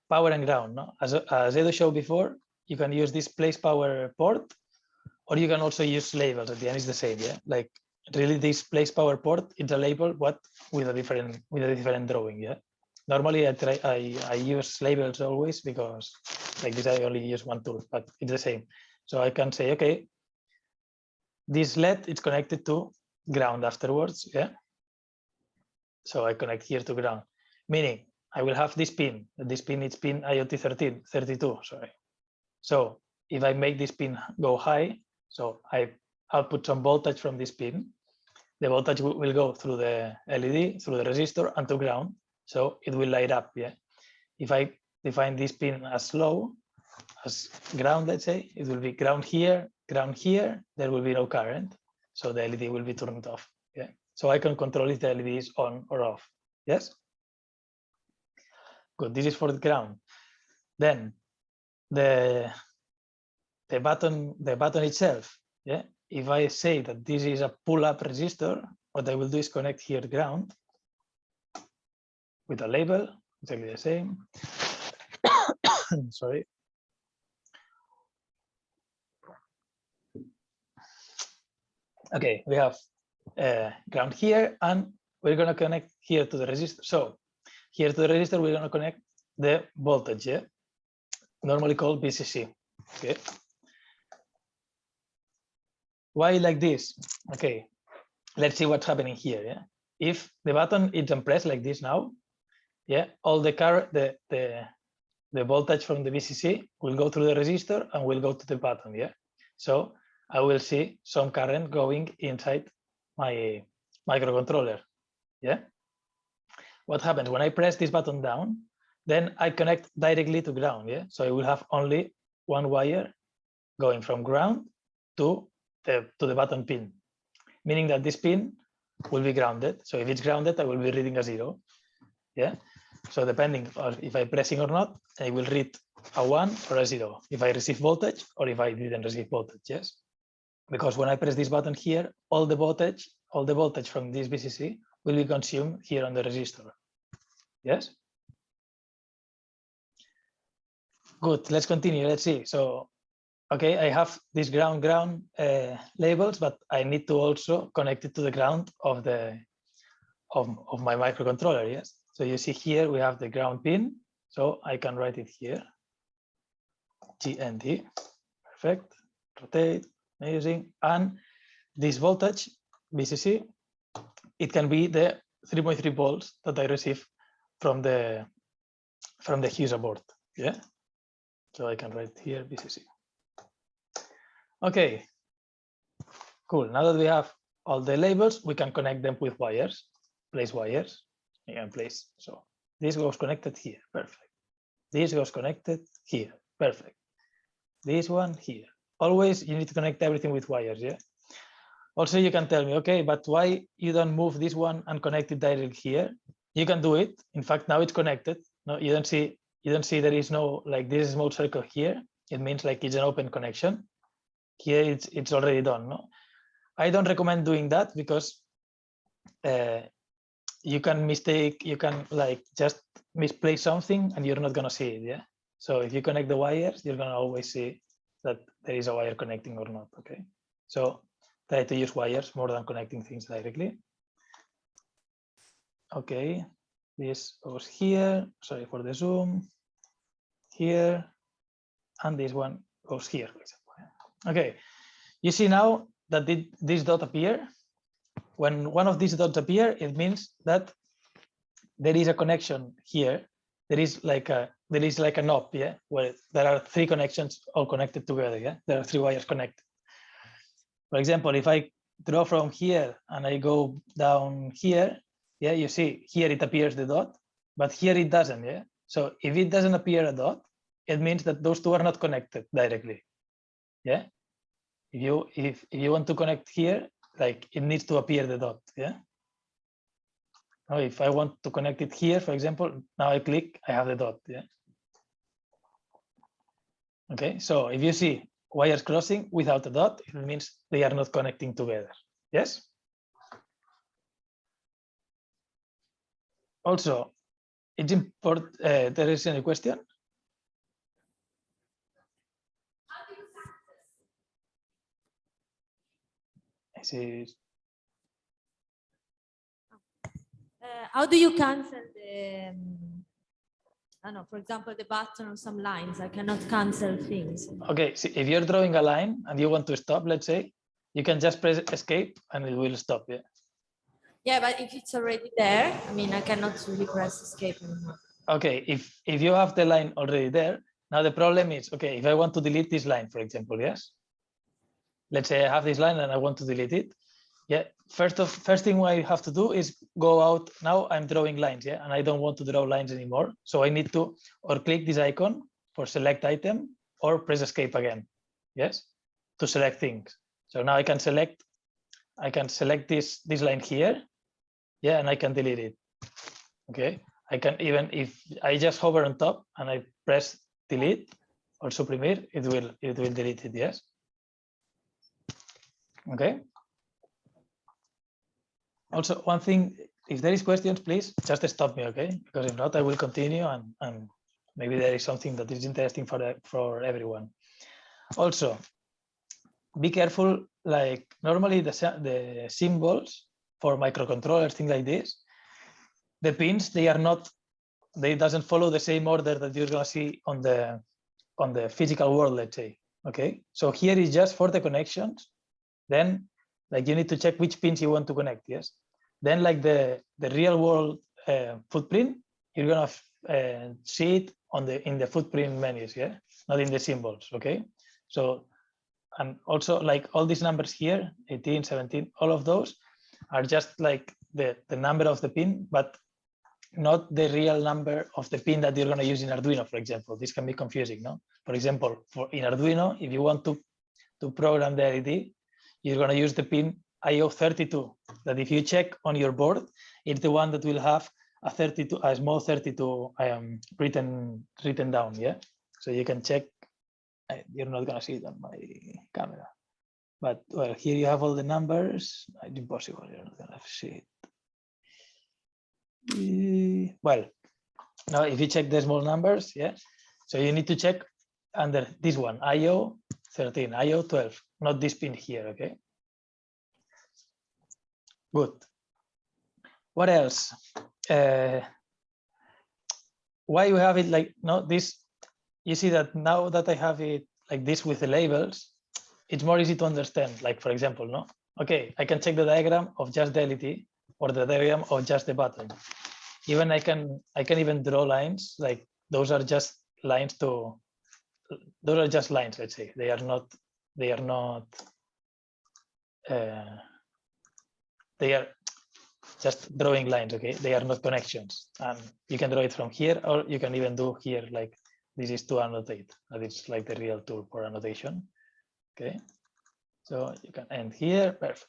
power and ground. No? As Edu showed before, you can use this place power port, or you can also use labels. At the end is the same. Yeah. Like really this place power port, it's a label, but with a different drawing. Yeah. Normally I use labels always because like this I only use one tool, but it's the same. So I can say, okay, this LED is connected to ground afterwards. Yeah. So I connect here to ground, meaning I will have this pin. This pin is pin IoT 32. Sorry. So if I make this pin go high, so I output some voltage from this pin, the voltage will go through the LED, through the resistor, and to ground. So it will light up. Yeah. If I define this pin as low, as ground, let's say, it will be ground here, there will be no current. So the LED will be turned off. Yeah. So I can control if the LED is on or off. Yes. Good. This is for the ground. Then the button itself. Yeah. If I say that this is a pull-up resistor, what I will do is connect here ground with a label, exactly the same. Sorry. Okay, we have ground here, and we're going to connect here to the resistor. So here to the resistor, we're going to connect the voltage, yeah? Normally called VCC. Okay. Why like this? Okay, let's see what's happening here. Yeah, if the button is pressed like this now, yeah, all the current, the voltage from the VCC will go through the resistor and will go to the button. Yeah, so I will see some current going inside my microcontroller. Yeah, what happens when I press this button down? Then I connect directly to ground. Yeah, so I will have only one wire going from ground to the button pin, meaning that this pin will be grounded. So if it's grounded, I will be reading a 0. Yeah. So depending on if I'm pressing or not, I will read a 1 or a 0 if I receive voltage or if I didn't receive voltage. Yes. Because when I press this button here, all the voltage from this VCC will be consumed here on the resistor. Yes. Good. Let's continue. Let's see. So okay, I have this ground labels, but I need to also connect it to the ground of my microcontroller. Yes. So you see here we have the ground pin. So I can write it here. GND. Perfect. Rotate. Amazing. And this voltage VCC, it can be the 3.3 volts that I receive from the user board. Yeah. So I can write here VCC. Okay, cool. Now that we have all the labels, we can connect them with wires, place wires, and place. So This goes connected here. Perfect. This goes connected here. Perfect. This one here. Always you need to connect everything with wires. Yeah. Also, you can tell me, okay, but why you don't move this one and connect it directly here? You can do it. In fact, now it's connected. No, you don't see there is no like this small circle here. It means like it's an open connection. Here it's already done. No, I don't recommend doing that because you can like just misplace something and you're not gonna see it. Yeah. So if you connect the wires, you're gonna always see that there is a wire connecting or not. Okay. So try to use wires more than connecting things directly. Okay, this goes here. Sorry for the zoom. Here, and this one goes here, for example. Okay, you see now that this dot appear. When one of these dots appear, it means that there is a connection here. There is like a knob, yeah, where there are 3 connections all connected together. Yeah, there are 3 wires connected. For example, if I draw from here and I go down here, yeah, you see here it appears the dot, but here it doesn't. Yeah, so if it doesn't appear a dot, it means that those 2 are not connected directly. Yeah, if you want to connect here, like it needs to appear the dot. Yeah. Now if I want to connect it here, for example, now I click, I have the dot. Yeah. Okay, so if you see wires crossing without a dot, it means they are not connecting together. Yes. Also, it's important. There is any question? I see. How do you cancel the, I don't know, for example, the button on some lines? I cannot cancel things. Okay, so if you're drawing a line and you want to stop, let's say, you can just press escape and it will stop. Yeah. Yeah, but if it's already there, I mean, I cannot really press escape anymore. Okay, if you have the line already there, now the problem is, okay, if I want to delete this line, for example, yes. Let's say I have this line and I want to delete it. Yeah, first thing I have to do is go out. Now I'm drawing lines, yeah, and I don't want to draw lines anymore. So I need to or click this icon for select item or press escape again, yes, to select things. So now I can select this line here, yeah, and I can delete it. Okay, I can even if I just hover on top and I press delete or suprimir, it will delete it, yes. Okay. Also, one thing, if there is questions, please just stop me, okay? Because if not, I will continue and maybe there is something that is interesting for everyone. Also, be careful, like normally the symbols for microcontrollers, things like this, the pins, they doesn't follow the same order that you're gonna see on the physical world, let's say, okay? So here is just for the connections, then like you need to check which pins you want to connect, yes? Then like the real world footprint, you're gonna see it in the footprint menus, yeah? Not in the symbols, okay? So, and also like all these numbers here, 18, 17, all of those are just like the number of the pin, but not the real number of the pin that you're gonna use in Arduino, for example. This can be confusing, no? For example, in Arduino, if you want to program the LED, you're going to use the pin IO32, that if you check on your board, it's the one that will have a small 32 written down, yeah? So you can check, you're not going to see it on my camera. But well, here you have all the numbers. It's impossible, you're not going to see it. Well, now if you check the small numbers, yeah? So you need to check under this one, IO13, IO12, not this pin here, okay? Good. What else? Why you have it like this? You see that now that I have it like this with the labels, it's more easy to understand. Like for example, no? Okay, I can check the diagram of just the LED or the diagram of just the button. Even I can even draw lines. Like those are just lines those are just lines. Let's say they are not. just drawing lines, okay? They are not connections. And you can draw it from here, or you can even do here, like this is to annotate. That is like the real tool for annotation, okay? So you can end here, perfect.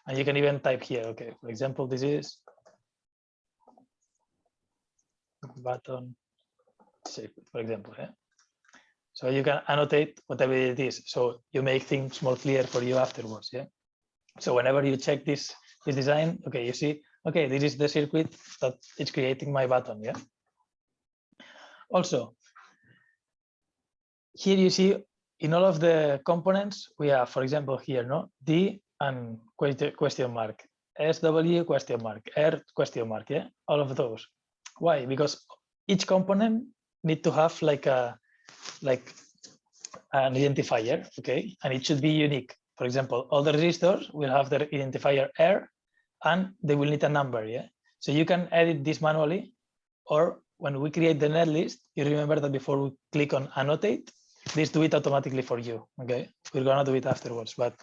And you can even type here, okay? For example, this is button shape, for example, yeah? So you can annotate whatever it is. So you make things more clear for you afterwards, yeah? So whenever you check this design, okay, you see, okay, this is the circuit that is creating my button, yeah? Also, here you see in all of the components, we have, for example, here, no, D and question mark, SW question mark, R question mark, yeah, all of those. Why? Because each component need to have like an identifier, okay, and it should be unique. For example, all the resistors will have their identifier R, and they will need a number, yeah. So you can edit this manually, or when we create the netlist, you remember that before we click on annotate, this do it automatically for you. Okay, we're gonna do it afterwards, but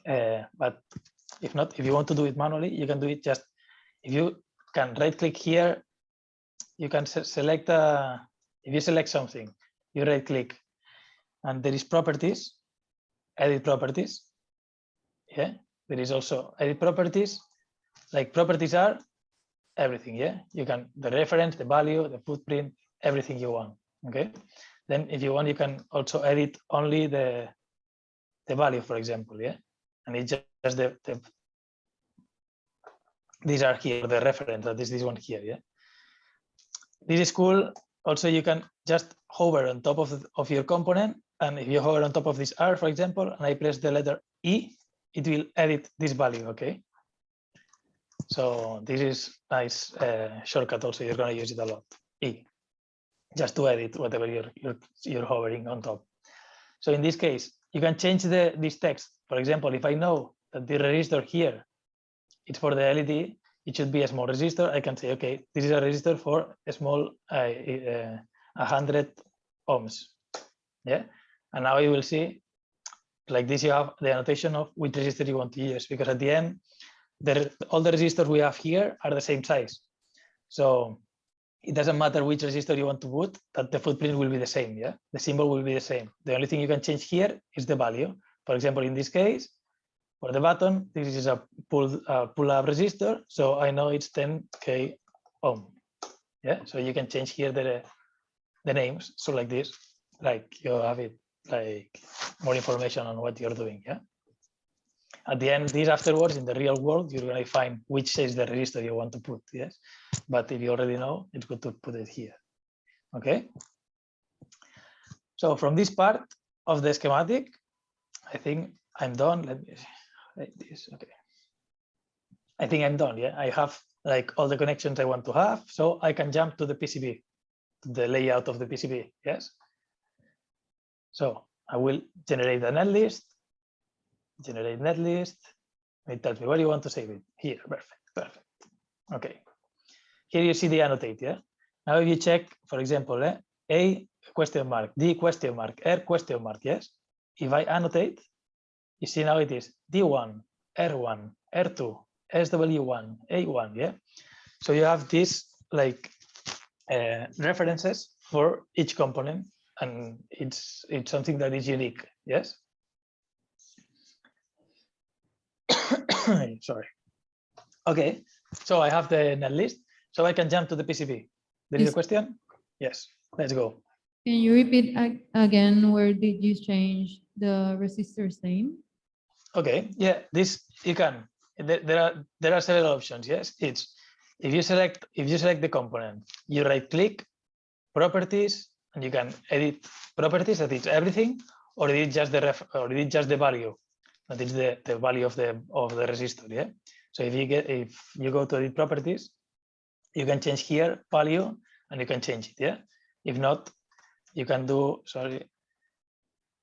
if not, if you want to do it manually, you can do it just, if you can right click here, you can select if you select something, you right click, and there is properties, edit properties. Yeah, there is also edit properties. Like properties are everything. Yeah, you can, the reference, the value, the footprint, everything you want. Okay, then if you want, you can also edit only the value, for example. Yeah, and it's just these are here, the reference, that is this one here. Yeah, this is cool. Also, you can just hover on top of your component, and if you hover on top of this R, for example, and I press the letter E, it will edit this value. Okay, so this is nice shortcut. Also, you're going to use it a lot. E, just to edit whatever you're hovering on top. So in this case, you can change this text. For example, if I know that the resistor here, it's for the LED, it should be a small resistor. I can say, okay, this is a resistor for a small 100 ohms. Yeah, and now you will see, like this, you have the annotation of which resistor you want to use, because at the end, all the resistors we have here are the same size. So it doesn't matter which resistor you want to put, that the footprint will be the same. Yeah, the symbol will be the same. The only thing you can change here is the value. For example, in this case, for the button, this is a pull-up resistor, so I know it's 10k ohm. Yeah, so you can change here the names. So like this, like you have it, like more information on what you're doing. Yeah. At the end, this afterwards in the real world, you're going to find which is the resistor you want to put. Yes, but if you already know, it's good to put it here. Okay. So from this part of the schematic, I think I'm done. Let me like this. Okay. I think I'm done. Yeah, I have like all the connections I want to have, so I can jump to the PCB, to the layout of the PCB. Yes. So I will generate a netlist. Generate netlist. It tells me where you want to save it. Here, perfect, perfect. Okay. Here you see the annotate. Yeah. Now if you check, for example, A question mark, D question mark, R question mark. Yes. If I annotate, you see now it is D1, R1, R2, SW1, A1. Yeah. So you have this like references for each component, and it's something that is unique. Yes. Sorry. Okay, so I have the netlist, so I can jump to the PCB. There is a question? Yes, let's go. Can you repeat again, where did you change the resistor's name? Okay, yeah, this you can. There are several options. Yes, it's if you select the component, you right click, properties, and you can edit properties, that is everything, or edit just the value, that is the value of the resistor. Yeah. So if you go to edit properties, you can change here value, and you can change it. Yeah. If not, you can do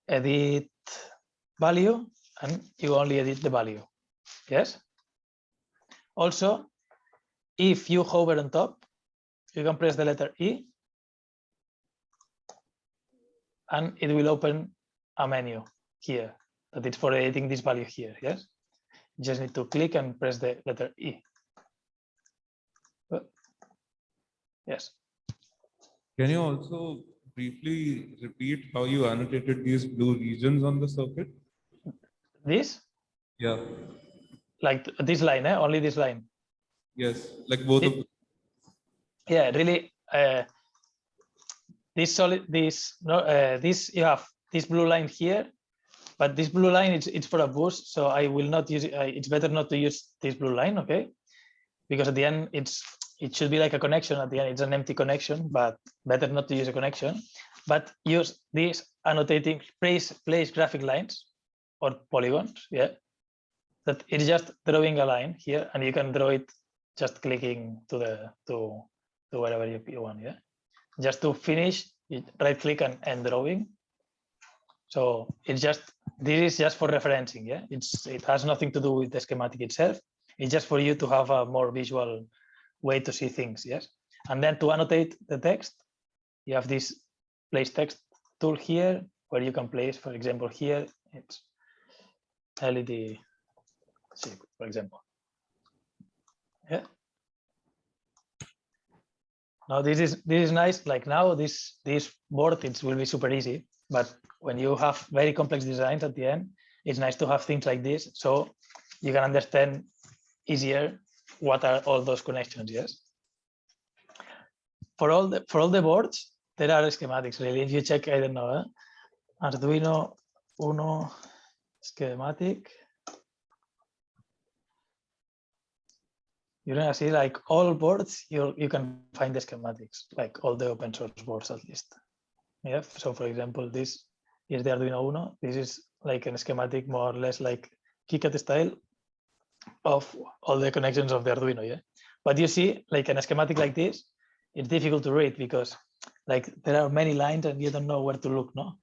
edit value, and you only edit the value. Yes. Also, if you hover on top, you can press the letter E, and it will open a menu here that is for editing this value here. Yes. You just need to click and press the letter E. Yes. Can you also briefly repeat how you annotated these blue regions on the circuit? This, Yeah. like this line, only this line. Yes. Like both of them. Yeah, really. This solid, this no, this you have this blue line here, but this blue line it's for a boost, so I will not use it. It's better not to use this blue line, okay? Because at the end it should be like a connection. At the end, it's an empty connection, but better not to use a connection. But use these annotating place graphic lines or polygons, yeah. That it's just drawing a line here, and you can draw it just clicking to wherever you want, yeah. Just to finish, you right click and end drawing. So it's just, this is just for referencing, yeah. It has nothing to do with the schematic itself. It's just for you to have a more visual way to see things, yes. And then to annotate the text, you have this place text tool here, where you can place, for example, here it's LED, for example. Yeah. Now this is nice. Like now this board, it will be super easy. But when you have very complex designs at the end, it's nice to have things like this, so you can understand easier what are all those connections. Yes. For all the boards, there are schematics. Really, if you check, I don't know, Arduino Uno schematic. You're gonna see like all boards, you can find the schematics, like all the open source boards at least. Yeah. So for example, this is the Arduino Uno. This is like a schematic more or less like Kicad style of all the connections of the Arduino. Yeah. But you see, like in a schematic like this, it's difficult to read because like there are many lines and you don't know where to look. No.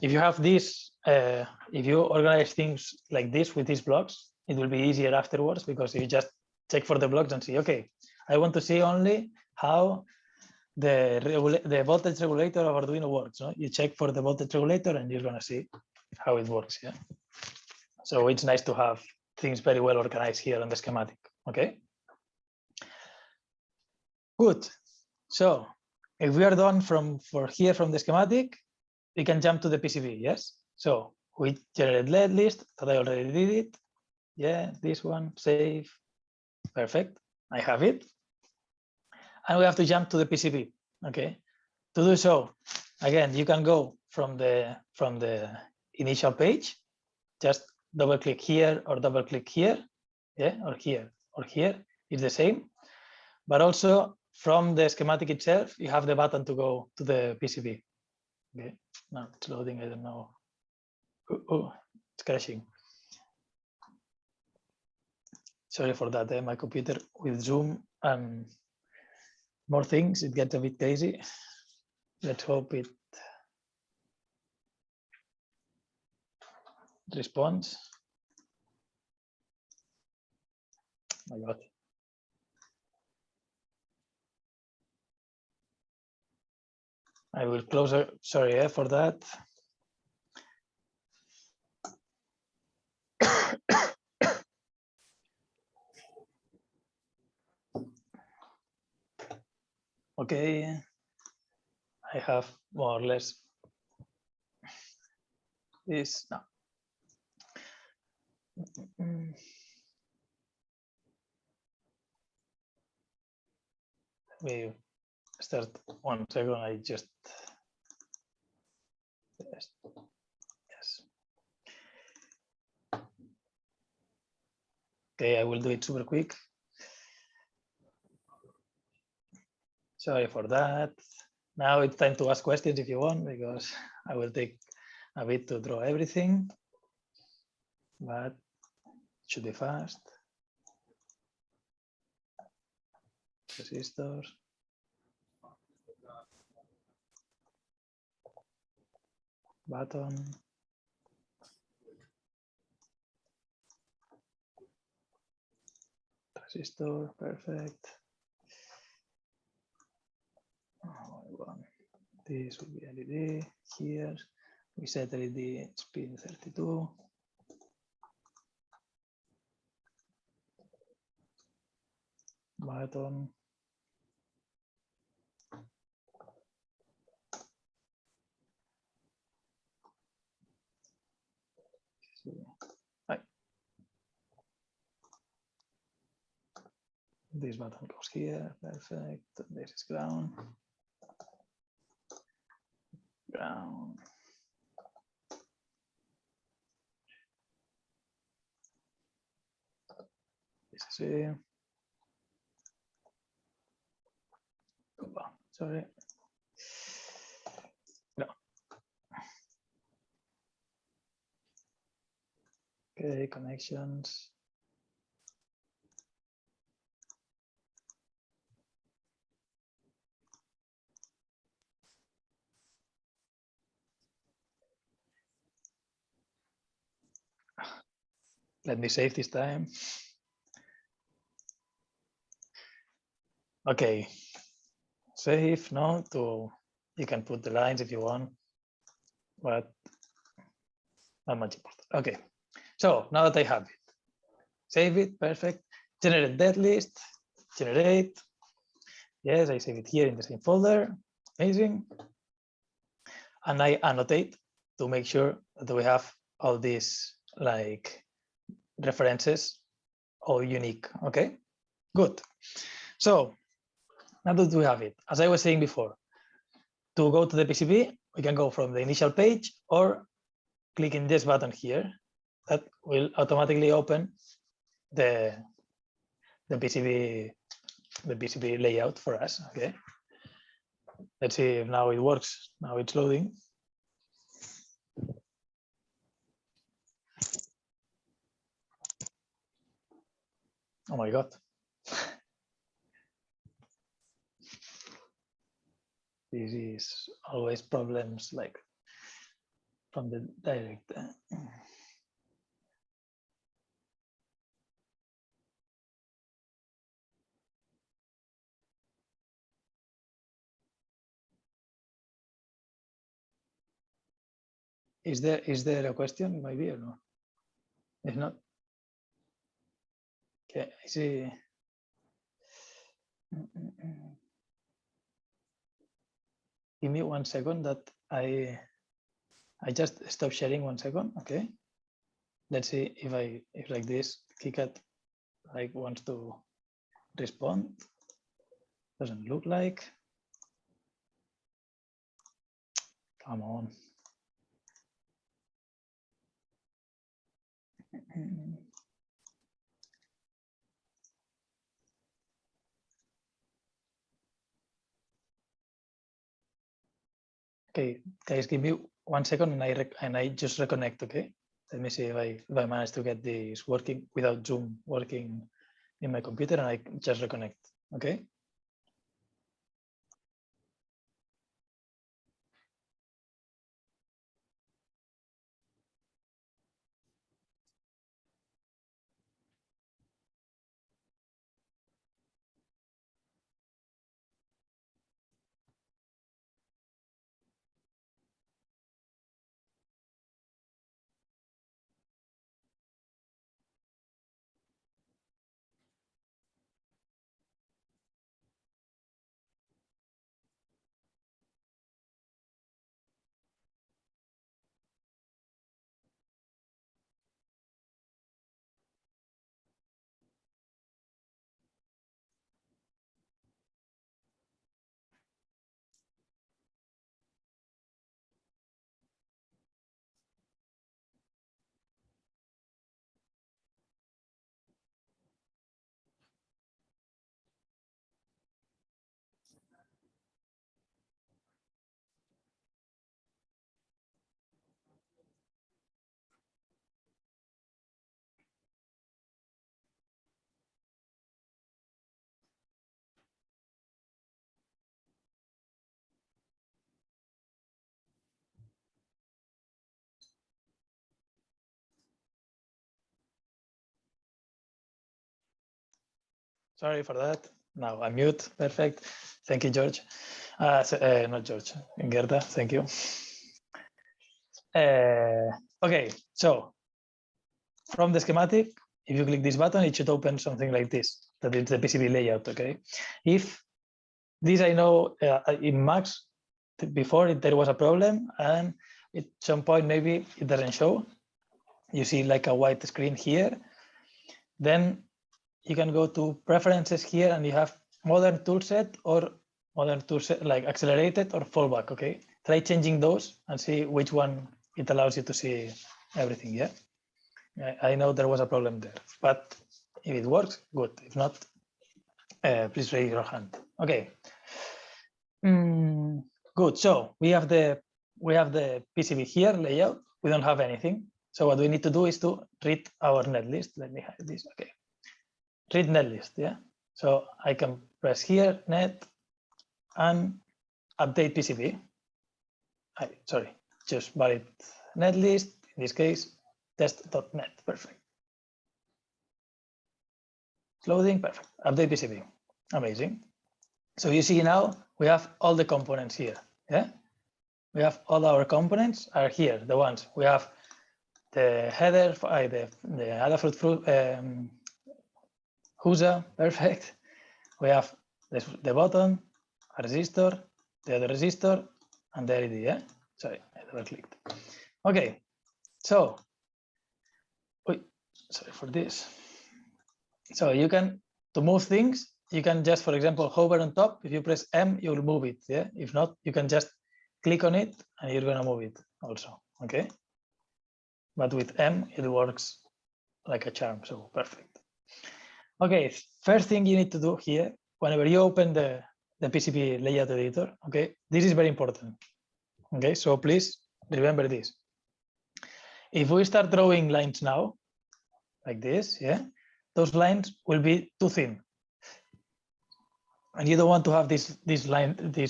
If you have this, if you organize things like this with these blocks, it will be easier afterwards because you just check for the blocks and see, okay, I want to see only how the voltage regulator of Arduino works. No? You check for the voltage regulator and you're gonna see how it works. Yeah. So it's nice to have things very well organized here on the schematic. Okay. Good. So if we are done from the schematic, we can jump to the PCB. Yes. So we generate LED list that I already did it. Yeah, this one, save. Perfect. I have it. And we have to jump to the PCB. Okay. To do so, again, you can go from the initial page, just double click here or double click here, yeah, or here or here. It's the same. But also from the schematic itself, you have the button to go to the PCB. Okay. Now it's loading. I don't know. Oh, it's crashing. Sorry for that. My computer with Zoom and more things, it gets a bit crazy. Let's hope it responds. My God. I will close it. Sorry for that. Okay, I have more or less this now. We start 1 second. I just yes. Okay, I will do it super quick. Sorry for that. Now it's time to ask questions if you want, because I will take a bit to draw everything, but it should be fast. Resistors. Button. Resistor, perfect. This will be LED here. We set LED spin 32. Button. Right. This button goes here. Perfect. This is ground. Ground. This is it. Opa, sorry. No. Okay, connections. Let me save this time. Okay. Save, no, you can put the lines if you want, but not much important. Okay. So now that I have it, save it, perfect. Generate dead list, generate. Yes, I save it here in the same folder. Amazing. And I annotate to make sure that we have all these like references all unique. Okay, good. So now that we have it, as I was saying before, to go to the PCB, we can go from the initial page or clicking this button here. That will automatically open the PCB layout for us. Okay. Let's see if now it works. Now it's loading. Oh my God. This is always problems like from the direct. Is there a question maybe or no? If not, okay, I see. Give me 1 second that I just stop sharing 1 second. Okay. Let's see if like this Kicad like wants to respond. Doesn't look like. Come on. Okay, guys, give me 1 second and I just reconnect. Okay, let me see if I manage to get this working without Zoom working in my computer, and I just reconnect. Okay. Sorry for that. Now I'm mute. Perfect. Thank you, George. Not George, Gerda. Thank you. Okay, so from the schematic, if you click this button, it should open something like this. That is the PCB layout. Okay. If this I know in Max before there was a problem, and at some point maybe it doesn't show. You see like a white screen here. Then you can go to preferences here and you have modern toolset or modern toolset like accelerated or fallback. Okay, try changing those and see which one it allows you to see everything. Yeah, I know there was a problem there, but if it works, good. If not, please raise your hand. Okay. Good. So we have the PCB here layout. We don't have anything. So what we need to do is to read our netlist. Let me hide this. Okay. Read netlist. Yeah. So I can press here net and update PCB. Sorry, just valid netlist. In this case, test.net. Perfect. It's loading. Perfect. Update PCB. Amazing. So you see now we have all the components here. Yeah, we have all our components are here. The ones we have the header, the Adafruit HUSA, perfect. We have the button, a resistor, the other resistor, and the LED. Yeah, sorry, I double clicked. Okay, so sorry for this. So you can to move things. You can just, for example, hover on top. If you press M, you'll move it. Yeah. If not, you can just click on it and you're gonna move it also. Okay. But with M, it works like a charm. So perfect. Okay. First thing you need to do here, whenever you open the PCB layout editor, okay, this is very important. Okay. So please remember this. If we start drawing lines now, like this, yeah, those lines will be too thin. And you don't want to have these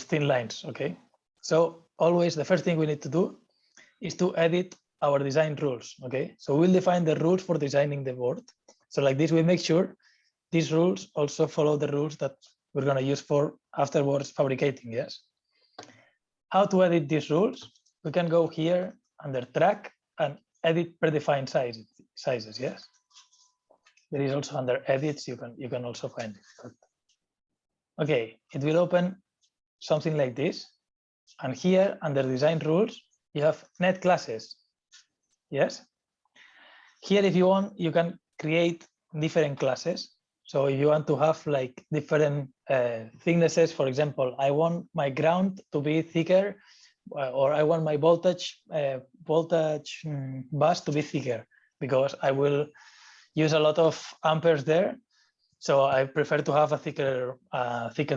thin lines, okay? So always the first thing we need to do is to edit our design rules, okay? So we'll define the rules for designing the board. So like this, we make sure these rules also follow the rules that we're gonna use for afterwards fabricating, yes? How to edit these rules? We can go here under track and edit predefined sizes, yes? There is also under edits, you can also find it. Okay, it will open something like this. And here under design rules, you have net classes. Yes. Here, if you want, you can create different classes. So if you want to have like different thicknesses, for example, I want my ground to be thicker, or I want my voltage bus to be thicker because I will use a lot of amperes there. So I prefer to have a thicker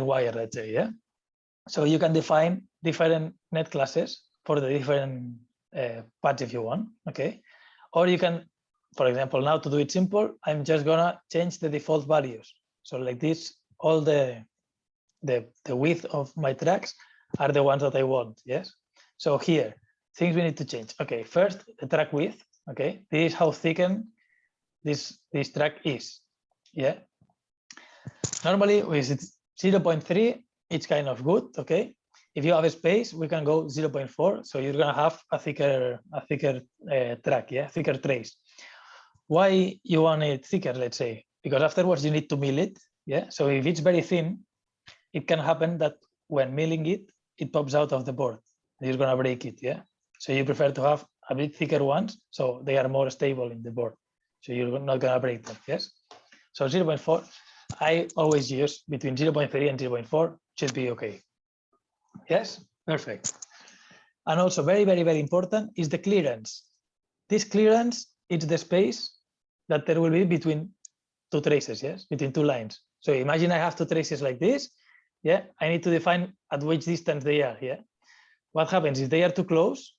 wire, let's say, yeah. So you can define different net classes for the different parts if you want, okay. Or you can, for example, now to do it simple, I'm just gonna change the default values. So like this, all the width of my tracks are the ones that I want, yes. So here, things we need to change. Okay, first the track width. Okay, this is how thickened this track is. Yeah. Normally with 0.3, it's kind of good. Okay. If you have a space, we can go 0.4. So you're gonna have a thicker track, yeah, thicker trace. Why you want it thicker? Let's say because afterwards you need to mill it. Yeah. So if it's very thin, it can happen that when milling it, it pops out of the board. You're gonna break it. Yeah. So you prefer to have a bit thicker ones, so they are more stable in the board. So you're not gonna break them. Yes. So 0.4. I always use between 0.3 and 0.4 should be okay. Yes, perfect. And also very, very, very important is the clearance. This clearance is the space that there will be between two traces, yes, between two lines. So imagine I have two traces like this. Yeah, I need to define at which distance they are. Yeah. What happens if they are too close?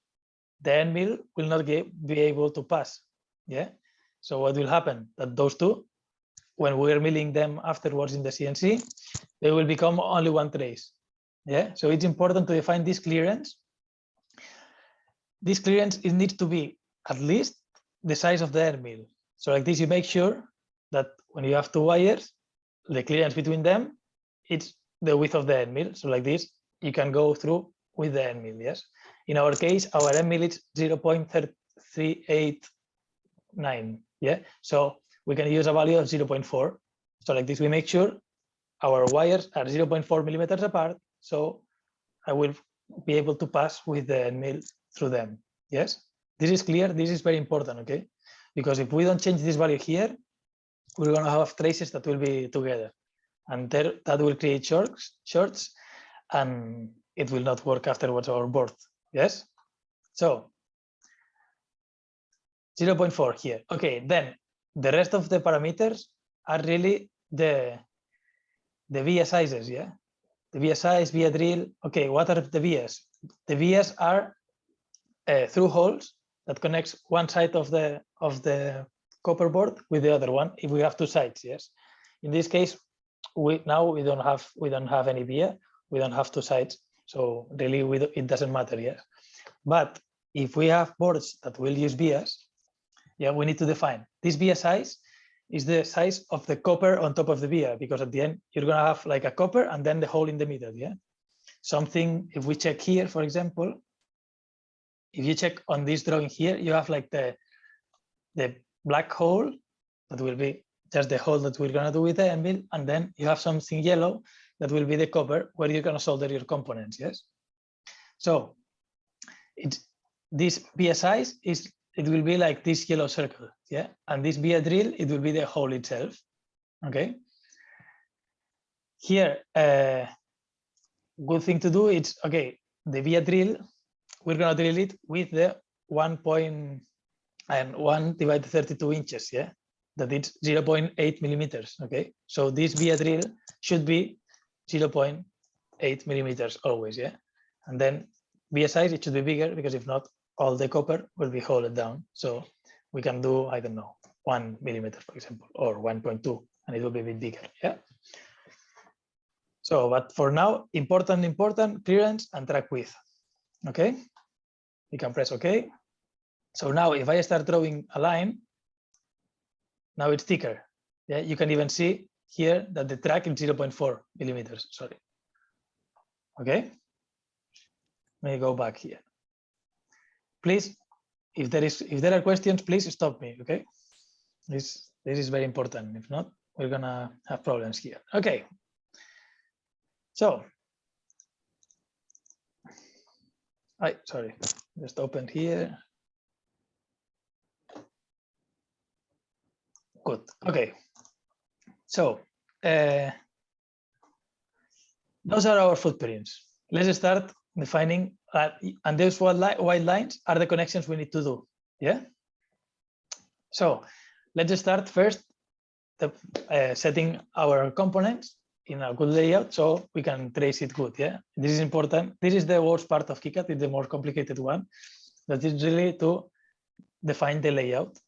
The end mill will not be able to pass. Yeah. So what will happen? That those two, when we're milling them afterwards in the CNC, they will become only one trace. Yeah. So it's important to define this clearance. This clearance, it needs to be at least the size of the end mill. So like this, you make sure that when you have two wires, the clearance between them, it's the width of the end mill. So like this, you can go through with the end mill. Yes. In our case, our end mill is 0.389. Yeah. So we can use a value of 0.4. So like this, we make sure our wires are 0.4 millimeters apart. So I will be able to pass with the end mill through them. Yes. This is clear. This is very important. Okay. because if we don't change this value here, we're going to have traces that will be together, and there that will create shorts, and it will not work afterwards our board. Yes. So 0.4 here. Okay, then the rest of the parameters are really the via sizes. Yeah, the via size, via drill. Okay, what are the vias? The vias are through holes that connects one side of the copper board with the other one. If we have two sides, yes. In this case, we don't have any via. We don't have two sides, so really it doesn't matter. Yeah, but if we have boards that will use vias, yeah, we need to define this via size is the size of the copper on top of the via, because at the end you're gonna have like a copper and then the hole in the middle. Yeah, something. If we check here, for example, if you check on this drawing here, you have like the black hole that will be just the hole that we're gonna do with the anvil, and then you have something yellow that will be the copper where you're gonna solder your components. Yes. So this via size it will be like this yellow circle. Yeah, and this via drill, it will be the hole itself. Okay. Here, good thing to do is, okay, the via drill, we're gonna drill it with the 1 divided 32 inches. Yeah, that is 0.8 millimeters. Okay, so this via drill should be 0.8 millimeters always. Yeah, and then via size, it should be bigger, because if not, all the copper will be hollowed down. So we can do, I don't know, 1 millimeter, for example, or 1.2, and it will be a bit bigger. Yeah. So, but for now, important clearance and track width. Okay. You can press OK. So now if I start drawing a line, now it's thicker. Yeah, you can even see here that the track is 0.4 millimeters. Sorry. Okay. Let me go back here. Please, if there are questions, please stop me. Okay. This is very important. If not, we're gonna have problems here. Okay. So, sorry, just open here. Good. Okay. So those are our footprints. Let's start defining, and those white lines are the connections we need to do. Yeah. So let's start first setting our components in a good layout so we can trace it good. Yeah, this is important. This is the worst part of Kicad. It's the more complicated one. That is really to define the layout.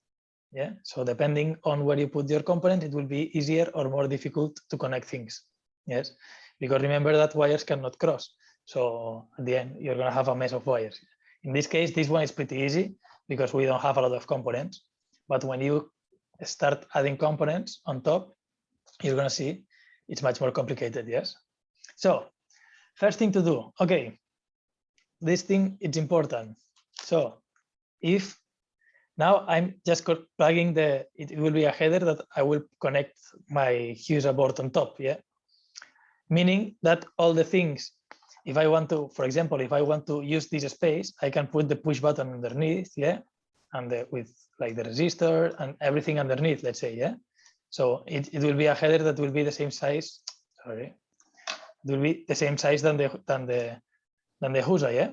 Yeah, so depending on where you put your component, it will be easier or more difficult to connect things. Yes, because remember that wires cannot cross. So at the end, you're going to have a mess of wires. In this case, this one is pretty easy because we don't have a lot of components. But when you start adding components on top, you're going to see it's much more complicated. Yes. So first thing to do, okay, this thing, it's important. So if now I'm just plugging it will be a header that I will connect my user board on top. Yeah. Meaning that all the things, if I want to, for example, if I want to use this space, I can put the push button underneath. Yeah. And with like the resistor and everything underneath, let's say. Yeah. So it will be a header that will be the same size. Sorry. It will be the same size than the HUSA. Yeah.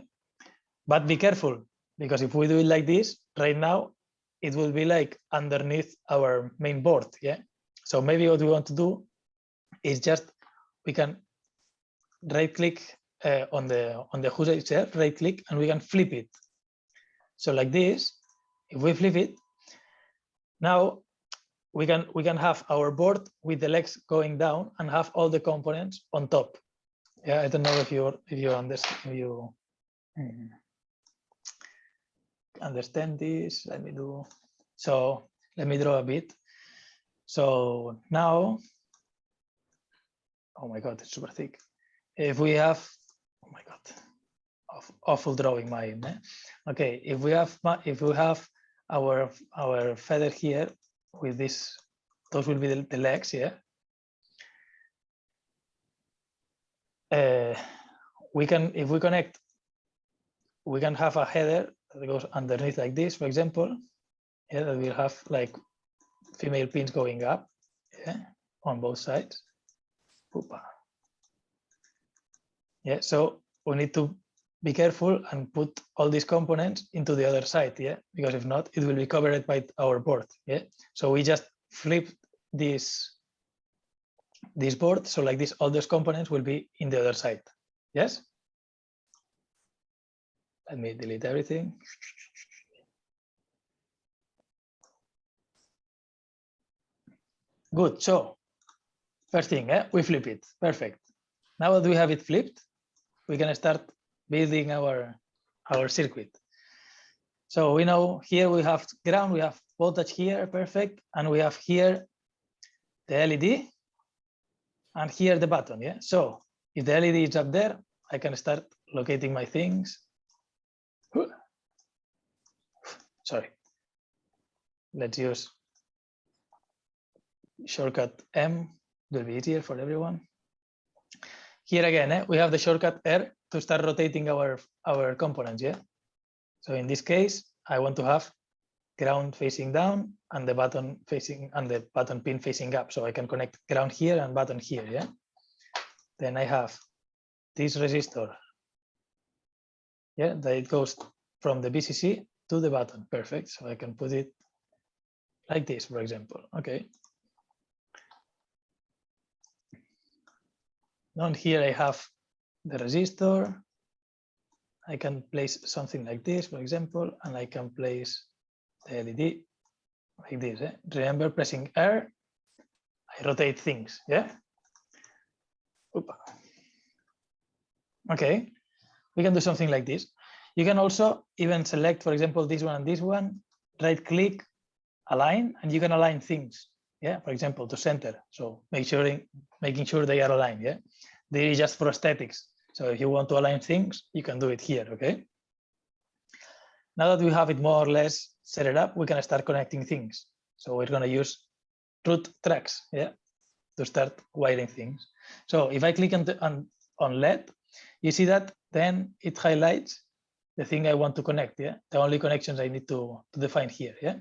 But be careful, because if we do it like this right now, it will be like underneath our main board. Yeah. So maybe what we want to do is just, we can right click on the HUSA itself, right click, and we can flip it. So like this, if we flip it, now we can have our board with the legs going down and have all the components on top. Yeah, I don't know if you understand, if you understand this. Let me do. So let me draw a bit. So now, oh my God, it's super thick. If we have, oh my God, awful drawing mine. Okay, if we have our feather here with this, those will be the legs. Yeah. We can, if we connect, we can have a header that goes underneath like this, for example. Yeah, that will have like female pins going up, yeah, on both sides. Oopa. Yeah, so we need to be careful and put all these components into the other side, yeah, because if not, it will be covered by our board, yeah. So we just flip this board, so like this, all those components will be in the other side, yes. Let me delete everything. Good, so first thing, we flip it, perfect. Now that we have it flipped, we can start building our circuit. So we know here we have ground, we have voltage here, perfect, and we have here the LED, and here the button, yeah? So if the LED is up there, I can start locating my things. Sorry. Let's use shortcut M, will be easier for everyone. Here again, we have the shortcut R to start rotating our components, yeah? So in this case, I want to have ground facing down and the button facing and the button pin facing up. So I can connect ground here and button here, yeah? Then I have this resistor, yeah, that it goes from the VCC to the button, perfect. So I can put it like this, for example, okay. Down here I have the resistor. I can place something like this, for example, and I can place the LED like this. Eh? Remember pressing R, I rotate things, yeah? Oops. Okay, we can do something like this. You can also even select, for example, this one and this one, right click, align, and you can align things, yeah? For example, to center. So making sure they are aligned, yeah? They are just for aesthetics. So if you want to align things, you can do it here, okay? Now that we have it more or less set it up, we can start connecting things. So we're gonna use root tracks, yeah, to start wiring things. So if I click on LED, you see that then it highlights the thing I want to connect, yeah? The only connections I need to define here, yeah?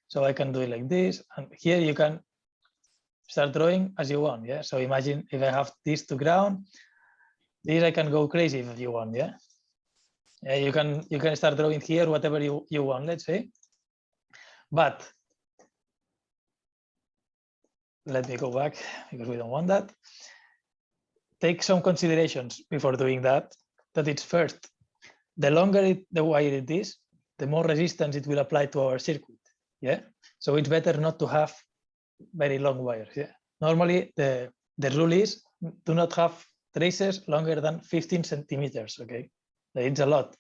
So I can do it like this, and here you can start drawing as you want, yeah? So imagine if I have this to ground, this I can go crazy if you want, yeah? Yeah, you can start drawing here whatever you want, let's say. But let me go back because we don't want that. Take some considerations before doing that. That it's first, the longer the wire it is, the more resistance it will apply to our circuit. Yeah. So it's better not to have very long wires. Yeah. Normally the rule is do not have traces longer than 15 centimeters. Okay. It's a lot,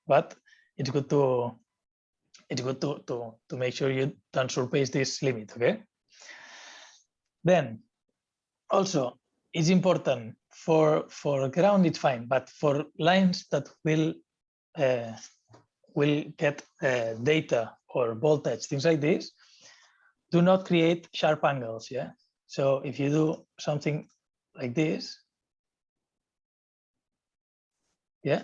but it's good to make sure you don't surpass this limit. Okay. Then also it's important for ground, it's fine, but for lines that will get data or voltage, things like this, do not create sharp angles. Yeah. So if you do something like this, yeah,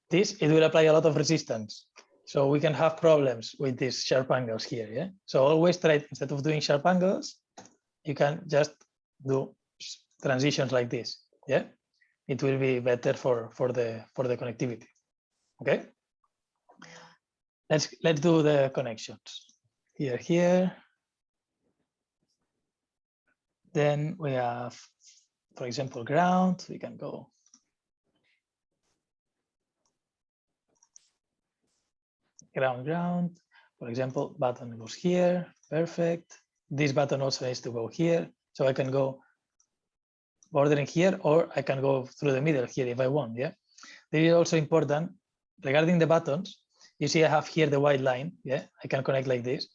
it will apply a lot of resistance. So we can have problems with these sharp angles here. Yeah. So always try, instead of doing sharp angles, you can just do transitions like this. Yeah. It will be better for the connectivity. Okay. Let's do the connections. Here. Then we have, for example, ground. We can go. Ground. For example, button goes here. Perfect. This button also needs to go here. So I can go bordering here, or I can go through the middle here if I want. Yeah. This is also important regarding the buttons. You see, I have here the white line. Yeah, I can connect like this.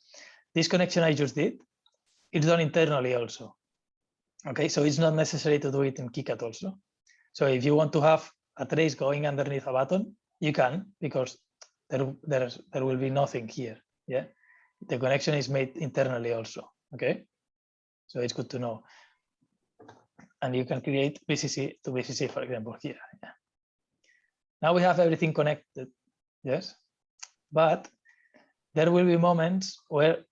This connection I just did, it's done internally also. Okay, so it's not necessary to do it in Kicad also. So if you want to have a trace going underneath a button, you can, because there will be nothing here. Yeah, the connection is made internally also. Okay, so it's good to know. And you can create VCC to VCC, for example, here. Yeah. Now we have everything connected. Yes, but there will be moments where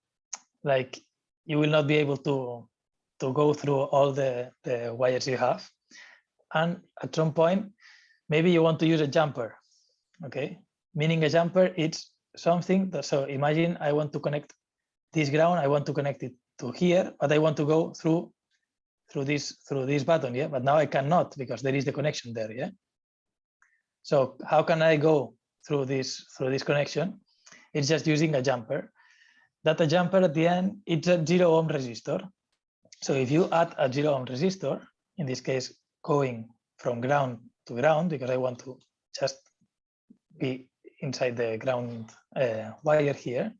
like you will not be able to go through all the wires you have. And at some point, maybe you want to use a jumper, okay? Meaning a jumper, it's something that, so imagine I want to connect this ground, I want to connect it to here, but I want to go through this button, yeah? But now I cannot because there is the connection there, yeah? So how can I go through this connection? It's just using a jumper. That a jumper at the end, it's a 0 ohm resistor. So if you add a 0 ohm resistor, in this case, going from ground to ground, because I want to just be inside the ground wire here.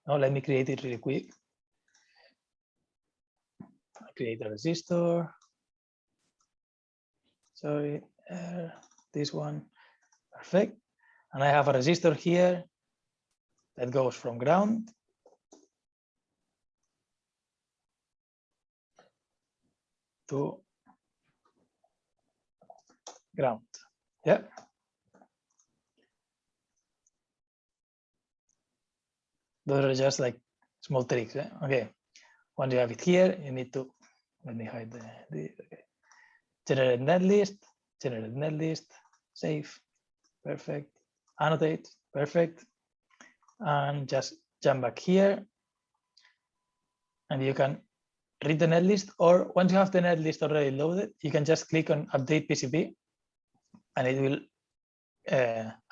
Now let me create it really quick. I create a resistor. Sorry, this one, perfect. And I have a resistor here that goes from ground to ground. Yeah. Those are just like small tricks. Eh? Okay. Once you have it here, you need to, let me hide the okay. Generate netlist, save, perfect. Annotate, perfect. And just jump back here. And you can read the netlist, or once you have the netlist already loaded, you can just click on update PCB and it will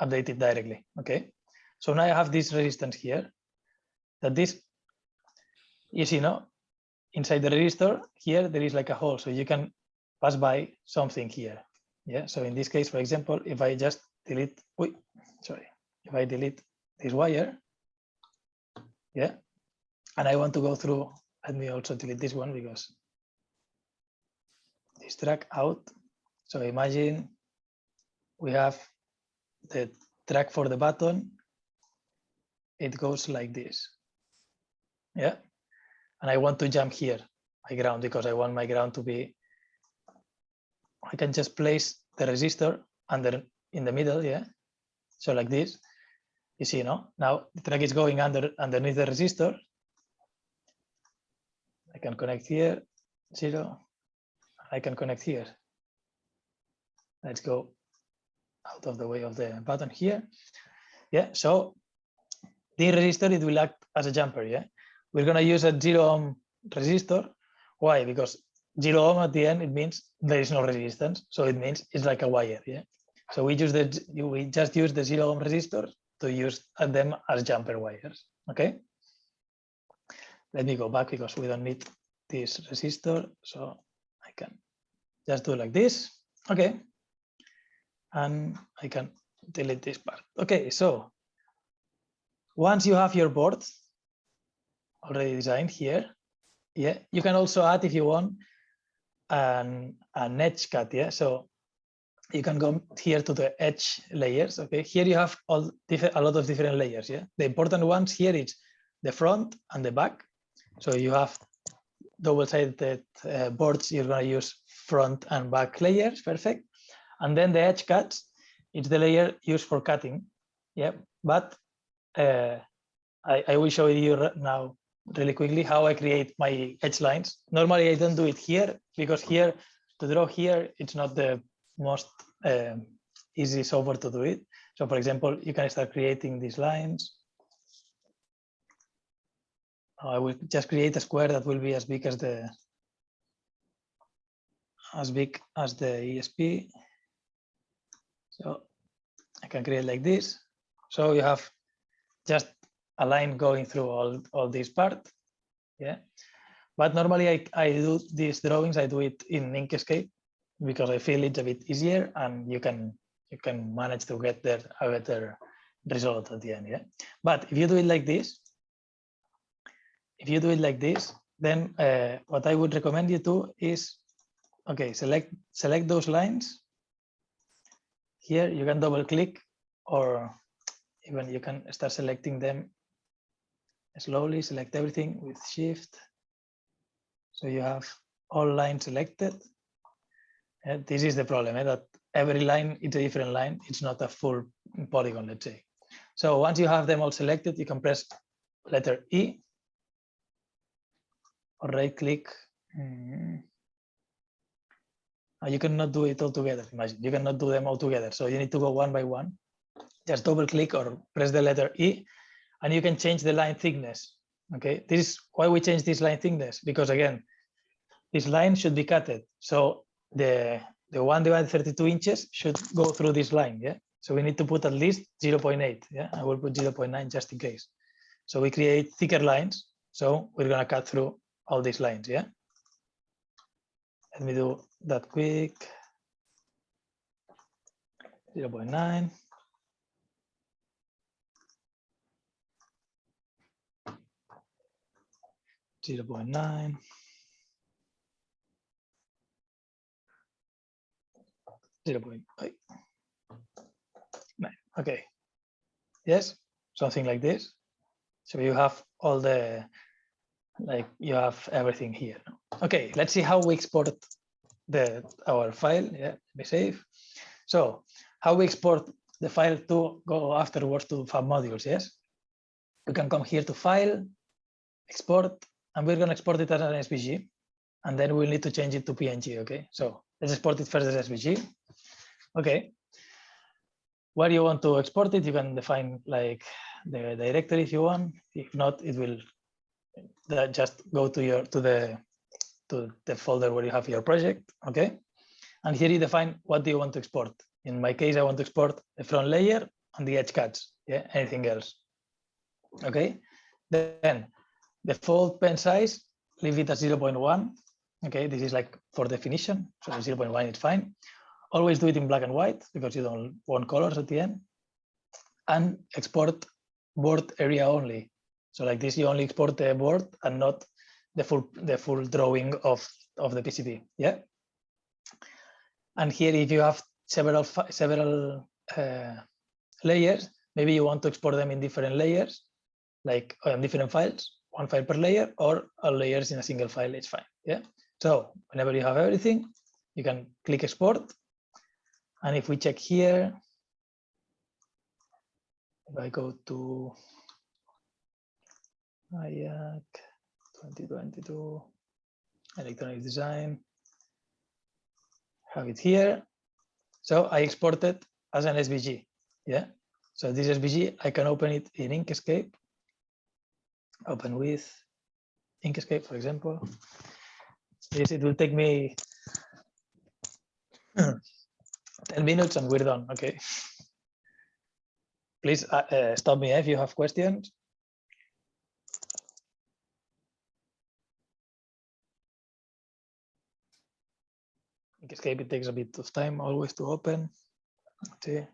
update it directly. Okay. So now I have this resistance here. That this, you see, no, inside the resistor here, there is like a hole, so you can pass by something here. Yeah. So in this case, for example, if I just delete, if I delete this wire, yeah, and I want to go through, let me also delete this one because this track out. So imagine we have the track for the button. It goes like this. Yeah. And I want to jump here, my ground, because I want my ground to be, I can just place the resistor in the middle, yeah. So like this, you see, no? Now the track is going underneath the resistor. I can connect here, 0. I can connect here. Let's go out of the way of the button here. Yeah, so the resistor, it will act as a jumper, yeah. We're gonna use a 0 ohm resistor. Why? Because 0 ohm at the end, it means there is no resistance. So it means it's like a wire, yeah. So we just use the 0 ohm resistor to use them as jumper wires, okay? Let me go back because we don't need this resistor. So I can just do like this, okay? And I can delete this part. Okay, so once you have your board already designed here, yeah, you can also add, if you want, an edge cut, yeah. So you can go here to the edge layers, okay. Here you have a lot of different layers, yeah. The important ones here is the front and the back. So you have double-sided boards, you're gonna use front and back layers, perfect. And then the edge cuts, it's the layer used for cutting, yeah. But I will show you now really quickly how I create my edge lines. Normally I don't do it here because here, to draw here, it's not the most easy software to do it. So for example, you can start creating these lines. I will just create a square that will be as big as the ESP. So I can create like this. So you have just a line going through all this part, yeah. But normally I do these drawings, I do it in Inkscape because I feel it's a bit easier and you can manage to get there a better result at the end, yeah. But if you do it like this, then what I would recommend you to is, okay, select those lines. Here you can double click, or even you can start selecting them slowly, select everything with shift. So you have all lines selected. And this is the problem, that every line is a different line. It's not a full polygon, let's say. So once you have them all selected, you can press letter E, or right click. You cannot do it all together. Imagine you cannot do them all together. So you need to go one by one. Just double click or press the letter E, and you can change the line thickness. Okay, this is why we change this line thickness, because again, this line should be cutted. So the 1 divided 32 inches should go through this line. Yeah. So we need to put at least 0.8. Yeah, I will put 0.9 just in case. So we create thicker lines. So we're gonna cut through all these lines. Yeah. Let me do that quick. 0.9. Zero 0.9. 0.8. Okay. Yes, something like this. So you have all the, like you have everything here. Okay, let's see how we export our file. Yeah, be safe. So how we export the file to go afterwards to fab modules. Yes, you can come here to file, export, and we're going to export it as an SVG, and then we'll need to change it to PNG. Okay, so let's export it first as SVG. Okay, where you want to export it, you can define like the directory if you want. If not, it will just go to the folder where you have your project. Okay, and here you define what do you want to export. In my case, I want to export the front layer and the edge cuts. Yeah, anything else. Okay, then default pen size, leave it at 0.1. Okay, this is like for definition, so 0.1 is fine. Always do it in black and white because you don't want colors at the end. And export board area only. So like this, you only export the board and not the full drawing of the PCB. Yeah. And here, if you have several layers, maybe you want to export them in different layers, like on different files, one file per layer, or all layers in a single file. It's fine. Yeah. So whenever you have everything, you can click export. And if we check here, if I go to IAC 2022 electronic design, have it here. So I exported as an SVG. Yeah. So this SVG, I can open it in Inkscape. Open with Inkscape, for example. Yes, it will take me 10 minutes and we're done. Okay. Please stop me if you have questions. Inkscape, it takes a bit of time always to open. See.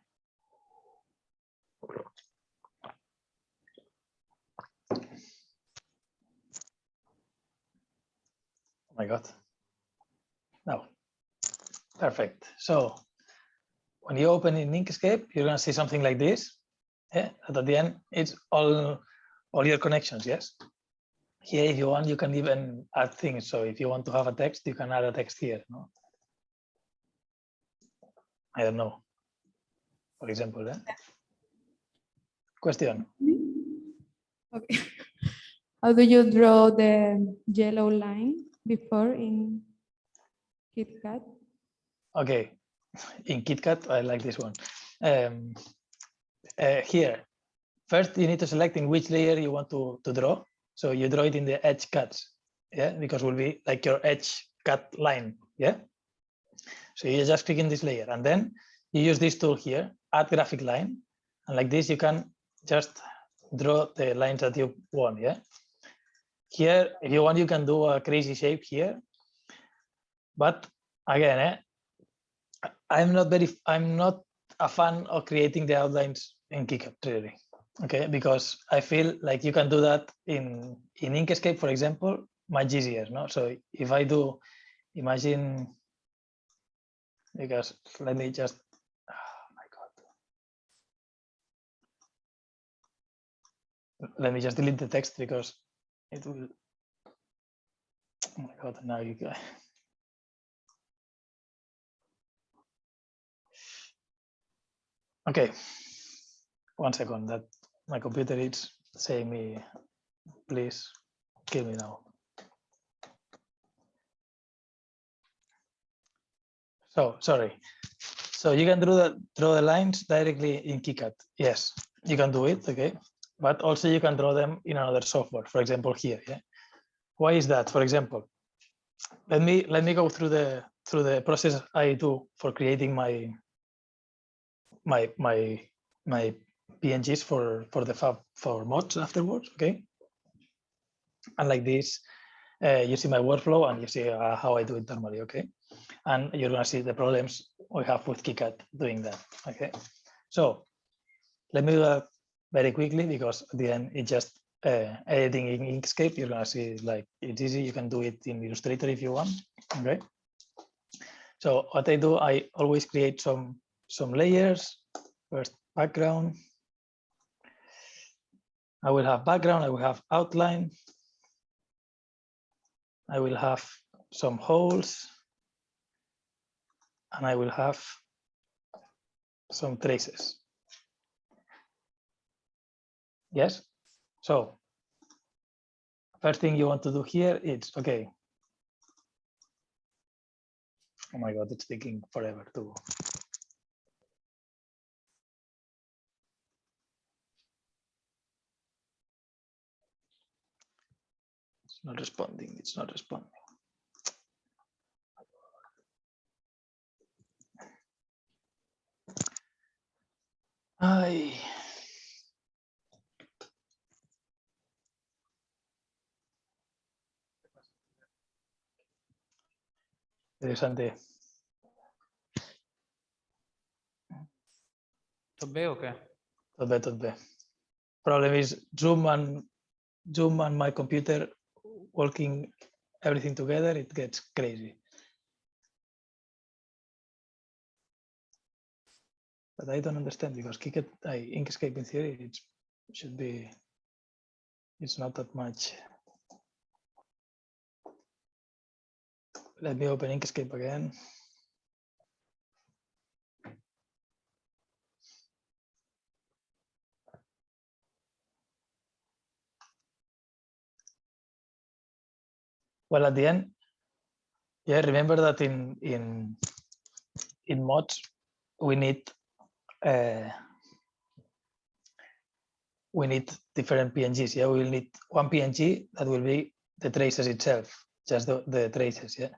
Oh my God. No. Perfect. So when you open in Inkscape, you're going to see something like this. Yeah? And at the end, it's all your connections. Yes. Here, if you want, you can even add things. So if you want to have a text, you can add a text here. No? I don't know. For example, question. Okay. How do you draw the yellow line before in KitKat? Okay, in KitKat, I like this one. Here, first you need to select in which layer you want to draw. So you draw it in the edge cuts, yeah, because it will be like your edge cut line, yeah. So you just click in this layer, and then you use this tool here, add graphic line, and like this you can just draw the lines that you want, yeah. Here, if you want, you can do a crazy shape here, but again, I'm not a fan of creating the outlines in Kicad, really. Okay, because I feel like you can do that in Inkscape, for example, much easier. No, so if I do, imagine, because let me just, oh my God, let me just delete the text because it will. Oh my God, now you guys. Okay, 1 second. That my computer is saying me Please kill me now. So sorry. So you can draw the lines directly in Kicad. Yes, you can do it. Okay, but also you can draw them in another software. For example, here. Yeah. Why is that? For example, let me go through the process I do for creating my PNGs for the fab for mods afterwards. Okay, and like this, you see my workflow and you see how I do it normally. Okay, and you're gonna see the problems we have with Kicad doing that. Okay, so let me do that very quickly because at the end it's just editing in Inkscape. You're gonna see like it's easy. You can do it in Illustrator if you want. Okay. So what I do, I always create some layers. First background. I will have background. I will have outline. I will have some holes. And I will have some traces. Yes. So first thing you want to do here is, okay. Oh my God, it's taking forever to. It's not responding. It's not responding. Ay. Interesante. Tot bé o què? Tot bé, tot bé. Problem is Zoom and my computer working everything together, it gets crazy. But I don't understand because Kicad, Inkscape in theory, it should be, it's not that much. Let me open Inkscape again. Well, at the end, yeah, remember that in mods, we need different PNGs. Yeah, we will need one PNG that will be the traces itself, just the traces. Yeah,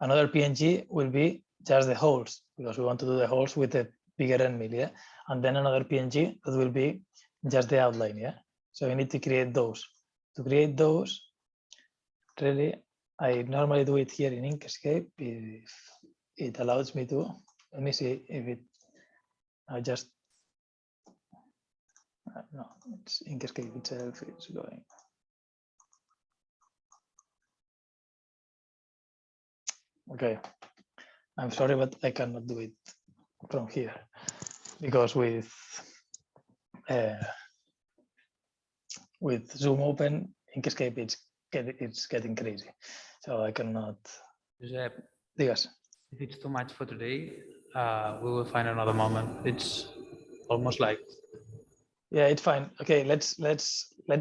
another PNG will be just the holes because we want to do the holes with a bigger end mill. Yeah, and then another PNG that will be just the outline. Yeah, so we need to create those. To create those, really, I normally do it here in Inkscape if it allows me to. Let me see if it. I just. No, it's Inkscape itself. It's going. Okay, I'm sorry, but I cannot do it from here because with Zoom open, Inkscape it's getting crazy, so I cannot. Josep, Digas. if it's too much for today, we will find another moment. It's almost like. Yeah, it's fine. Okay, let's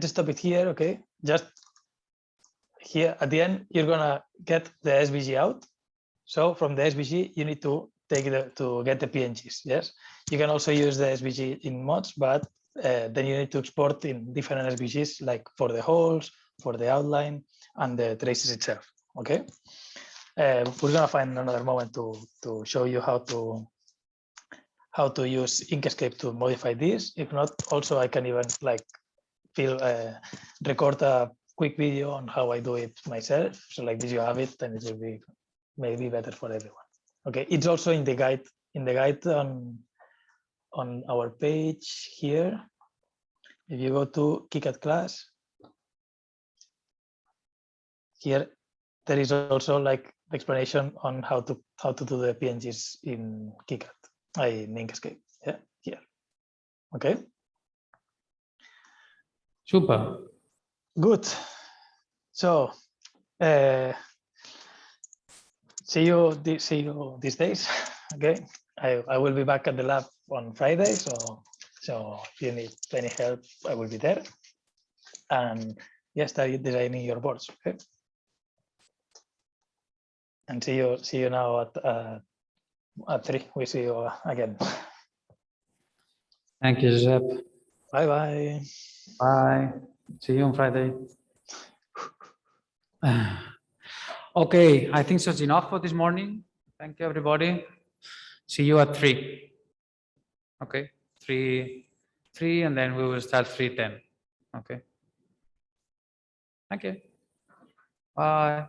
stop it here. Okay, just here at the end, you're gonna get the SVG out. So from the SVG, you need to take to get the PNGs. Yes, you can also use the SVG in mods, but then you need to export in different SVGs, like for the holes, for the outline, and the traces itself. Okay, we're gonna find another moment to show you how to use Inkscape to modify this. If not, also I can even like record a quick video on how I do it myself. So like this, you have it, and it will be maybe better for everyone. Okay, it's also in the guide on our page here. If you go to Kicad class, here there is also like the explanation on how to do the PNGs in Kicad, in Inkscape. Yeah, here. Okay. Super. Good. So see you these days. Okay, I will be back at the lab on Friday, so if you need any help, I will be there. And start designing your boards. Okay. And see you now at 3. We see you again. Thank you, Josep. Bye bye. Bye. See you on Friday. Okay, I think that's enough for this morning. Thank you, everybody. See you at 3. Okay, 3, and then we will start 3:10. Okay. Thank you. Bye.